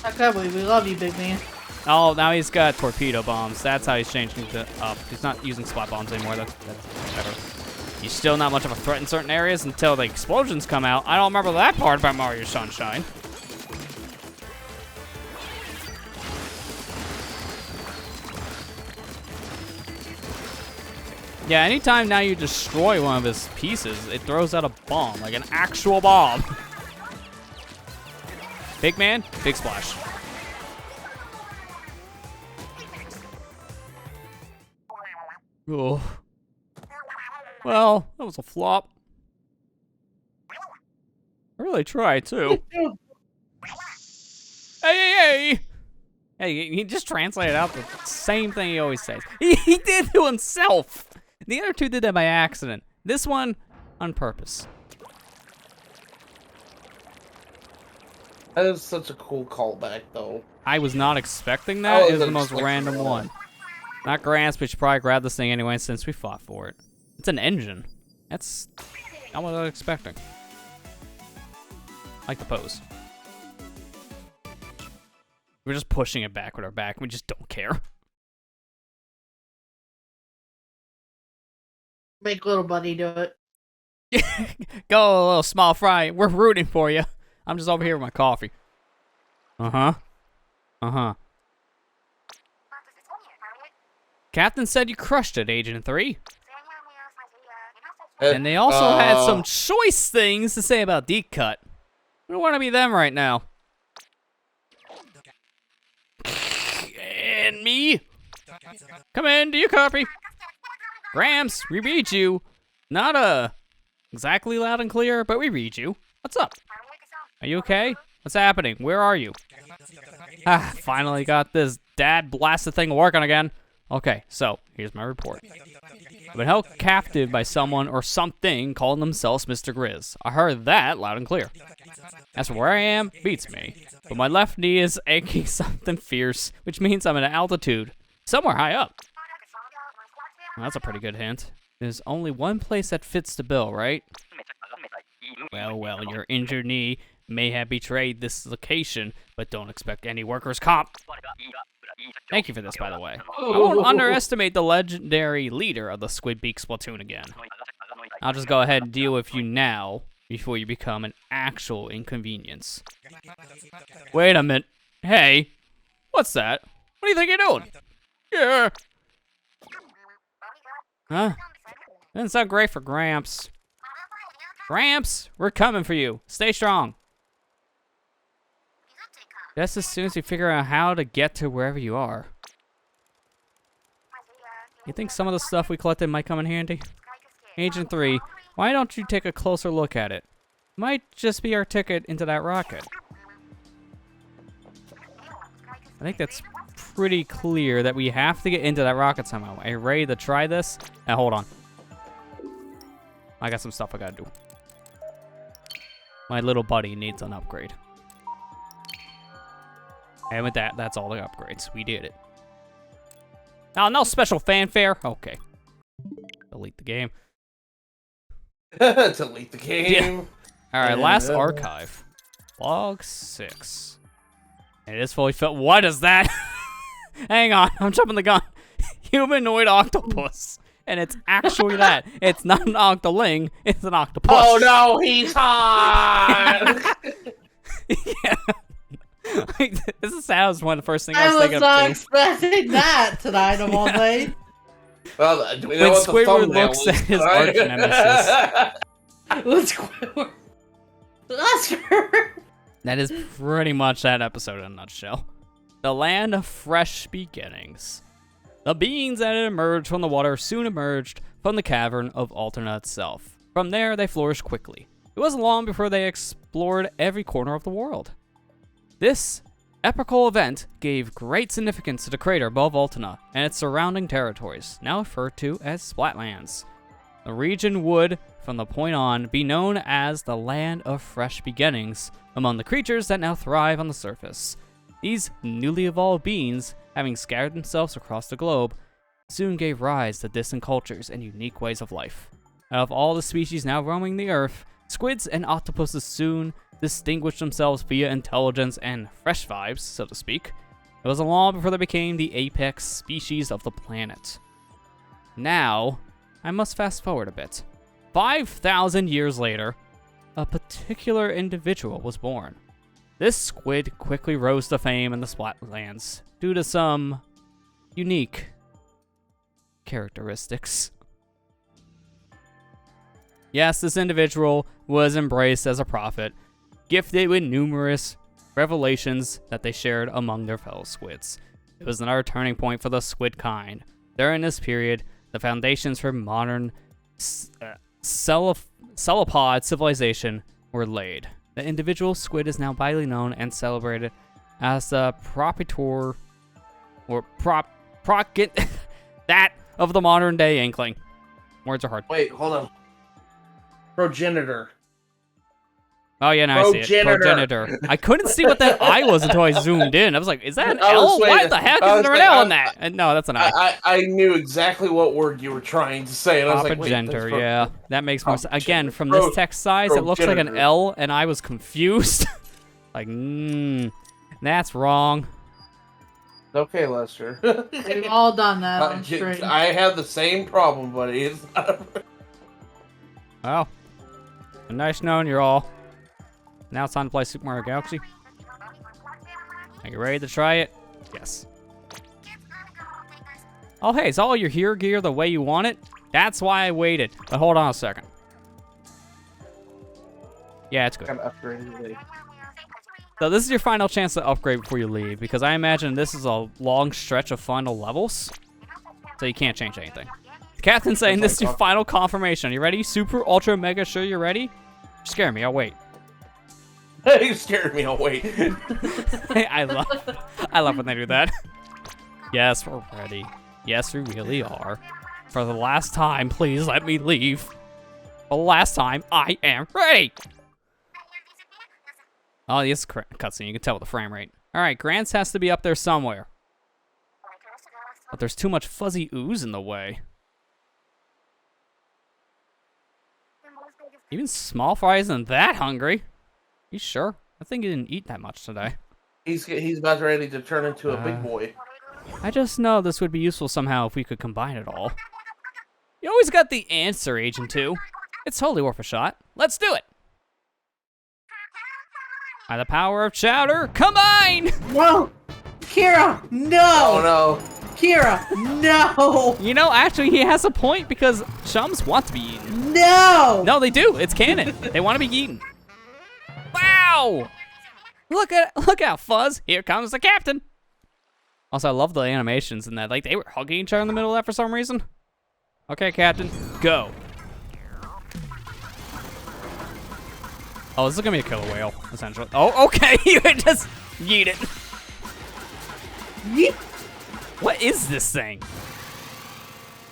Okay, we love you, Big Man. Oh, now he's got torpedo bombs. That's how he's changing it up. He's not using spot bombs anymore. That's better. He's still not much of a threat in certain areas until the explosions come out. I don't remember that part about Mario Sunshine. Yeah, anytime now you destroy one of his pieces, it throws out a bomb, like an actual bomb. Big Man, big splash. Oh. Well, that was a flop. I really tried, too. Hey! Hey, he just translated out the same thing he always says. He did to himself! The other two did that by accident. This one, on purpose. That is such a cool callback, though. I was not expecting that. It was the most random one. Not Gramps, but you should probably grab this thing anyway since we fought for it. It's an engine. That's not what I was expecting. I like the pose. We're just pushing it back with our back. We just don't care. Make little buddy do it. Go, little small fry. We're rooting for you. I'm just over here with my coffee. Uh-huh. Uh-huh. Captain said you crushed it, Agent 3. And they also had some choice things to say about Deep Cut. We don't want to be them right now. And me. Come in, do you copy? Gramps, we read you. Not exactly loud and clear, but we read you. What's up? Are you okay? What's happening? Where are you? Ah, finally got this dad blasted thing working again. Okay, so here's my report. I've been held captive by someone or something calling themselves Mr. Grizz. I heard that loud and clear. As for where I am, beats me. But my left knee is aching something fierce, which means I'm at an altitude somewhere high up. Well, that's a pretty good hint. There's only one place that fits the bill, right? Well, your injured knee may have betrayed this location, but don't expect any workers' comp. Thank you for this, by the way. I won't underestimate the legendary leader of the Squidbeak Splatoon again. I'll just go ahead and deal with you now, before you become an actual inconvenience. Wait a minute. Hey, what's that? What do you think you're doing? Yeah. Huh? Doesn't sound great for Gramps. Gramps, we're coming for you. Stay strong. Just as soon as we figure out how to get to wherever you are. You think some of the stuff we collected might come in handy? Agent 3, why don't you take a closer look at it? Might just be our ticket into that rocket. I think that's pretty clear that we have to get into that rocket somehow. Are you ready to try this? Now, hold on. I got some stuff I gotta do. My little buddy needs an upgrade. And with that, that's all the upgrades. We did it. Oh, no special fanfare. Okay. Delete the game. Delete the game. All right, last archive. Log 6. And it is fully filled. What is that? Hang on, I'm jumping the gun. Humanoid octopus. And it's actually that. It's not an octoling, it's an octopus. Oh no, he's hot! Yeah. Like, this sounds one of the first things I was I was thinking not of. expecting that tonight of all days. Well, do we When know what the Squidward thumbnail looks is, at his right? arch nemesis. Let's Squidward. Oscar. That is pretty much that episode in a nutshell. The land of fresh beginnings. The beings that had emerged from the water soon emerged from the cavern of Alterna itself. From there, they flourished quickly. It wasn't long before they explored every corner of the world. This epical event gave great significance to the crater above Alterna and its surrounding territories, now referred to as Splatlands. The region would, from the point on, be known as the Land of Fresh Beginnings among the creatures that now thrive on the surface. These newly evolved beings, having scattered themselves across the globe, soon gave rise to distant cultures and unique ways of life. Out of all the species now roaming the earth, squids and octopuses soon distinguished themselves via intelligence and fresh vibes, so to speak. It wasn't long before they became the apex species of the planet. Now, I must fast forward a bit. 5,000 years later, a particular individual was born. This squid quickly rose to fame in the Splatlands due to some unique characteristics. Yes, this individual was embraced as a prophet, gifted with numerous revelations that they shared among their fellow squids. It was another turning point for the squid kind. During this period, the foundations for modern cephalopod civilization were laid. The individual squid is now widely known and celebrated as the proprietor or that of the modern day inkling. Words are hard. Wait, hold on. Progenitor. Oh yeah, now I see it. Progenitor. I couldn't see what that I was until I zoomed in. I was like, is that an L? Why the heck is there an L on that? And no, that's an I. I knew exactly what word you were trying to say, and I was like, wait, Progenitor, yeah. That makes more sense. Again, from this text size, it looks like an L, and I was confused. Like, that's wrong. Okay, Lester. We've all done that on stream. I have the same problem, buddy. It's not... Well, nice knowing you all. Now it's time to play Super Mario Galaxy. Are you ready to try it? Yes. Oh, hey, is all your hero gear the way you want it? That's why I waited. But hold on a second. Yeah, it's good. So this is your final chance to upgrade before you leave, because I imagine this is a long stretch of final levels, so you can't change anything. The captain's saying this is your final confirmation. You ready? Super, ultra, mega sure you're ready? Scare me, I'll wait. You scared me, I'll wait. I love when they do that. Yes, we're ready. Yes, we really are. For the last time, please let me leave. For the last time, I am ready. Oh, this is cutscene. You can tell with the frame rate. All right, Grants has to be up there somewhere. But there's too much fuzzy ooze in the way. Even small fry isn't that hungry. You sure? I think he didn't eat that much today. He's about ready to turn into a big boy. I just know this would be useful somehow if we could combine it all. You always got the answer, Agent 2. It's totally worth a shot. Let's do it! By the power of chowder, combine! No! Kira, no! Oh no. Kira, no! You know, actually, he has a point because chums want to be eaten. No! No, they do. It's canon. They want to be eaten. Wow! Look out, Fuzz. Here comes the captain. Also, I love the animations in that. Like, they were hugging each other in the middle of that for some reason. Okay, Captain, go. Oh, this is gonna be a killer whale, essentially. Oh, okay, you just yeet it. What is this thing?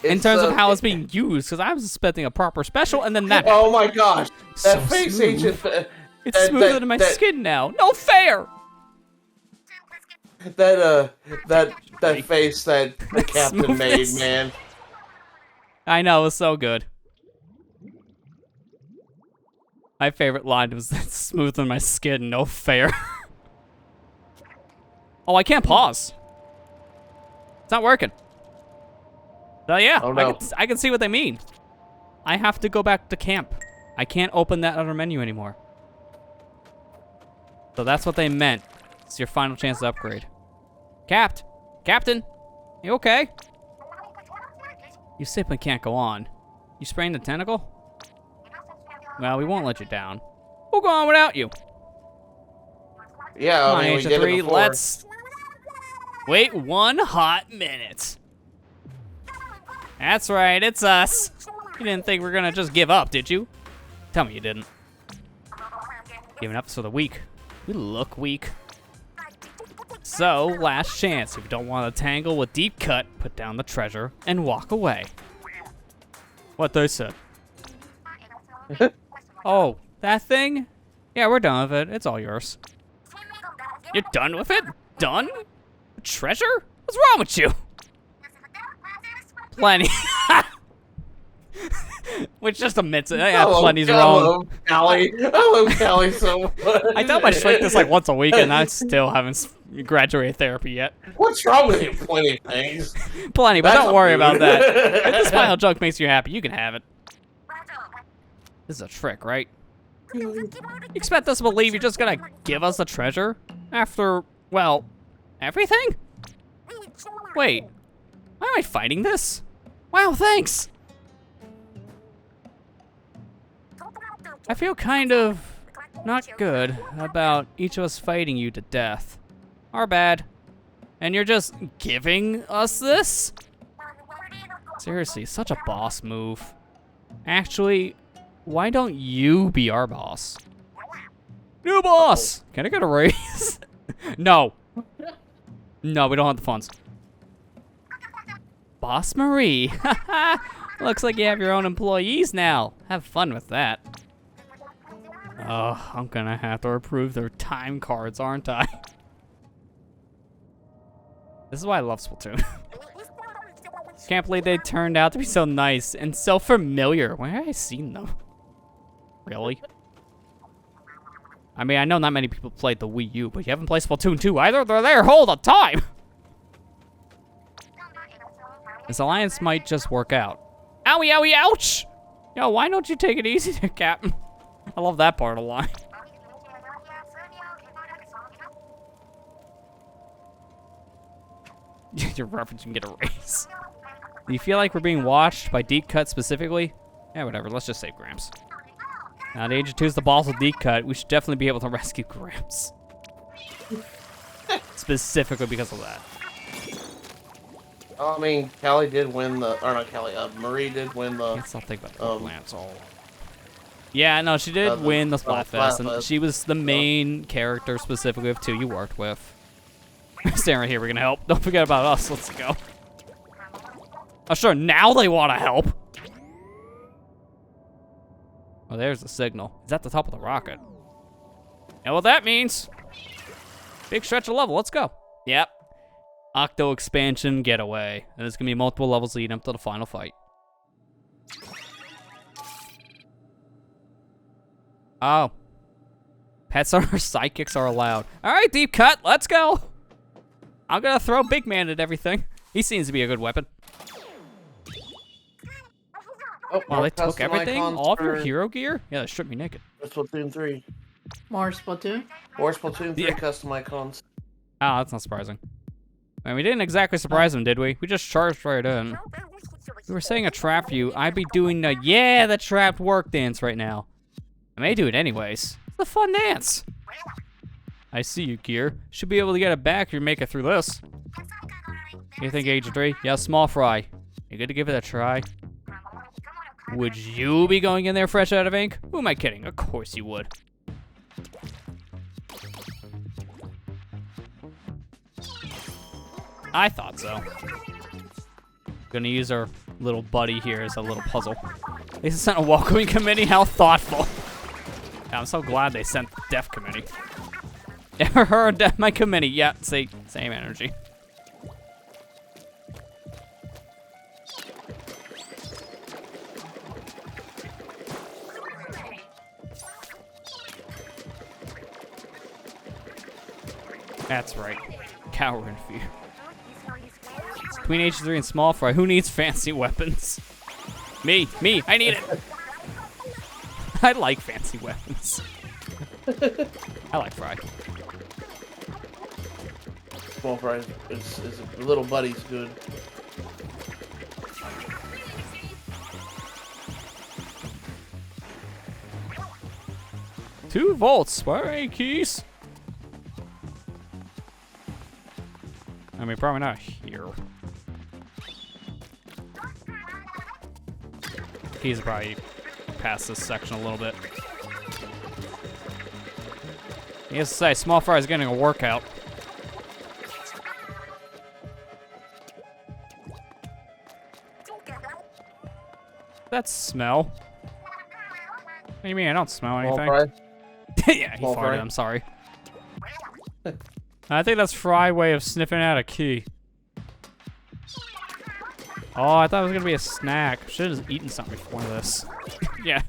In It's, terms of how it's being used, because I was expecting a proper special, and then that. Oh my gosh, So that face smooth. agent. It's smoother than my skin now. No fair. That face that the That captain made, smoothness. man. I know, it was so good. My favorite line was "It's smooth than my skin. No fair." Oh, I can't pause. It's not working. So yeah, Oh, no. I can see what they mean. I have to go back to camp. I can't open that other menu anymore. So that's what they meant. It's your final chance to upgrade. Captain, you okay? You simply can't go on. You sprained the tentacle? Well, we won't let you down. We'll go on without you. Yeah, Come I on, mean, we Agent did 3, it before. let's wait 1 hot minute. That's right, it's us. You didn't think we were gonna just give up, did you? Tell me you didn't. Giving up for the weak. We look weak. So, last chance. If you don't want to tangle with Deep Cut, put down the treasure and walk away. What they said. Oh, that thing? Yeah, we're done with it. It's all yours. You're done with it? Done? Treasure? What's wrong with you? Plenty. Which just admits it. Yeah, plenty's wrong. Callie. I love Callie so much. I tell my shrink this like once a week, and I still haven't graduated therapy yet. What's wrong with you? Plenty things. Plenty, but That's don't worry about rude. that. If this final joke makes you happy, you can have it. This is a trick, right? You expect us to believe you're just gonna give us the treasure? After, well, everything? Wait, why am I fighting this? Wow, thanks! I feel kind of not good about each of us fighting you to death. Our bad. And you're just giving us this? Seriously, such a boss move. Actually, why don't you be our boss? New boss! Can I get a raise? No. No, we don't have the funds. Boss Marie. Looks like you have your own employees now. Have fun with that. Oh, I'm gonna have to approve their time cards, aren't I? This is why I love Splatoon. Can't believe they turned out to be so nice and so familiar. Where have I seen them? Really? I mean, I know not many people played the Wii U, but you haven't played Splatoon 2 either? They're there all the time! This alliance might just work out. Owie, owie, ouch! Yo, why don't you take it easy there, Captain? I love that part of the line. Your reference, you can get a raise. Do you feel like we're being watched by Deep Cut specifically? Yeah, whatever, let's just save Gramps. Now, the Agent 2 is the boss of Deep Cut. We should definitely be able to rescue Gramps. Specifically because of that. I mean, Callie did win the, or not Callie, Marie did win the. Can't stop thinking about the Lance all. Yeah, no, she did win the Splatfest, and she was the main character specifically of 2 you worked with. Stand right here, we're gonna help. Don't forget about us, let's go. Oh sure, now they wanna help! Oh, there's the signal. It's at the top of the rocket. And what that means? Big stretch of level, let's go. Yep. Octo expansion getaway. And there's gonna be multiple levels leading up to the final fight. Oh. Pets or sidekicks are allowed. Alright, Deep Cut, let's go! I'm gonna throw Big Man at everything. He seems to be a good weapon. Oh, Wow, they took custom everything? icons All of your for hero gear? Yeah, they stripped me naked. Splatoon 3. More Splatoon? Or Splatoon 3 Yeah. custom icons. Oh, that's not surprising. I mean, we didn't exactly surprise him, did we? We just charged right in. We were saying a trap for you. I'd be doing the, yeah, the trapped work dance right now. I may do it anyways. It's a fun dance. I see you, Gear. Should be able to get it back if you make it through this. You think, Agent 3? Yeah, small fry. You good to give it a try? Would you be going in there fresh out of ink? Who am I kidding? Of course you would. I thought so. Gonna use our little buddy here as a little puzzle. They sent a welcoming committee? How thoughtful. Yeah, I'm so glad they sent the deaf committee. Ever heard of my committee? Yeah, same energy. That's right. Coward and fear. Between H3 and small fry, who needs fancy weapons? Me, I need it. I like fancy weapons. I like fry. Small fry is little buddy's good. $2 volts. Where are keys? I mean, probably not here. Keys are probably past this section a little bit. He has to say, small fry is getting a workout. That smell. What do you mean? I don't smell anything. Small fry? Yeah, he Small farted. fry? I'm sorry. I think that's Fry's way of sniffing out a key. Oh, I thought it was gonna be a snack. Should have eaten something before this. Yeah,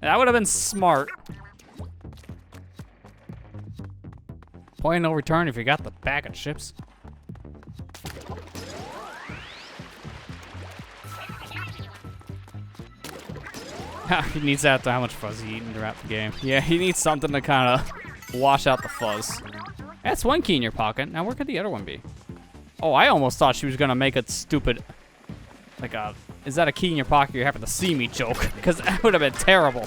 that would have been smart. Point of no return if you got the bag of chips. He needs that to how much fuzz he eaten throughout the game. Yeah, he needs something to kind of wash out the fuzz. That's one key in your pocket. Now where could the other one be? Oh, I almost thought she was gonna make a stupid, like a, is that a key in your pocket? You happen to see me joke, because that would have been terrible.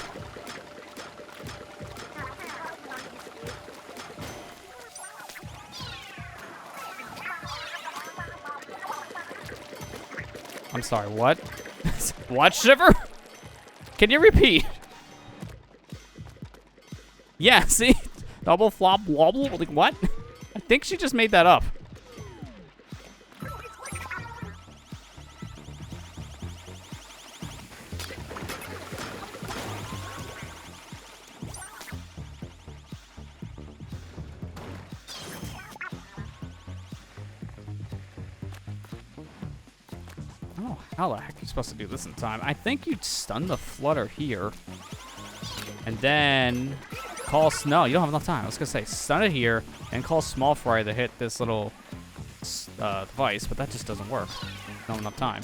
I'm sorry, what? What, Shiver? Can you repeat? Yeah, see? Double flop wobble? Like, what? I think she just made that up. Oh, how the heck are you supposed to do this in time? I think you'd stun the flutter here. And then call no, you don't have enough time. I was gonna say stun it here and call small fry to hit this little device, but that just doesn't work. Not enough time.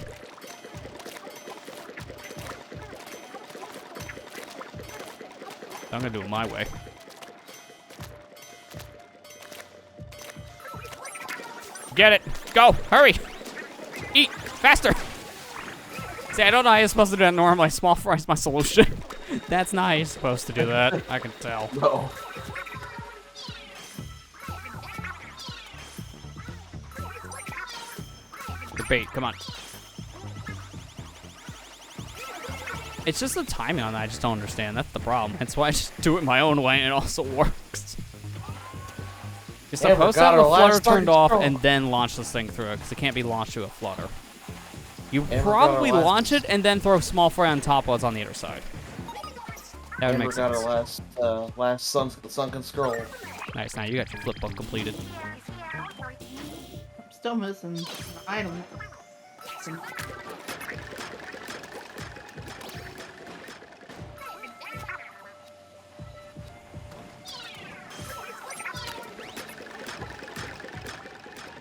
I'm gonna do it my way. Get it! Go! Hurry! Eat! Faster! See, I don't know how you're supposed to do that normally. Small fry's my solution. That's not how you're supposed to do that. I can tell. No. The bait, come on. It's just the timing on that I just don't understand. That's the problem. That's why I just do it my own way and it also works. You're supposed to have the flutter turned off and then launch this thing through it, because it can't be launched through a flutter. You probably launch it and then throw small fry on top while it's on the other side. That would make sense. We got our last sunken scroll. Nice, now you got your flip book completed. I'm still missing an item.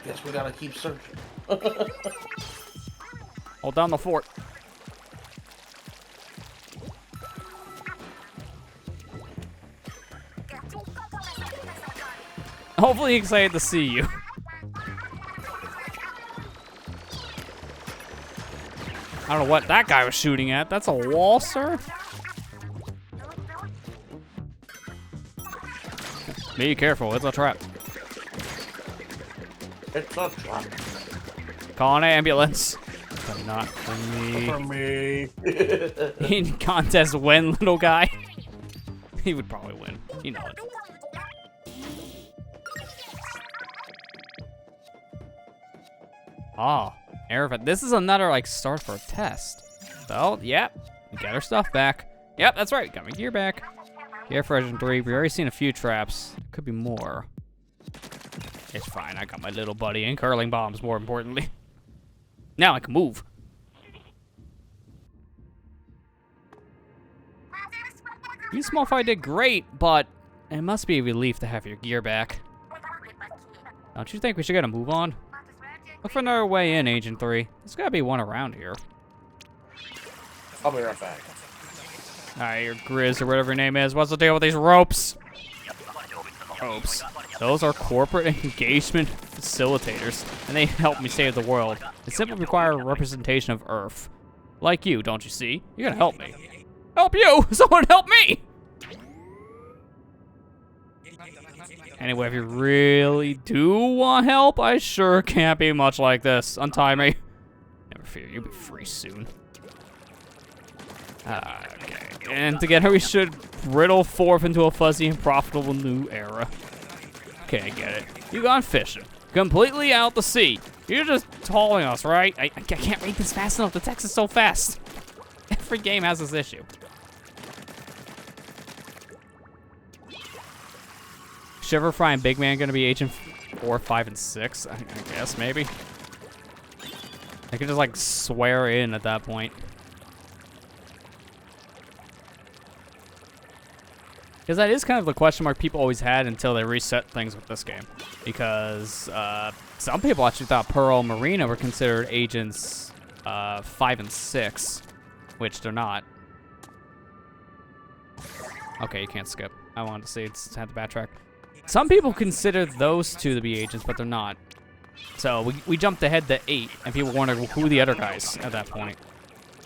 Guess we gotta keep searching. Hold down the fort. Hopefully excited to see you. I don't know what that guy was shooting at. That's a wall, sir? Be careful, it's a trap. It's a trap. Call an ambulance. But not for me. For me. In contest win, little guy. He would probably win. You know it. Oh, air vent. This is another like start for a test. So, yep, we got our stuff back. Yep, that's right. Got my gear back. Gear for Agent 3. We already seen a few traps. There could be more. It's fine. I got my little buddy and curling bombs. More importantly, now I can move. You small fry did great, but it must be a relief to have your gear back. Don't you think we should get a move on? Look for another way in, Agent 3. There's gotta be one around here. I'll be right back. Alright, your Grizz or whatever your name is. What's the deal with these ropes? Ropes. Those are corporate engagement facilitators, and they help me save the world. They simply require a representation of Earth. Like you, don't you see? You gotta help me. Help you! Someone help me! Anyway, if you really do want help, I sure can't be much like this. Untie me. Never fear, you'll be free soon. Okay, and together we should riddle forth into a fuzzy and profitable new era. Okay, I get it. You gone fishing. Completely out to sea. You're just hauling us, right? I can't read this fast enough. The text is so fast. Every game has this issue. Shiver Fry and Big Man gonna be Agent 4, 5, and 6? I guess, maybe. I could just, like, swear in at that point. Because that is kind of the question mark people always had until they reset things with this game. Because some people actually thought Pearl and Marina were considered Agents 5 and 6, which they're not. Okay, you can't skip. I wanted to see it's had to backtrack. Some people consider those two to be agents, but they're not. So we jumped ahead to 8, and people wondered who the other guys at that point.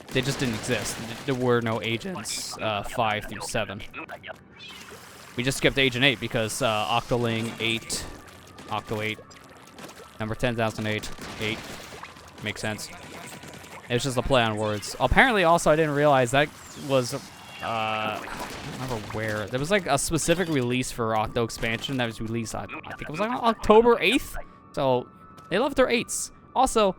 They just didn't exist. There were no agents 5 through 7. We just skipped Agent 8 because Octoling 8, Octo 8, number 10,008, 8. Makes sense. It was just a play on words. Apparently, also, I didn't realize that was... I don't remember where. There was like a specific release for Octo expansion that was released on, I think it was like on October 8th. So they love their 8s. Also,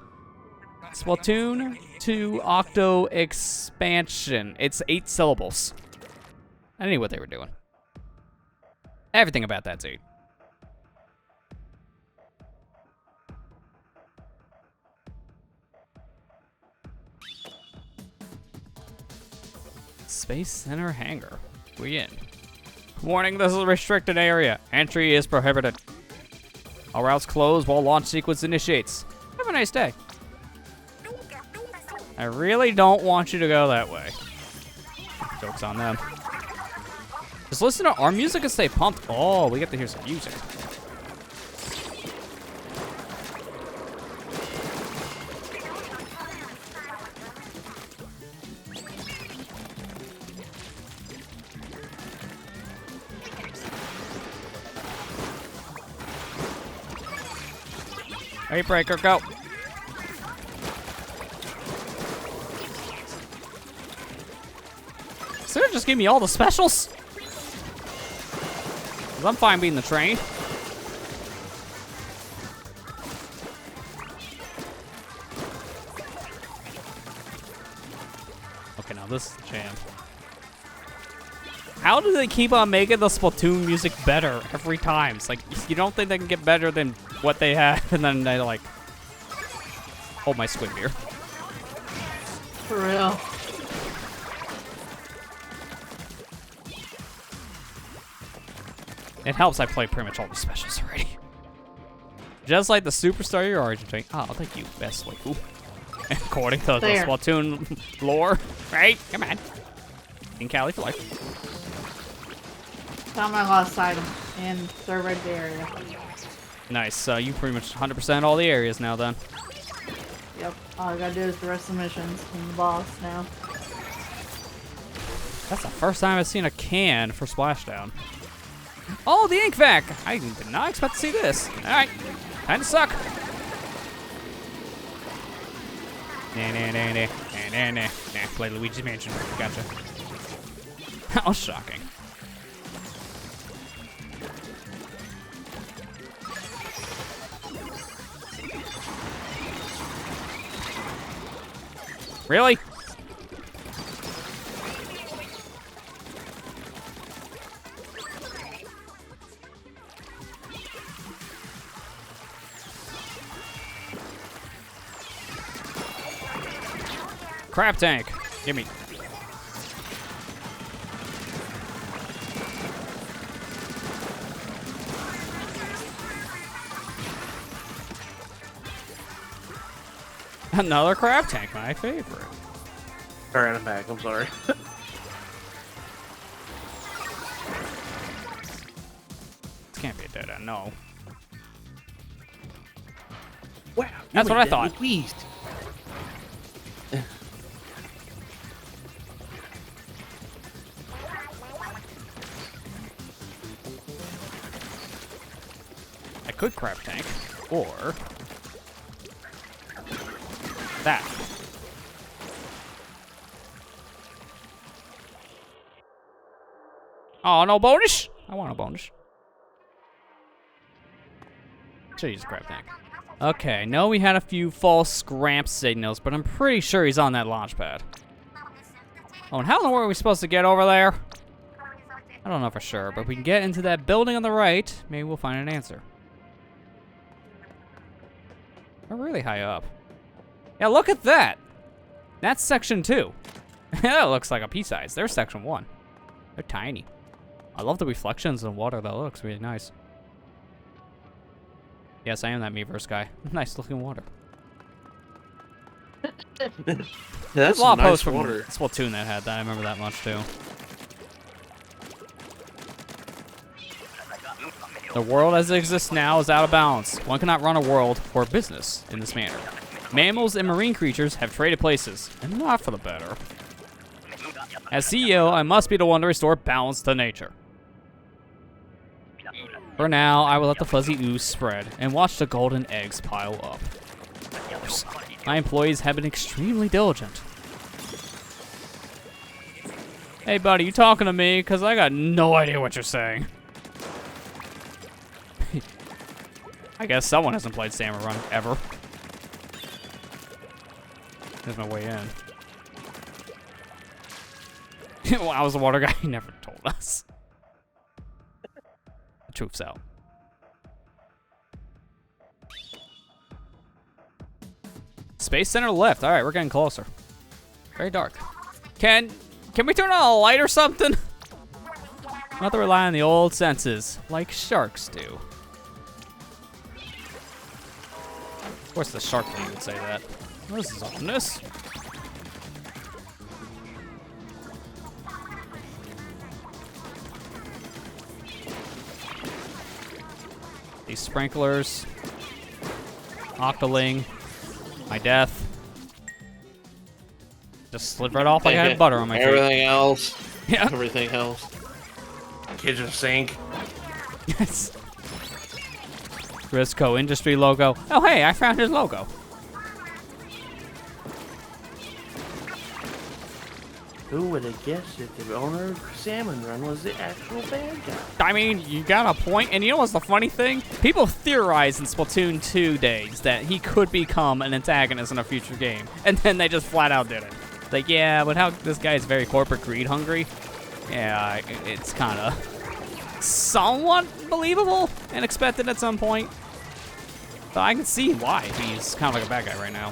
Splatoon 2 Octo expansion. It's 8 syllables. I knew what they were doing. Everything about that's 8. Space Center Hangar. We in. Warning, this is a restricted area. Entry is prohibited. All routes closed while launch sequence initiates. Have a nice day. I really don't want you to go that way. Joke's on them. Just listen to our music and stay pumped. Oh, we get to hear some music. Hey, Breaker, go. So just give me all the specials? 'Cause I'm fine being the train. Okay, now this is the jam. How do they keep on making the Splatoon music better every time? It's like, you don't think they can get better than what they have, and then they like, hold my squid beer. For real. It helps I play pretty much all the specials already. Just like the superstar you're Argentine. Oh, thank you, best waifu. According to the Splatoon lore, right? Come on. In Cali for life. Found my lost item in third red area. Nice. So you pretty much 100% all the areas now then. Yep. All I gotta do is the rest of the missions and the boss now. That's the first time I've seen a can for Splashdown. Oh, the ink vac! I did not expect to see this. Alright. Time to suck. Nah. Play Luigi's Mansion. Gotcha. How shocking. Really? Crab tank. Give me. Another crab tank, my favorite. Alright, I'm back. I'm sorry. This can't be a dead end, no. Wow. That's what I thought. Beast. I could crab tank, or that. Oh, no bonus? I want a bonus. Should use a crab tank. Okay, no, we had a few false scramp signals, but I'm pretty sure he's on that launch pad. Oh, and how in the world are we supposed to get over there? I don't know for sure, but if we can get into that building on the right, maybe we'll find an answer. We're really high up. Yeah, look at that. That's section 2. That looks like a pea-size. There's section 1. They're tiny. I love the reflections in the water. That looks really nice. Yes, I am that Miiverse guy. Nice looking water. That's a lot of nice posts from water. Splatoon that had that. I remember that much too. The world as it exists now is out of balance. One cannot run a world or business in this manner. Mammals and marine creatures have traded places, and not for the better. As CEO, I must be the one to restore balance to nature. For now, I will let the fuzzy ooze spread and watch the golden eggs pile up. My employees have been extremely diligent. Hey buddy, you talking to me? Cause I got no idea what you're saying. I guess someone hasn't played Salmon Run ever. There's no way in. Well, I was the water guy. He never told us. The truth's out. Space Center left. All right, we're getting closer. Very dark. Can we turn on a light or something? Not to rely on the old senses, like sharks do. Of course, the shark thing would say that. What is this openness? These sprinklers. Octoling. My death. Just slid right off like I had butter on my feet. Everything else. Yeah. Everything else. Kitchen sink. Yes. Risco Industry logo. Oh, hey, I found his logo. Who would have guessed that the owner of Salmon Run was the actual bad guy? I mean, you got a point. And you know what's the funny thing? People theorized in Splatoon 2 days that he could become an antagonist in a future game. And then they just flat out did it. Like, yeah, but how this guy is very corporate greed hungry. Yeah, it's kind of somewhat believable and expected at some point. So I can see why he's kind of like a bad guy right now.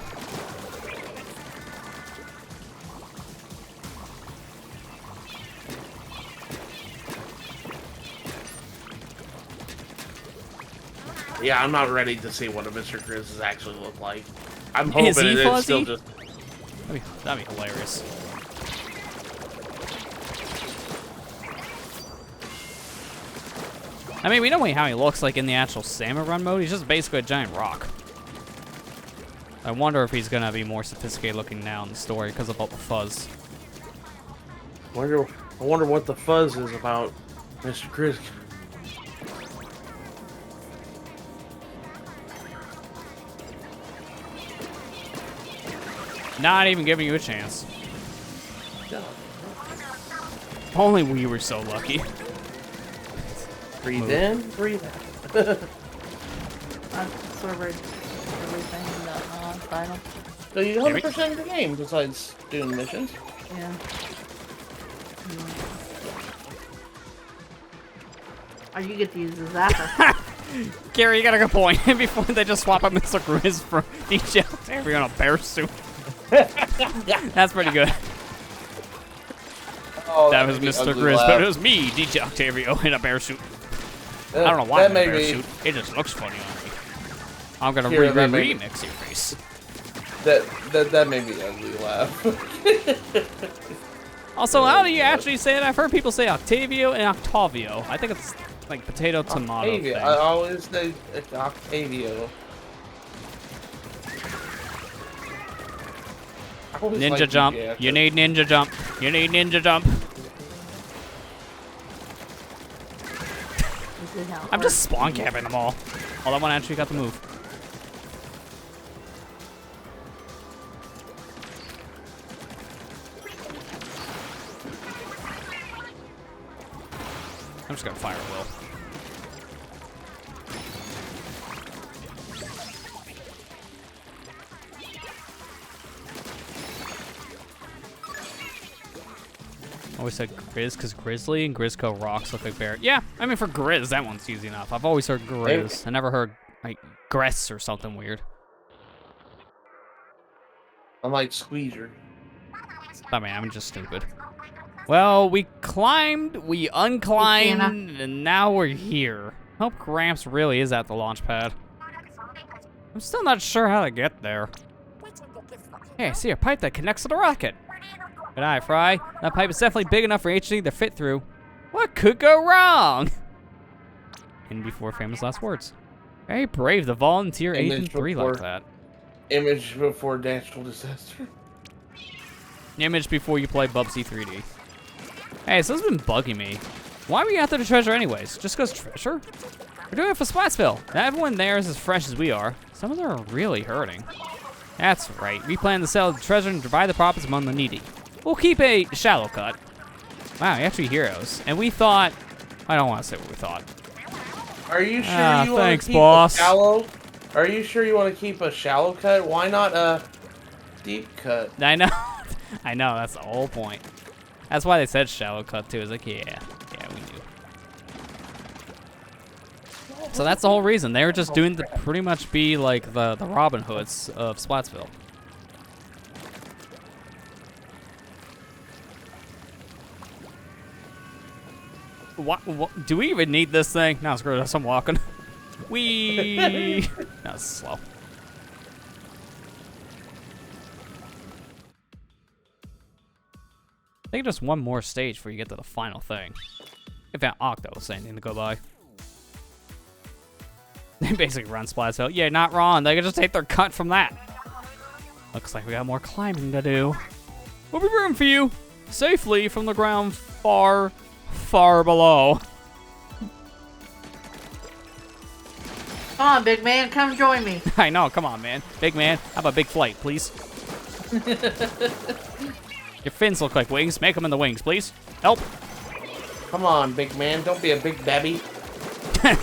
Yeah, I'm not ready to see what a Mr. Grizz actually look like. I'm hoping Is he it's fuzzy? still just... That'd be hilarious. I mean, we know how he looks like in the actual Salmon Run mode. He's just basically a giant rock. I wonder if he's gonna be more sophisticated looking now in the story because of all the fuzz. I wonder what the fuzz is about Mr. Grizz. Not even giving you a chance. Only we were so lucky. Breathe in, breathe out. I've surveyed everything in the final. So you 100% the game besides doing missions. Yeah. Oh, you get to use the zapper. Gary, you got a good point. Before they just swap out Mr. Grizz for DJ Octavio in a bear suit. That's pretty good. Oh, That was Mr. Grizz, but it was me, DJ Octavio, in a bear suit. I don't know why I'm in a bear suit. It just looks funny on me. I'm gonna remix your face. That made me ugly laugh. Also, how do you actually say it? I've heard people say Octavio and Octavio. I think it's like potato tomato Octavio. thing. I always say it's Octavio. Ninja jump. You need ninja jump. You need ninja jump. I'm just spawn camping them all. Oh, that one actually got the move. I'm just gonna fire at will. Always said Grizz because Grizzly and Grizzco rocks look like bear. Yeah, I mean for Grizz, that one's easy enough. I've always heard Grizz. I never heard like Gress or something weird. I'm like Squeezer. I mean, I'm just stupid. Well, we climbed, we unclimbed, and now we're here. Hope Gramps really is at the launch pad. I'm still not sure how to get there. Hey, I see a pipe that connects to the rocket. Good eye, Fry. That pipe is definitely big enough for HD to fit through. What could go wrong? And before famous last words. Very brave to volunteer Agent 3 like that. Image before natural disaster. Image before you play Bubsy 3D. Hey, so this has been bugging me. Why are we after the treasure anyways? Just because treasure? We're doing it for Splatsville. Not everyone there is as fresh as we are. Some of them are really hurting. That's right. We plan to sell the treasure and divide the profits among the needy. We'll keep a shallow cut. Wow, you're actually heroes. And we thought... I don't want to say what we thought. Are you sure you want to keep boss. a shallow? Are you sure you want to keep a shallow cut? Why not a deep cut? I know. I know, that's the whole point. That's why they said shallow cut too. It's like, yeah, we do. So that's the whole reason. They were just doing to pretty much be like the Robin Hoods of Splatsville. What? Do we even need this thing? No, screw this. I'm walking. Wee. That's slow. I think just one more stage before you get to the final thing. If that Octo was anything to go by. They basically run Splatsville. Yeah, not wrong. They can just take their cut from that. Looks like we got more climbing to do. We'll be rooting for you safely from the ground far, far below. Come on, big man, come join me. I know, come on, man. Big man, have a big flight, please. Your fins look like wings. Make them in the wings, please. Help. Come on, big man. Don't be a big babby. I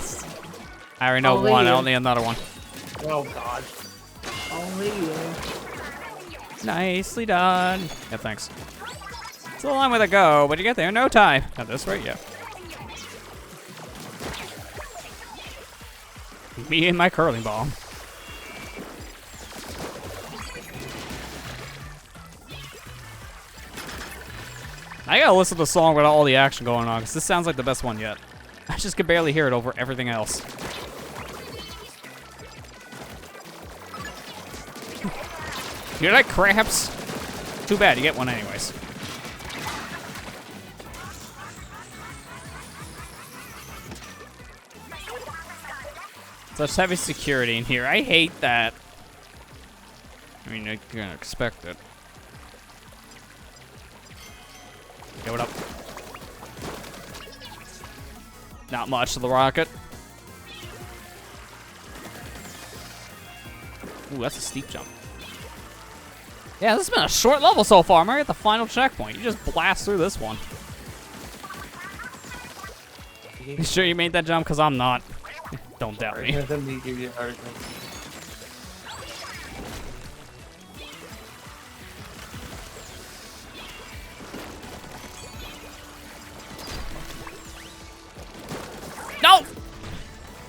already know Only one. I you. don't need another one. Oh, God. Only you. Nicely done. Yeah, thanks. It's a long way to go, but you get there in no time. At this rate, yeah. Me and my curling ball. I gotta listen to the song without all the action going on, because this sounds like the best one yet. I just can barely hear it over everything else. You like crabs? Too bad, you get one anyways. Such heavy security in here. I hate that. I mean, you're gonna expect it. Okay, what up? Not much to the rocket. Ooh, that's a steep jump. Yeah, this has been a short level so far. I'm already at the final checkpoint. You just blast through this one. You sure you made that jump? Because I'm not. Don't doubt me. Let me give you a hard time.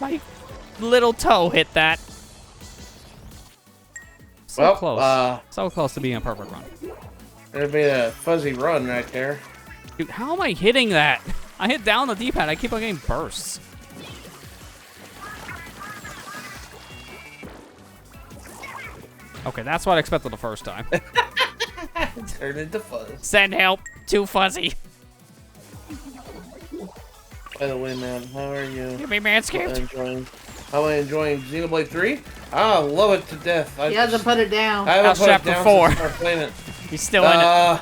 My little toe hit that. So Well, close. So close to being a perfect run. There'd be a fuzzy run right there. Dude, how am I hitting that? I hit down the D-pad. I keep on getting bursts. Okay, that's what I expected the first time. Turned into fuzz. Send help. Too fuzzy. By the way, man, how are you? Give me manscaped. How am I enjoying Xenoblade 3? I love it to death. He hasn't put it down. I haven't How's put it chapter down 4? since I started playing it. He's still in it.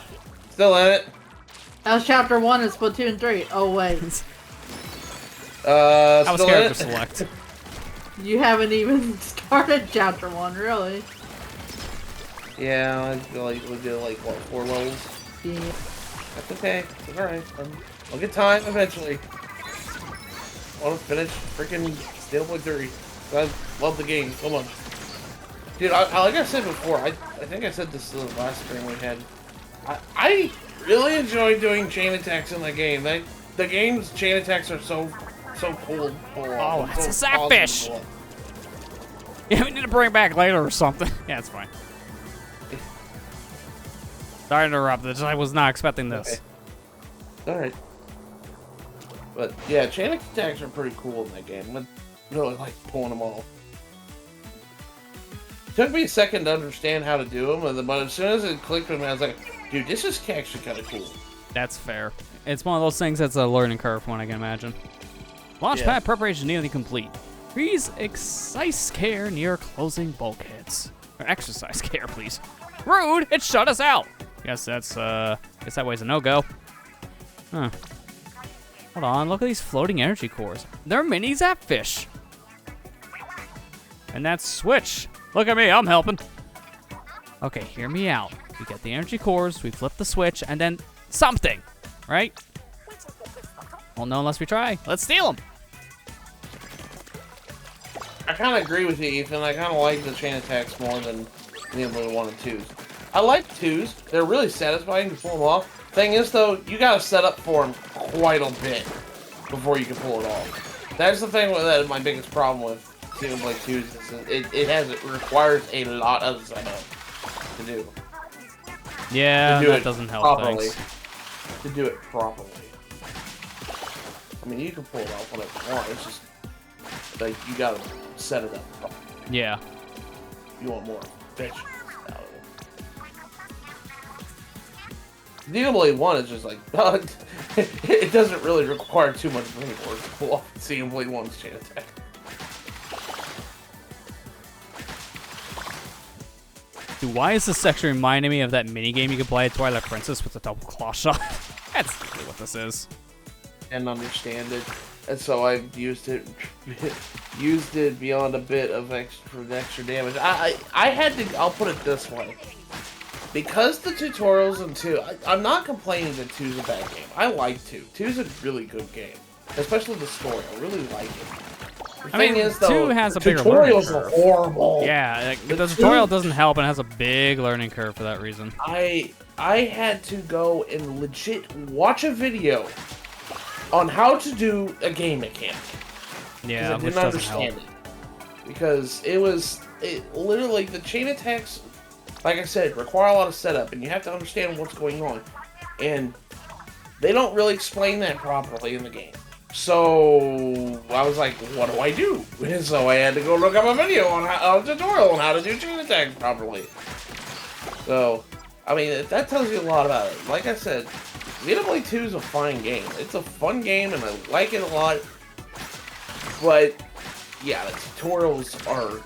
Still in it. That was chapter 1 in Splatoon 3. Oh, wait. I was still in character it. select. You haven't even started chapter 1, really. Yeah, I feel like we did like, what, 4 levels? Yeah. That's okay. It's alright. I'll get time eventually. I want to finish freaking Xenoblade 3. I love the game so much. Dude, like I said before, I think I said this in the last stream we had. I really enjoy doing chain attacks in the game. The game's chain attacks are so cool. Oh, that's so a sapfish! awesome. Yeah, we need to bring it back later or something. Yeah, it's fine. Sorry to interrupt. I was not expecting this. Okay. Alright. But yeah, chain attacks are pretty cool in that game. I really like pulling them all. Took me a second to understand how to do them, but as soon as it clicked with me, I was like, dude, this is actually kind of cool. That's fair. It's one of those things that's a learning curve one, I can imagine. Launchpad Yeah. preparation nearly complete. Please exercise care near closing bulkheads. Or exercise care, please. Rude! It shut us out! Guess that's, guess that way's a no-go. Huh. Hold on, look at these floating energy cores. They're mini Zapfish. And that's switch. Look at me, I'm helping. Okay, hear me out. We get the energy cores, we flip the switch, and then something, right? Well, no, unless we try. Let's steal them. I kind of agree with you, Ethan. I kind of like the chain attacks more than the other 1 and 2s. I like 2s. They're really satisfying to pull them off. Thing is, though, you gotta set up for them quite a bit before you can pull it off. That's the thing that my biggest problem with Xenoblade 2s is it requires a lot of setup to do. Yeah, to do that it doesn't help properly. things. To do it properly. I mean, you can pull it off whenever you want. It's just like you gotta set it up properly. Yeah. You want more fish out of it. Xenoblade 1 is just like, it doesn't really require too much brain work to pull off Xenoblade 1's chain attack. Dude, why is this section reminding me of that minigame you could play at Twilight Princess with the double claw shot? That's really what this is. And understand it. And so I've used it beyond a bit of extra damage. I had to, I'll put it this way. Because the tutorials in 2, I'm not complaining that 2's a bad game. I like 2. 2's a really good game. Especially the story. I really like it. I mean, 2 has a bigger learning tutorials are curve. horrible. Yeah, like, the The tutorial 2 doesn't help and has a big learning curve for that reason. I had to go and legit watch a video on how to do a game mechanic. Yeah, I which didn't doesn't help. understand it. Because it literally, the chain attacks, like I said, require a lot of setup, and you have to understand what's going on. And they don't really explain that properly in the game. So I was like, what do I do? And so I had to go look up a video on a tutorial on how to do chain attacks properly. So, I mean, that tells you a lot about it. Like I said, Xenoblade 2 is a fine game. It's a fun game, and I like it a lot. But, yeah, the tutorials are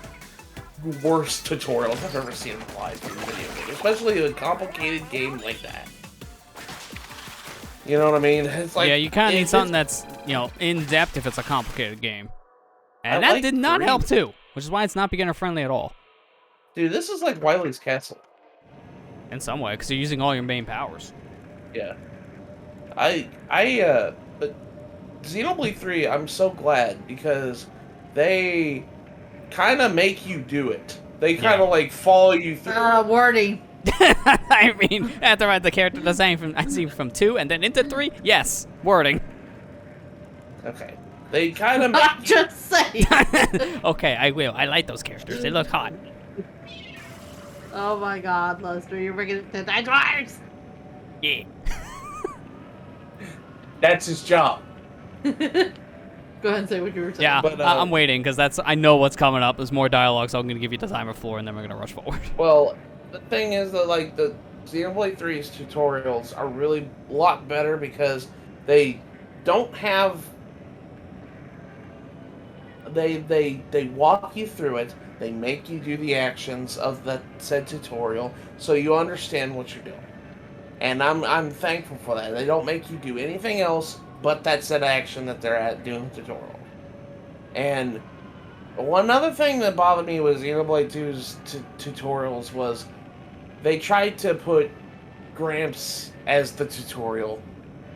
the worst tutorials I've ever seen in my life in a video game. Especially a complicated game like that. You know what I mean? It's like, yeah, you kind of need something that's, you know, in-depth if it's a complicated game. And I that like did not 3. help, too. Which is why it's not beginner-friendly at all. Dude, this is like Wily's Castle. In some way, because you're using all your main powers. Yeah. But Xenoblade 3, I'm so glad, because they kind of make you do it. They kind of, like, follow you through. Wording. I mean, after I had the character design from 2 and then into 3, yes, wording. Okay. They kind of I'm just saying. Okay, I will. I like those characters. They look hot. Oh my god, Lester, you're bringing it to that dwarves! Yeah. That's his job. Go ahead and say what you were saying. Yeah, But, I'm waiting because I know what's coming up. There's more dialogue, so I'm gonna give you the timer floor, and then we're gonna rush forward. Well, the thing is that like the Xenoblade 3's tutorials are really a lot better because they don't have they walk you through it. They make you do the actions of that said tutorial, so you understand what you're doing. And I'm thankful for that. They don't make you do anything else but that said action that they're at doing the tutorial. And one other thing that bothered me with Xenoblade 2's tutorials was they tried to put Gramps as the tutorial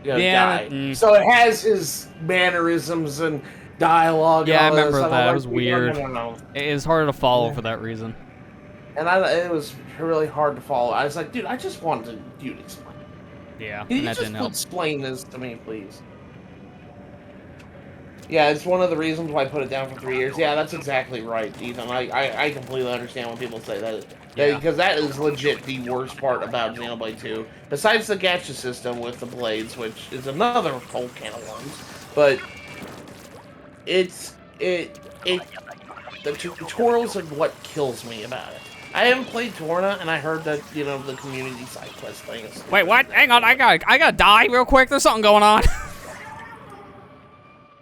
guy. So it has his mannerisms and dialogue. Yeah, I and all that remember stuff. that. I'm It was weird. No. It was harder to follow for that reason. And it was really hard to follow. I was like, dude, I just wanted you to explain. Yeah, Can you and that just didn't help. explain this to me, please? Yeah, it's one of the reasons why I put it down for 3 years. Yeah, that's exactly right, Ethan. I completely understand when people say that. Yeah. Because that is legit the worst part about Xenoblade 2. Besides the gacha system with the blades, which is another whole can of worms. But the tutorials are what kills me about it. I haven't played Torna, and I heard that, the community side quest thing is... Wait, what? Hang on, I gotta die real quick. There's something going on.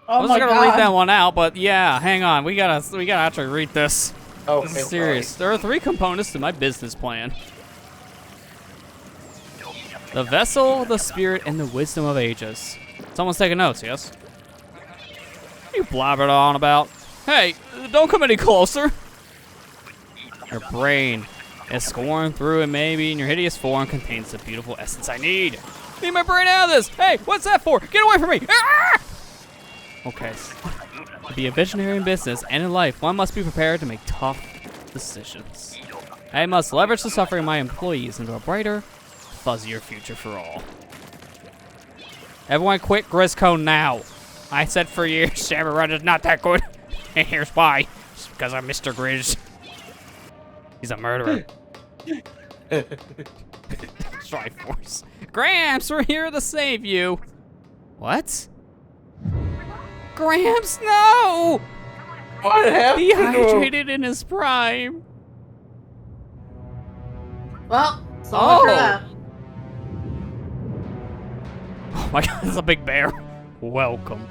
I Oh was my gonna read that god. one out, but yeah, hang on. We gotta actually read this. Oh, This is serious. There are 3 components to my business plan. The vessel, the spirit, and the wisdom of ages. Someone's taking notes, yes? What are you blabbering on about? Hey, don't come any closer. Your brain is scoring through it maybe, and your hideous form contains the beautiful essence I need. Need my brain out of this! Hey, what's that for? Get away from me! Ah! Okay. To be a visionary in business and in life, one must be prepared to make tough decisions. I must leverage the suffering of my employees into a brighter, fuzzier future for all. Everyone quit Grisco now. I said for years, Shadowrun is not that good. And here's why. It's because I'm Mr. Grizz. He's a murderer. Triforce. Gramps, we're here to save you. What? Gramps, no! What happened? Dehydrated in his prime. Well, so much for Oh. that. Oh my god, it's a big bear. Welcome.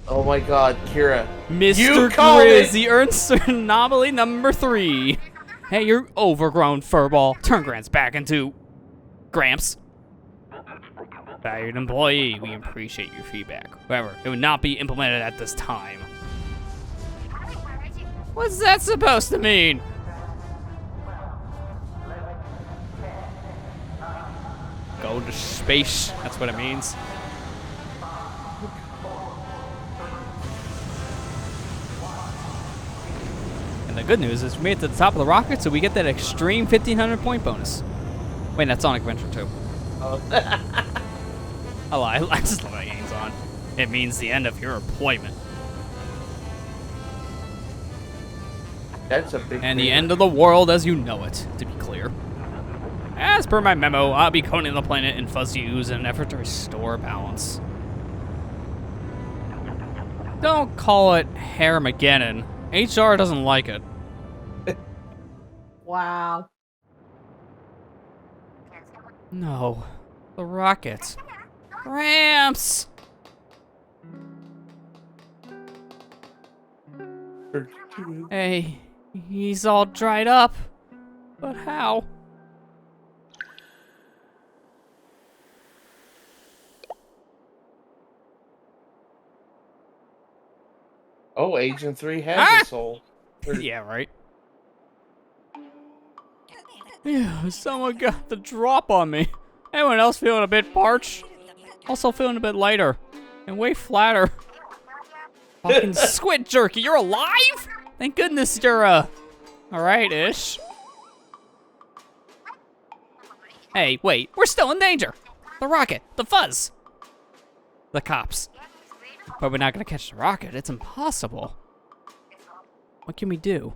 Oh my god, Kira. Mr. You called Grizz, it! the earned anomaly number 3. Hey, you're overgrown furball. Turn Gramps back into Gramps. Valued employee, we appreciate your feedback. However, it would not be implemented at this time. What's that supposed to mean? Go to space, that's what it means. And the good news is we made it to the top of the rocket, so we get that extreme 1,500 point bonus. Wait, that's Sonic Adventure 2. I lie, I just love my games on. It means the end of your employment. That's a big And the end of the world as you know it, to be clear. As per my memo, I'll be coating the planet in fuzzy ooze in an effort to restore balance. Don't call it Hairmageddon. HR doesn't like it. Wow. No. The rocket. Ramps! Hey, he's all dried up. But how? Oh, Agent 3 has Ah! a soul. Yeah, right. Yeah, someone got the drop on me. Anyone else feeling a bit parched? Also feeling a bit lighter. And way flatter. Fucking squid jerky, you're alive? Thank goodness you're, alright-ish. Hey, wait, we're still in danger. The rocket, the fuzz. The cops. But we're not gonna catch the rocket. It's impossible. What can we do?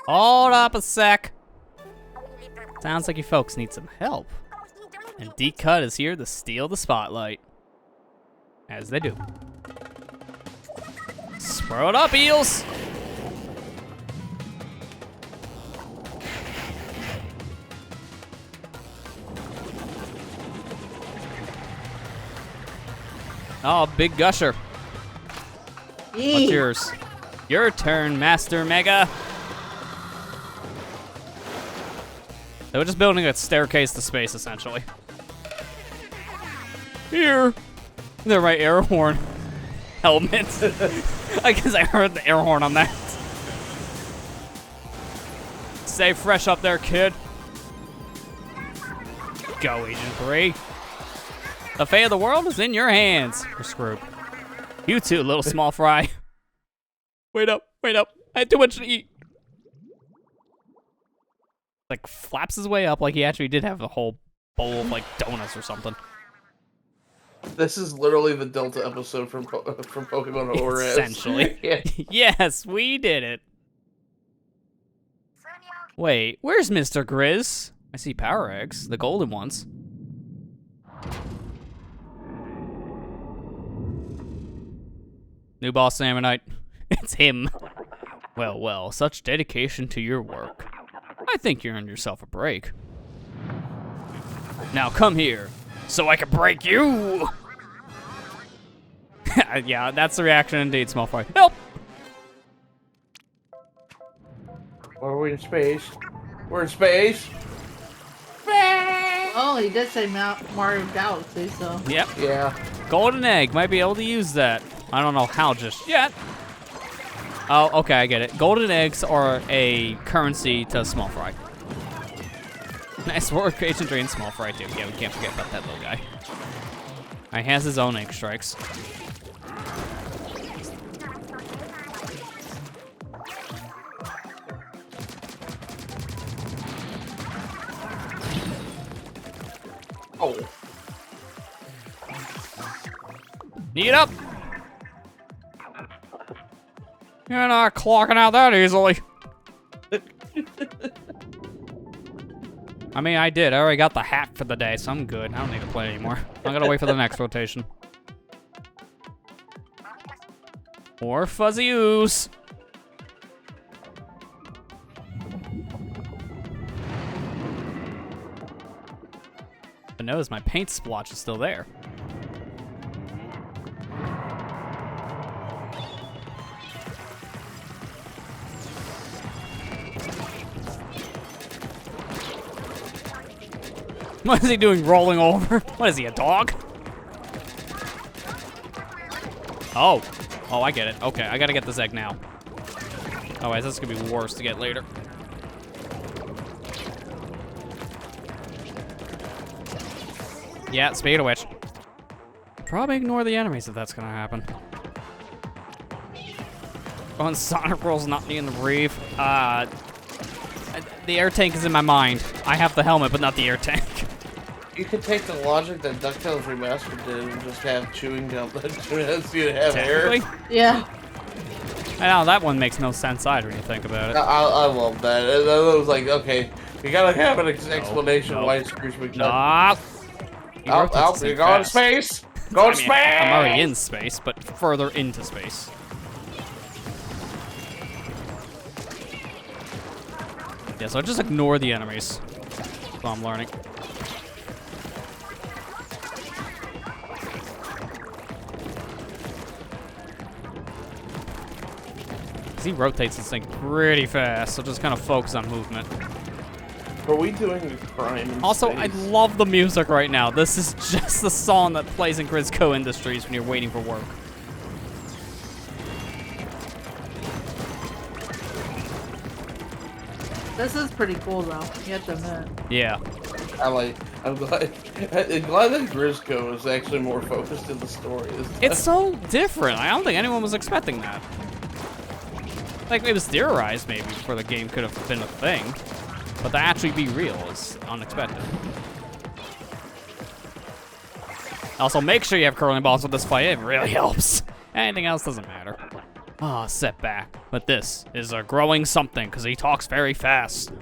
Hold up a sec. Sounds like you folks need some help. And D-Cut is here to steal the spotlight. As they do. Swirl it up, eels! Oh, big gusher. What's yours? Your turn, Master Mega. They were just building a staircase to space, essentially. Here. The right air horn. Helmet. I guess I heard the air horn on that. Stay fresh up there, kid. Go, Agent 3. The fate of the world is in your hands. We're screwed. You too, little small fry. Wait up, wait up. I had too much to eat. Like, flaps his way up like he actually did have a whole bowl of, like, donuts or something. This is literally the Delta episode from Pokemon O.R.C.A. Essentially. Yeah. Yes, we did it. Wait, where's Mr. Grizz? I see power eggs, the golden ones. New boss Ammonite. It's him. Well, well, such dedication to your work. I think you earned yourself a break. Now come here, so I can break you! Yeah, that's the reaction indeed, small fry. Help! Are we in space? We're in space? Oh, he did say Mario Galaxy, so. Yep. Yeah. Golden egg, might be able to use that. I don't know how just yet. Oh, okay, I get it. Golden eggs are a currency to small fry. Nice work, Agent 3 and small fry too. Yeah, we can't forget about that little guy. He has his own egg strikes. Oh. Knee it up! You're not clocking out that easily. I mean, I did. I already got the hat for the day, so I'm good. I don't need to play anymore. I'm gonna wait for the next rotation. Or fuzzy ooze. But notice my paint splotch is still there. What is he doing, rolling over? What is he, a dog? Oh. Oh, I get it. Okay, I gotta get this egg now. Otherwise, this is gonna be worse to get later. Yeah, speaking of which. Probably ignore the enemies if that's gonna happen. Oh, and Sonic rolls not me in the reef. The air tank is in my mind. I have the helmet, but not the air tank. You could take the logic that DuckTales Remastered did and just have chewing gum so you'd have air. Yeah. I know, that one makes no sense either when you think about it. I love that. It was like, okay, you gotta have an explanation why Scrooge McDuck. Nah. You're going to space! Go to space! I'm already in space, but further into space. Yeah, so just ignore the enemies. That's what I'm learning. He rotates this thing pretty fast, so just kind of focus on movement. Are we doing a crime in Also, space? I love the music right now. This is just the song that plays in Grisco Industries when you're waiting for work. This is pretty cool, though. You have to admit. Yeah. I'm glad that Grisco is actually more focused in the story. It's so different. I don't think anyone was expecting that. Like, it was theorized maybe before the game could have been a thing. But to actually be real is unexpected. Also, make sure you have curling balls with this fight. It really helps. Anything else doesn't matter. Ah, setback. But this is a growing something because he talks very fast.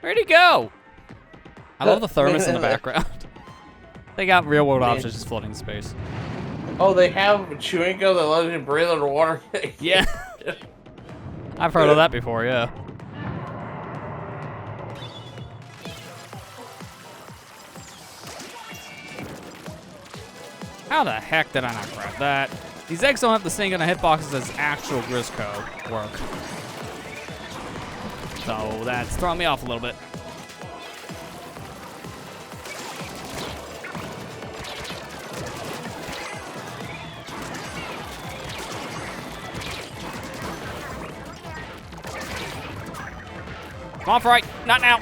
Where'd he go? I love the thermos in the background. They got real world options just floating in space. Oh, they have chewing gum that lets you breathe underwater. Yeah. I've heard of that before, yeah. How the heck did I not grab that? These eggs don't have the same kind of hitboxes as actual Grisco work. So that's throwing me off a little bit. Come on, Fright. Not now.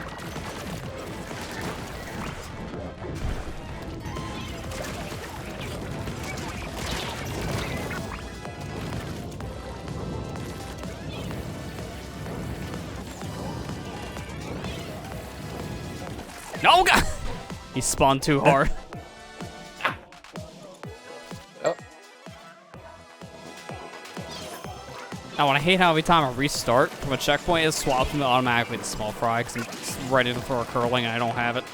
No, God. He spawned too hard. Oh. Now, I hate how every time I restart from a checkpoint, it swaps me automatically to small fry because I'm ready for a curling and I don't have it.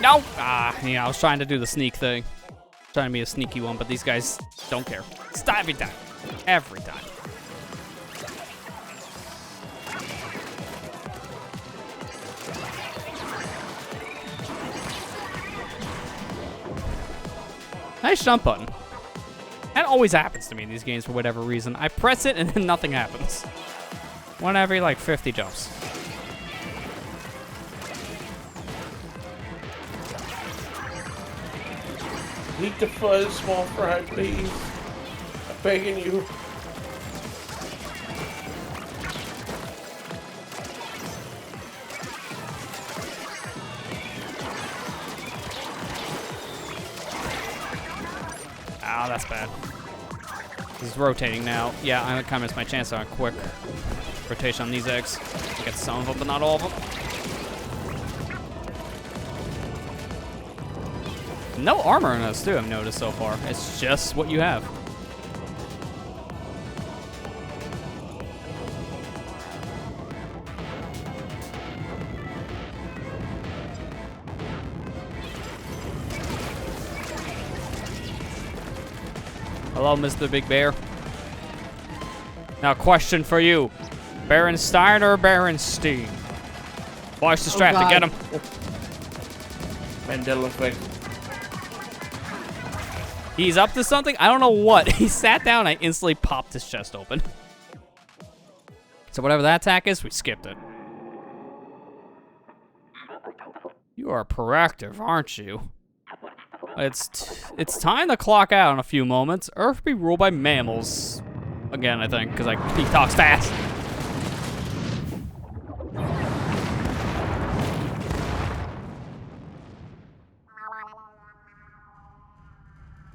No! I was trying to do the sneak thing. Trying to be a sneaky one, but these guys don't care. Stop every time. Every time. Nice jump button. That always happens to me in these games for whatever reason. I press it and then nothing happens. One every like 50 jumps. Need to fuzz, small fry, please. I'm begging you. Oh, that's bad. This is rotating now. Yeah, I kind of missed my chance on a quick rotation on these eggs. Get some of them, but not all of them. No armor in us, too, I've noticed so far. It's just what you have. Hello, Mr. Big Bear. Now, question for you. Berenstein or Berenstein? Watch the strap to get him. Mandela effect. He's up to something? I don't know what. He sat down, I instantly popped his chest open. So whatever that attack is, we skipped it. You are proactive, aren't you? It's time to clock out in a few moments. Earth be ruled by mammals. Again, I think, because he talks fast.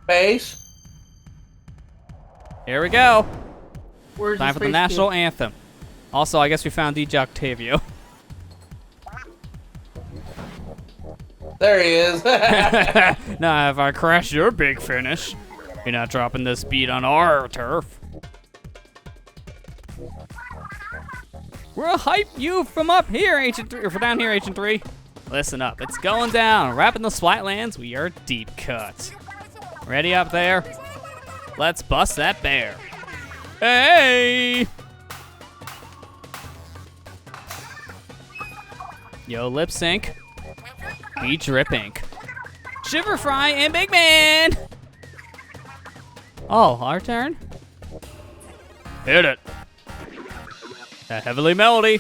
Base. Here we go. Where's Time for the space national kid? anthem. Also, I guess we found DJ Octavio. There he is. Now, if I crash your big finish, you're not dropping this beat on our turf. We'll hype you from up here, Agent 3, or from down here, Agent 3. Listen up, it's going down. Wrapping the Splatlands, we are deep cut. Ready up there? Let's bust that bear. Hey! Yo, lip sync. Be drip ink. Shiver Fry and Big Man! Oh, our turn? Hit it. That heavenly melody.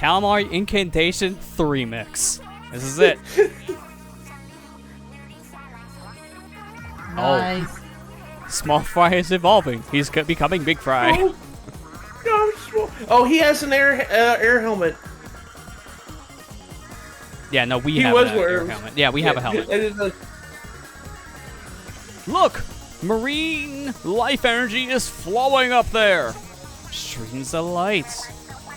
Calamari Incantation 3 mix. This is it. Nice. Small Fry is evolving. He's becoming Big Fry. Oh, oh, he has an air helmet. Yeah, no, we He have was an air wearing- helmet. Yeah, we have a helmet. I didn't know- Look! Marine life energy is flowing up there. Streams of lights.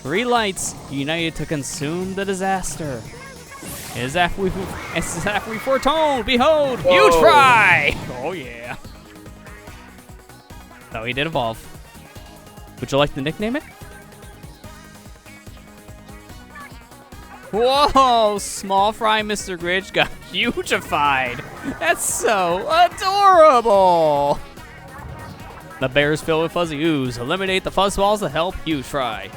3 lights united to consume the disaster. As if we foretold, behold, huge Whoa. fry! Oh yeah. So he did evolve. Would you like to nickname it? Whoa, small fry Mr. Gridge got hugified. That's so adorable. The bear's filled with fuzzy ooze. Eliminate the fuzz balls to help huge fry.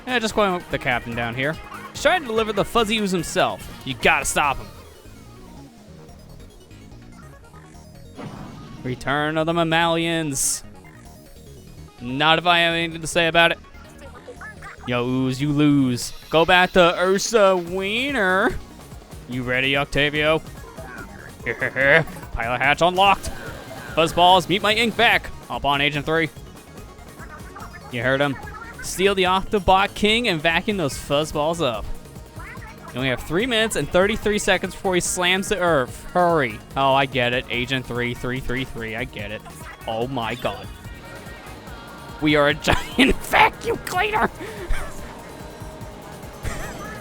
Just going with the captain down here. He's trying to deliver the fuzzy ooze himself. You gotta stop him. Return of the mammalians. Not if I have anything to say about it. Yo, ooze, you lose. Go back to Ursa Wiener. You ready, Octavio? Pilot hatch unlocked. Fuzzballs, meet my ink back. Hop on, Agent 3. You heard him. Steal the Octobot King and vacuum those fuzzballs up. You only have 3 minutes and 33 seconds before he slams the Earth. Hurry. Oh, I get it. Agent 333. I get it. Oh my god. We are a giant vacuum cleaner.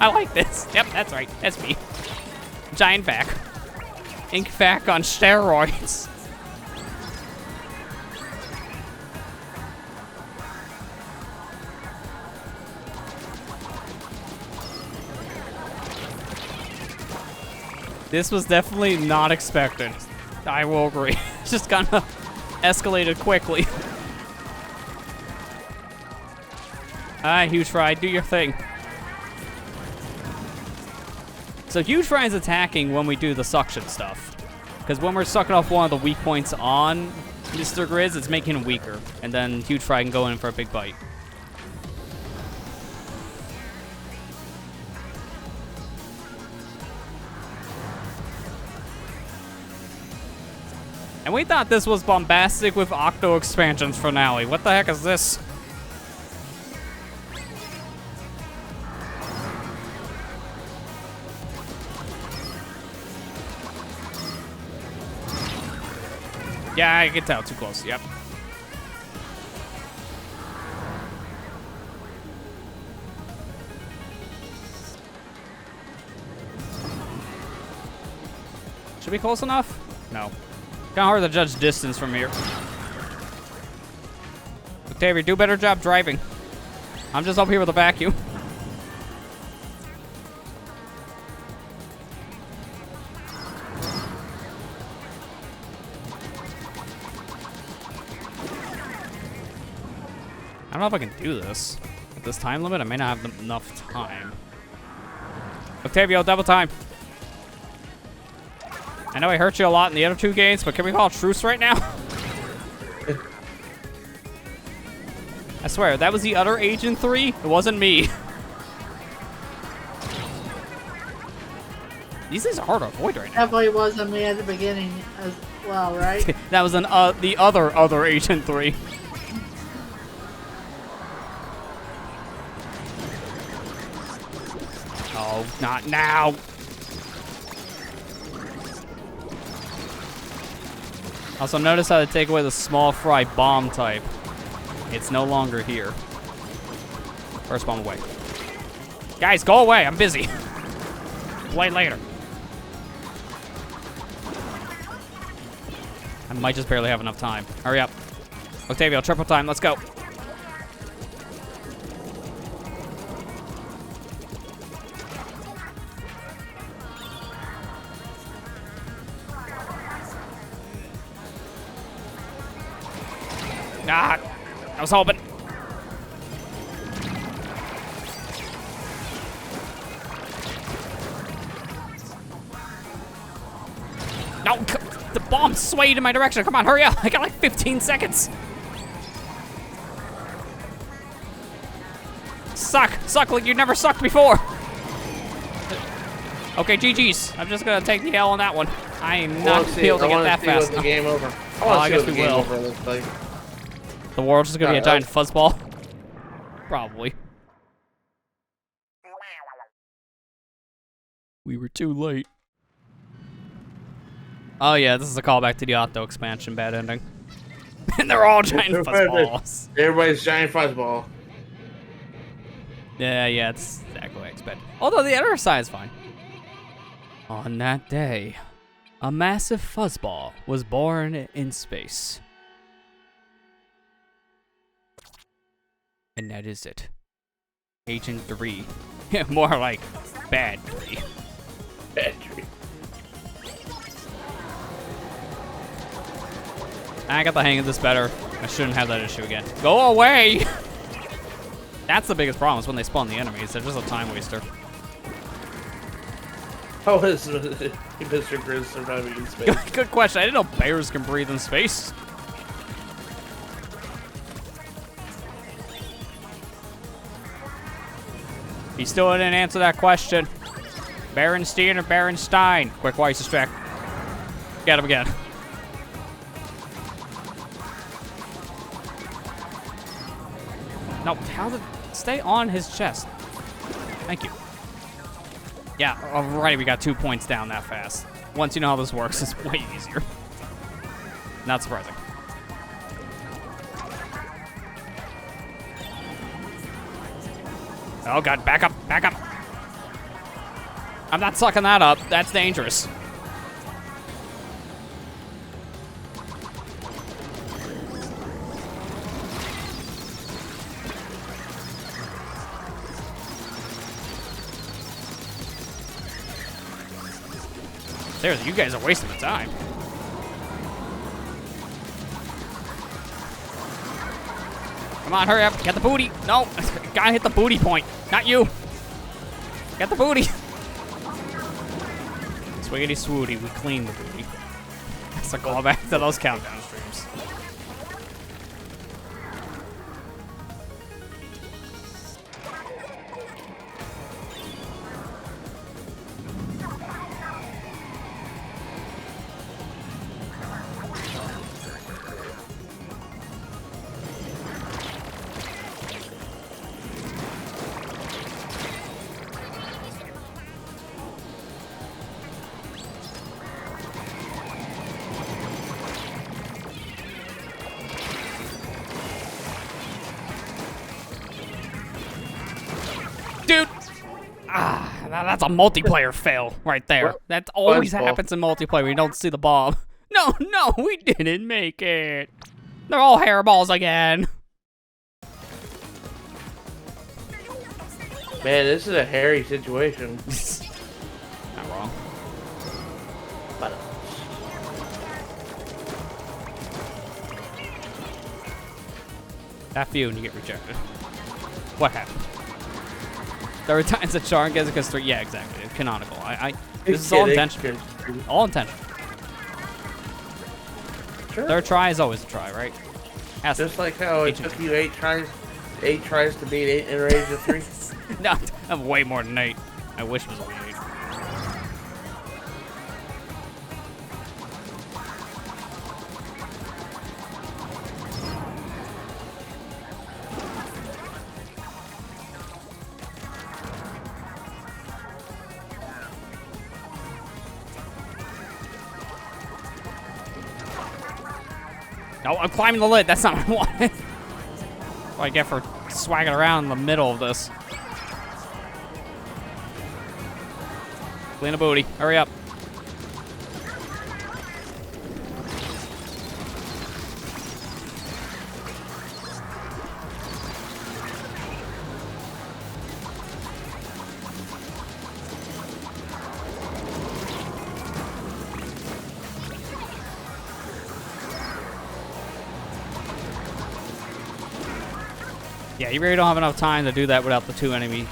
I like this. Yep, that's right. That's me. Giant vac. Ink vac on steroids. This was definitely not expected. I will agree. It's just kind of escalated quickly. Alright, Huge Fry, do your thing. So Huge Fry is attacking when we do the suction stuff. Because when we're sucking off one of the weak points on Mr. Grizz, it's making him weaker. And then Huge Fry can go in for a big bite. And we thought this was bombastic with Octo Expansions finale. What the heck is this? Yeah, I can tell. Too close. Yep. Should be close enough? No. Kind of hard to judge distance from here. Octavia, do a better job driving. I'm just up here with a vacuum. I don't know if I can do this. At this time limit, I may not have enough time. Octavio, double time. I know I hurt you a lot in the other 2 games, but can we call a truce right now? I swear, that was the other Agent 3. It wasn't me. These things are hard to avoid right now. Definitely wasn't me at the beginning as well, right? That was the other Agent 3. Oh, not now. Also, notice how to take away the small fry bomb type. It's no longer here. First bomb away. Guys, go away. I'm busy. Play later. I might just barely have enough time. Hurry up. Octavio, triple time. Let's go. Ah, I was hoping. No, the bomb swayed in my direction. Come on, hurry up. I got like 15 seconds. suck. Suck like you never sucked before. Okay, GG's. I'm just gonna take the L on that one. I am not gonna be able to get that fast. The game over. I guess we will. The world's just gonna be a giant fuzzball. Probably. We were too late. Oh yeah, this is a callback to the Otto expansion bad ending. And they're all giant fuzzballs. Everybody's giant fuzzball. Yeah, it's exactly what I expected. Although the other side's fine. On that day, a massive fuzzball was born in space. And that is it. Agent 3. More like Bad 3. Bad 3. I got the hang of this better. I shouldn't have that issue again. Go away! That's the biggest problem is when they spawn the enemies. They're just a time waster. How is Mr. Grizz surviving in space? Good question. I didn't know bears can breathe in space. He still didn't answer that question. Berenstein or Berenstein? Quick, why is distract? Get him again. No, how did... Stay on his chest. Thank you. Yeah, alrighty, we got 2 points down that fast. Once you know how this works, it's way easier. Not surprising. Oh god, back up, back up. I'm not sucking that up. That's dangerous. Seriously, you guys are wasting the time. Come on, hurry up. Get the booty. No, gotta hit the booty point. Not you. Get the booty. Swiggity swooty, we clean the booty. That's a callback to those countdown streams. Dude! That's a multiplayer fail right there. That always happens in multiplayer. We don't see the bomb. No, we didn't make it. They're all hairballs again. Man, this is a hairy situation. Not wrong. But After you and you get rejected. What happened? There were times that Sharon gets it because 3. Yeah, exactly. It's canonical. This is all intentional. All intentional. Sure. Third try is always a try, right? Just like how it took you 8 tries to beat 8 in Rage of 3. No, I'm way more than 8. I wish it was only 8. No, I'm climbing the lid. That's not what I wanted. What I get for swagging around in the middle of this. Clean a booty. Hurry up. Yeah, you really don't have enough time to do that without the 2 enemy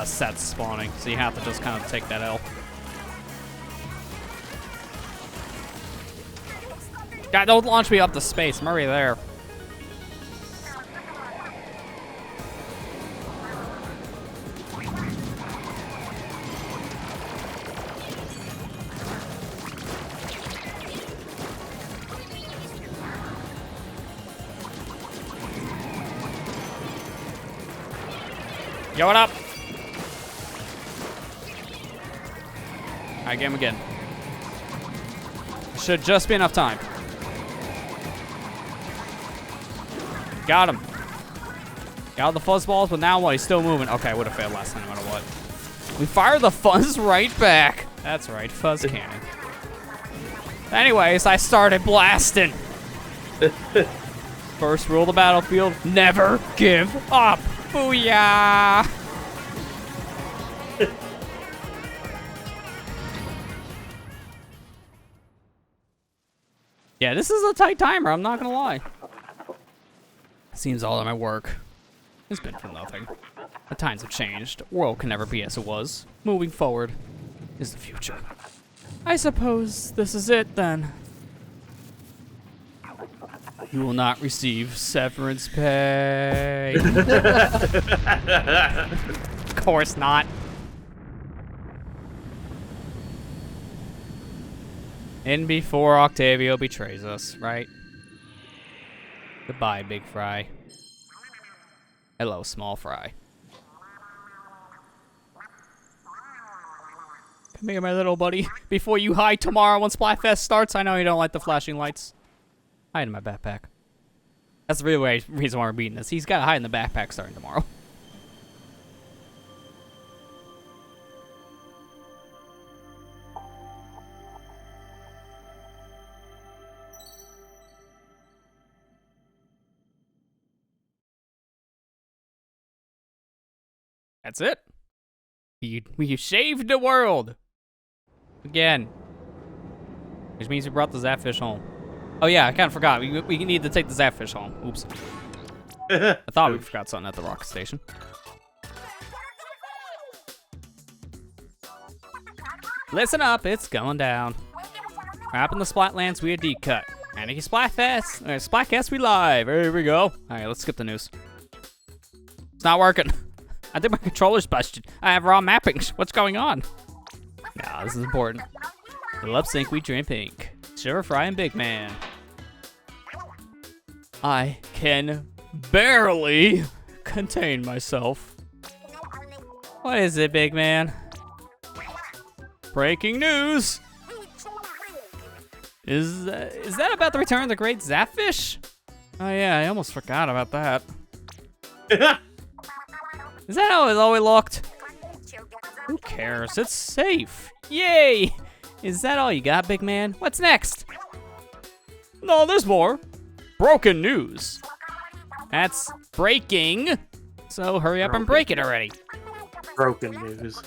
sets spawning, so you have to just kind of take that L. God, don't launch me up to space. I'm already there. Going up. Alright, get him again. Should just be enough time. Got him. Got the fuzzballs, but now what? He's still moving. Okay, I would have failed last time no matter what. We fire the fuzz right back. That's right, fuzz cannon. Anyways, I started blasting. First rule of the battlefield, never give up. Booyah! Yeah, this is a tight timer, I'm not gonna lie. Seems all of my work has been for nothing. The times have changed. The world can never be as it was. Moving forward is the future. I suppose this is it then. You will not receive severance pay. Of course not. In before Octavio betrays us, right? Goodbye, Big Fry. Hello, Small Fry. Come here, my little buddy. Before you hide tomorrow when Splatfest starts, I know you don't like the flashing lights. Hide in my backpack. That's the real reason why we're beating this. He's got to hide in the backpack starting tomorrow. That's it. We shaved the world. Again. Which means we brought the Zapfish home. Oh yeah, I kind of forgot. We need to take the Zapfish home. Oops. I thought we forgot something at the rocket station. Listen up, it's going down. Wrapping the Splatlands, we a deep cut. Anarchy Splatfest, Splatcast, we live. Here we go. All right, let's skip the news. It's not working. I think my controller's busted. I have raw mappings. What's going on? Nah, this is important. The lip sync, we dream pink. Shiver Fry and Big Man. I can barely contain myself. What is it, Big Man? Breaking news! Is that about the return of the great Zapfish? Oh yeah, I almost forgot about that. Is that how it's always looked? Who cares? It's safe. Yay! Is that all you got, Big Man? What's next? No, there's more. Broken news. That's breaking. So hurry up and break it already. Broken news.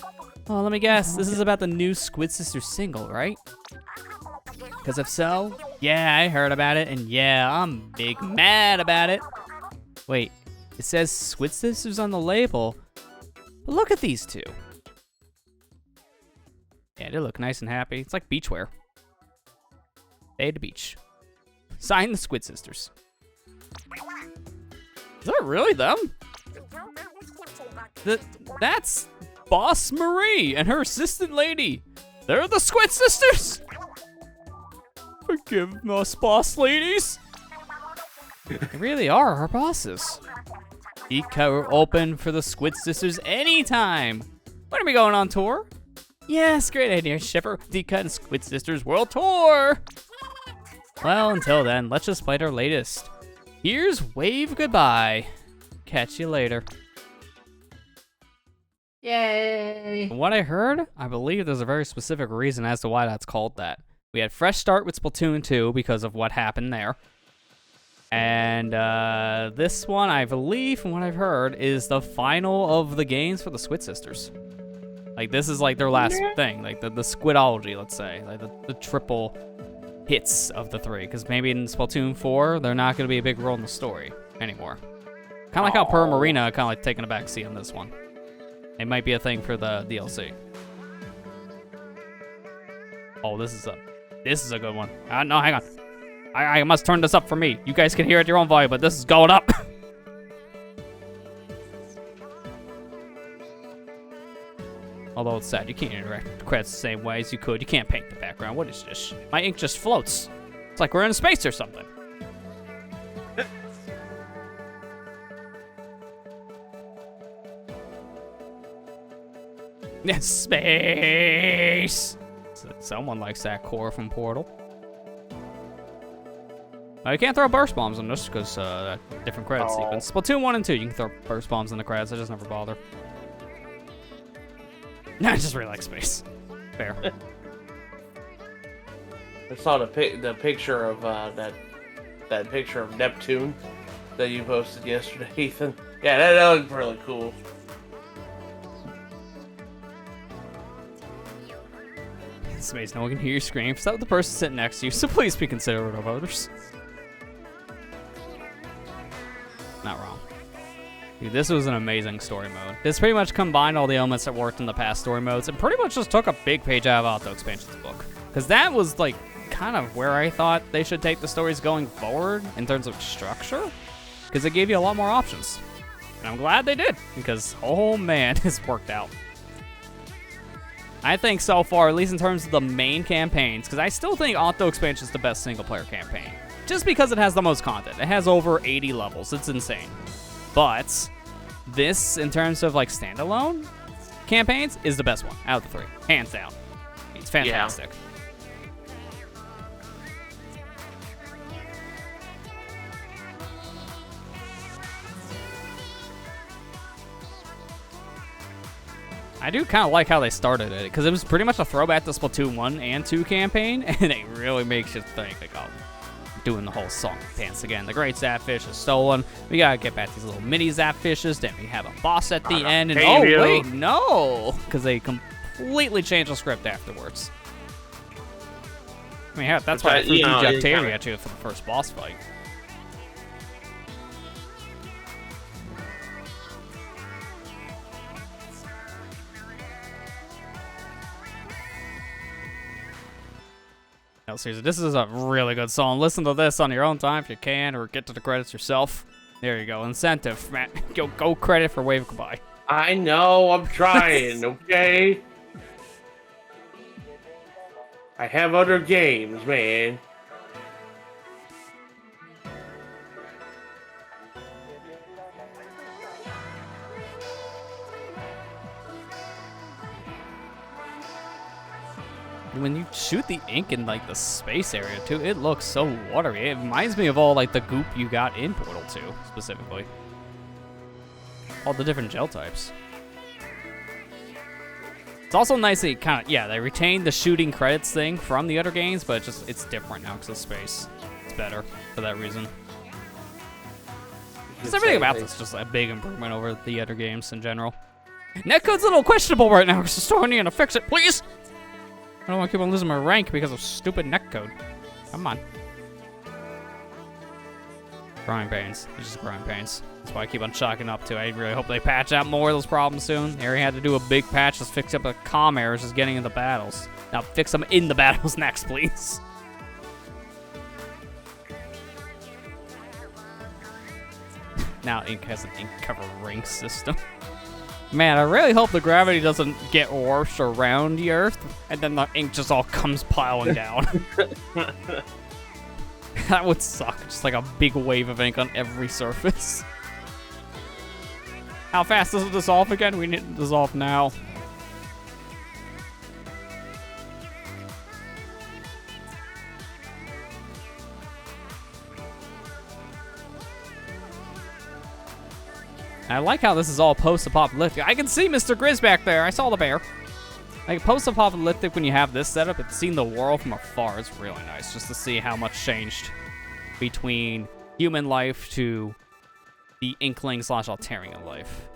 Oh, let me guess. This is about the new Squid Sisters single, right? Because if so, yeah, I heard about it, and yeah, I'm big mad about it. Wait, it says Squid Sisters on the label, but look at these two. Yeah, they look nice and happy. It's like beachwear. Day to beach. Sign the Squid Sisters. Is that really them? That's Boss Marie and her assistant lady. They're the Squid Sisters. Forgive us, boss ladies. They really are our bosses. Ika are open for the Squid Sisters anytime. When are we going on tour? Yes, great idea, Shipper. Ika and Squid Sisters World Tour. Well, until then, let's just fight our latest. Here's Wave Goodbye. Catch you later. Yay! From what I heard, I believe there's a very specific reason as to why that's called that. We had fresh start with Splatoon 2 because of what happened there. And this one, I believe, from what I've heard, is the final of the games for the Squid Sisters. Like, this is like their last thing. Like, the Squidology, let's say. Like, the triple hits of the three. Because maybe in Splatoon 4, they're not going to be a big role in the story anymore. Kind of like how Pearl Marina kind of like taking a backseat on this one. It might be a thing for the DLC. Oh, this is a good one. No, hang on. I must turn this up for me. You guys can hear it at your own volume, but this is going up. Although it's sad, you can't interact with credits the same way as you could. You can't paint the background. What is this? My ink just floats. It's like we're in space or something. Space! Someone likes that core from Portal. You can't throw burst bombs in this because different credit sequence. Splatoon 1 and 2, you can throw burst bombs in the credits. I just never bother. I just really like space. Fair. I saw the picture of that picture of Neptune that you posted yesterday, Ethan. Yeah, that looked really cool. Space, no one can hear you scream. Except the person sitting next to you, so please be considerate of others. Not wrong. Dude, this was an amazing story mode. This pretty much combined all the elements that worked in the past story modes and pretty much just took a big page out of Auto Expansion's book. Because that was, like, kind of where I thought they should take the stories going forward in terms of structure. Because it gave you a lot more options. And I'm glad they did, because, oh man, it's worked out. I think so far, at least in terms of the main campaigns, because I still think Auto Expansion is the best single-player campaign. Just because it has the most content. It has over 80 levels. It's insane. But this, in terms of like standalone campaigns, is the best one out of the three. Hands down. It's fantastic. Yeah. I do kind of like how they started it, because it was pretty much a throwback to Splatoon 1 and 2 campaign, and it really makes you think, like, oh, doing the whole song dance again. The great Zapfish is stolen. We gotta get back these little mini Zapfishes. Then we have a boss at the end, and oh, wait, no! Because they completely changed the script afterwards. I mean, heck, that's why I threw Jacteria at you for the first boss fight. No, seriously, this is a really good song. Listen to this on your own time if you can, or get to the credits yourself. There you go. Incentive, man. Go credit for Wave Goodbye. I know, I'm trying, okay? I have other games, man. When you shoot the ink in, like, the space area, too, it looks so watery. It reminds me of all, like, the goop you got in Portal 2, specifically. All the different gel types. It's also nice that they retained the shooting credits thing from the other games, but it's different now because of space. It's better for that reason. Because everything about this is just a big improvement over the other games in general. Netcode's a little questionable right now because the store needing to fix it, please! I don't want to keep on losing my rank because of stupid netcode. Come on. Growing pains. It's just growing pains. That's why I keep on chalking up to. I really hope they patch out more of those problems soon. They already had to do a big patch to fix up the comm errors just getting into battles. Now fix them in the battles next, please. Now Ink has an ink cover ring system. Man, I really hope the gravity doesn't get worse around the Earth, and then the ink just all comes piling down. That would suck. Just like a big wave of ink on every surface. How fast does it dissolve again? We need to dissolve now. I like how this is all post-apocalyptic. I can see Mr. Grizz back there. I saw the bear. Like, post-apocalyptic, when you have this setup, it's seeing the world from afar. It's really nice just to see how much changed between human life to the Inkling / Altarian life.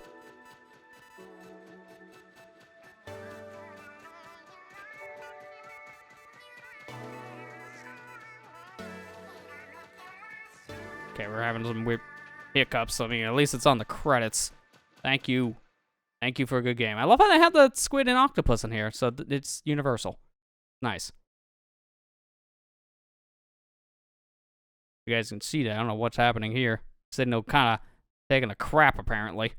Okay, we're having some weird hiccups. I mean, at least it's on the credits. Thank you. Thank you for a good game. I love how they have the squid and octopus in here, so it's universal. Nice. You guys can see that. I don't know what's happening here. Signal kind of taking a crap, apparently.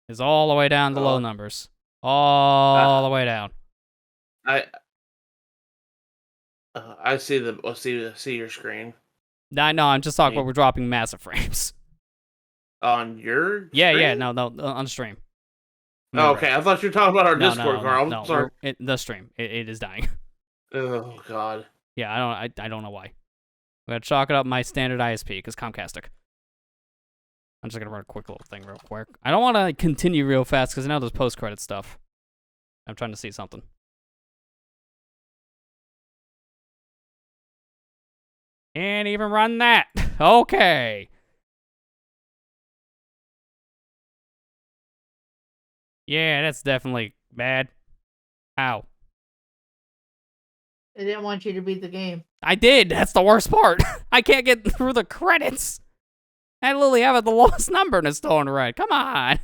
It's all the way down to low numbers. All the way down. I see your screen. I know, I'm just talking about we're dropping massive frames. On your Yeah, screen? yeah, no, on stream. Oh, okay, I thought you were talking about our Discord, Carl. No, Sorry. the stream. It is dying. Oh God. Yeah, I don't know why. I'm gonna chalk it up my standard ISP because Comcastic. I'm just gonna run a quick little thing real quick. I don't want to continue real fast because I know there's post-credit stuff. I'm trying to see something. Can't even run that. Okay. Yeah, that's definitely bad. How? They didn't want you to beat the game. I did. That's the worst part. I can't get through the credits. I literally have the lowest number and it's still in red. Come on.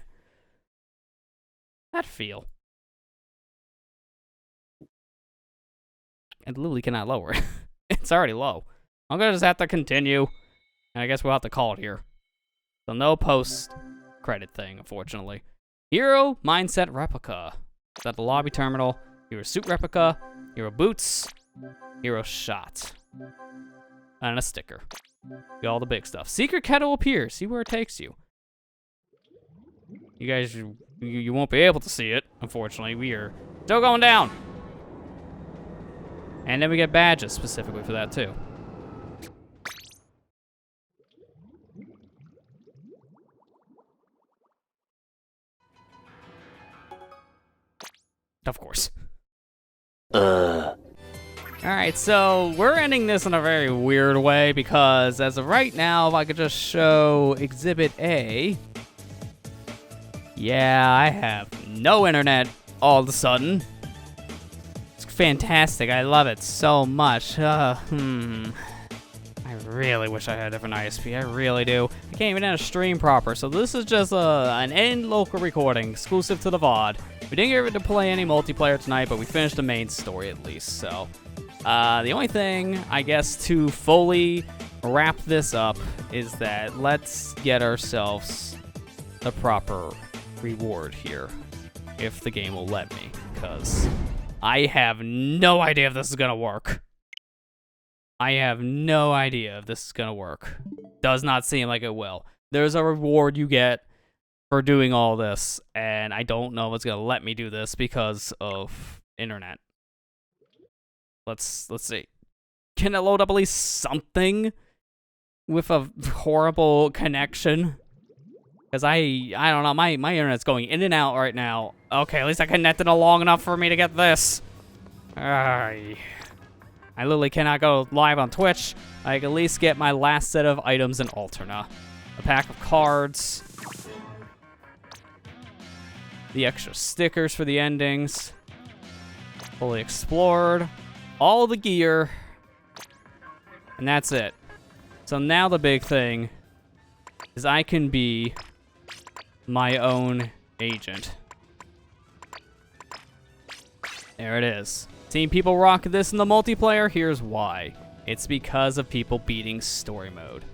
That feel. I literally cannot lower it. It's already low. I'm gonna just have to continue. And I guess we'll have to call it here. So no post-credit thing, unfortunately. Hero Mindset Replica. It's at the lobby terminal. Hero Suit Replica. Hero Boots. Hero Shot. And a sticker. Get all the big stuff. Secret Kettle appears. See where it takes you. You guys, you won't be able to see it, unfortunately. We are still going down. And then we get badges specifically for that, too. Of course. Alright, so we're ending this in a very weird way because as of right now, if I could just show Exhibit A. Yeah, I have no internet all of a sudden. It's fantastic. I love it so much. I really wish I had a different ISP. I really do. I can't even end a stream proper. So this is just an end local recording exclusive to the VOD. We didn't get to play any multiplayer tonight, but we finished the main story at least. So the only thing, I guess, to fully wrap this up is that let's get ourselves the proper reward here, if the game will let me, because I have no idea if this is gonna work. I have no idea if this is gonna work. Does not seem like it will. There's a reward you get for doing all this, and I don't know if it's gonna let me do this because of internet. Let's see. Can it load up at least something with a horrible connection? Because I don't know, my internet's going in and out right now. Okay, at least I connected it long enough for me to get this. I literally cannot go live on Twitch. I can at least get my last set of items in Alterna. A pack of cards. The extra stickers for the endings. Fully explored. All the gear. And that's it. So now the big thing is I can be my own agent. There it is. Seeing people rock this in the multiplayer, here's why. It's because of people beating story mode.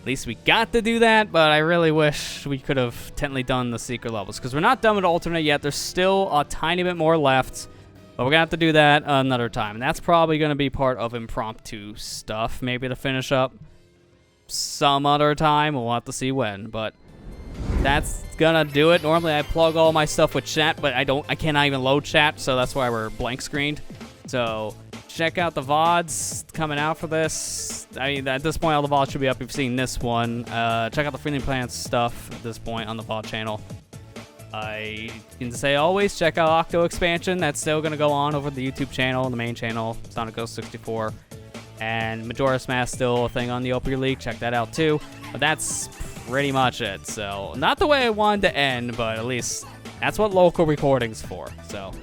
At least we got to do that, but I really wish we could have technically done the secret levels, because we're not done with alternate yet. There's still a tiny bit more left, but we're gonna have to do that another time, and that's probably gonna be part of impromptu stuff, maybe to finish up some other time. We'll have to see when, but that's gonna do it. Normally I plug all my stuff with chat, but I cannot even load chat, so that's why we're blank screened. So check out the VODs coming out for this. I mean, at this point, all the VODs should be up. You've seen this one. Check out the Freely Plants stuff at this point on the VOD channel. I can say always, check out Octo Expansion. That's still going to go on over the YouTube channel, the main channel, SonicGhost 64. And Majora's Mask still a thing on the Opry League. Check that out too. But that's pretty much it. So, not the way I wanted to end, but at least that's what local recording's for. So,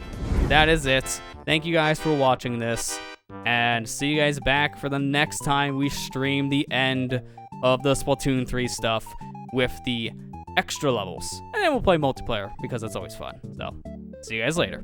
that is it. Thank you guys for watching this, and see you guys back for the next time we stream the end of the Splatoon 3 stuff with the extra levels. And then we'll play multiplayer, because that's always fun. So, see you guys later.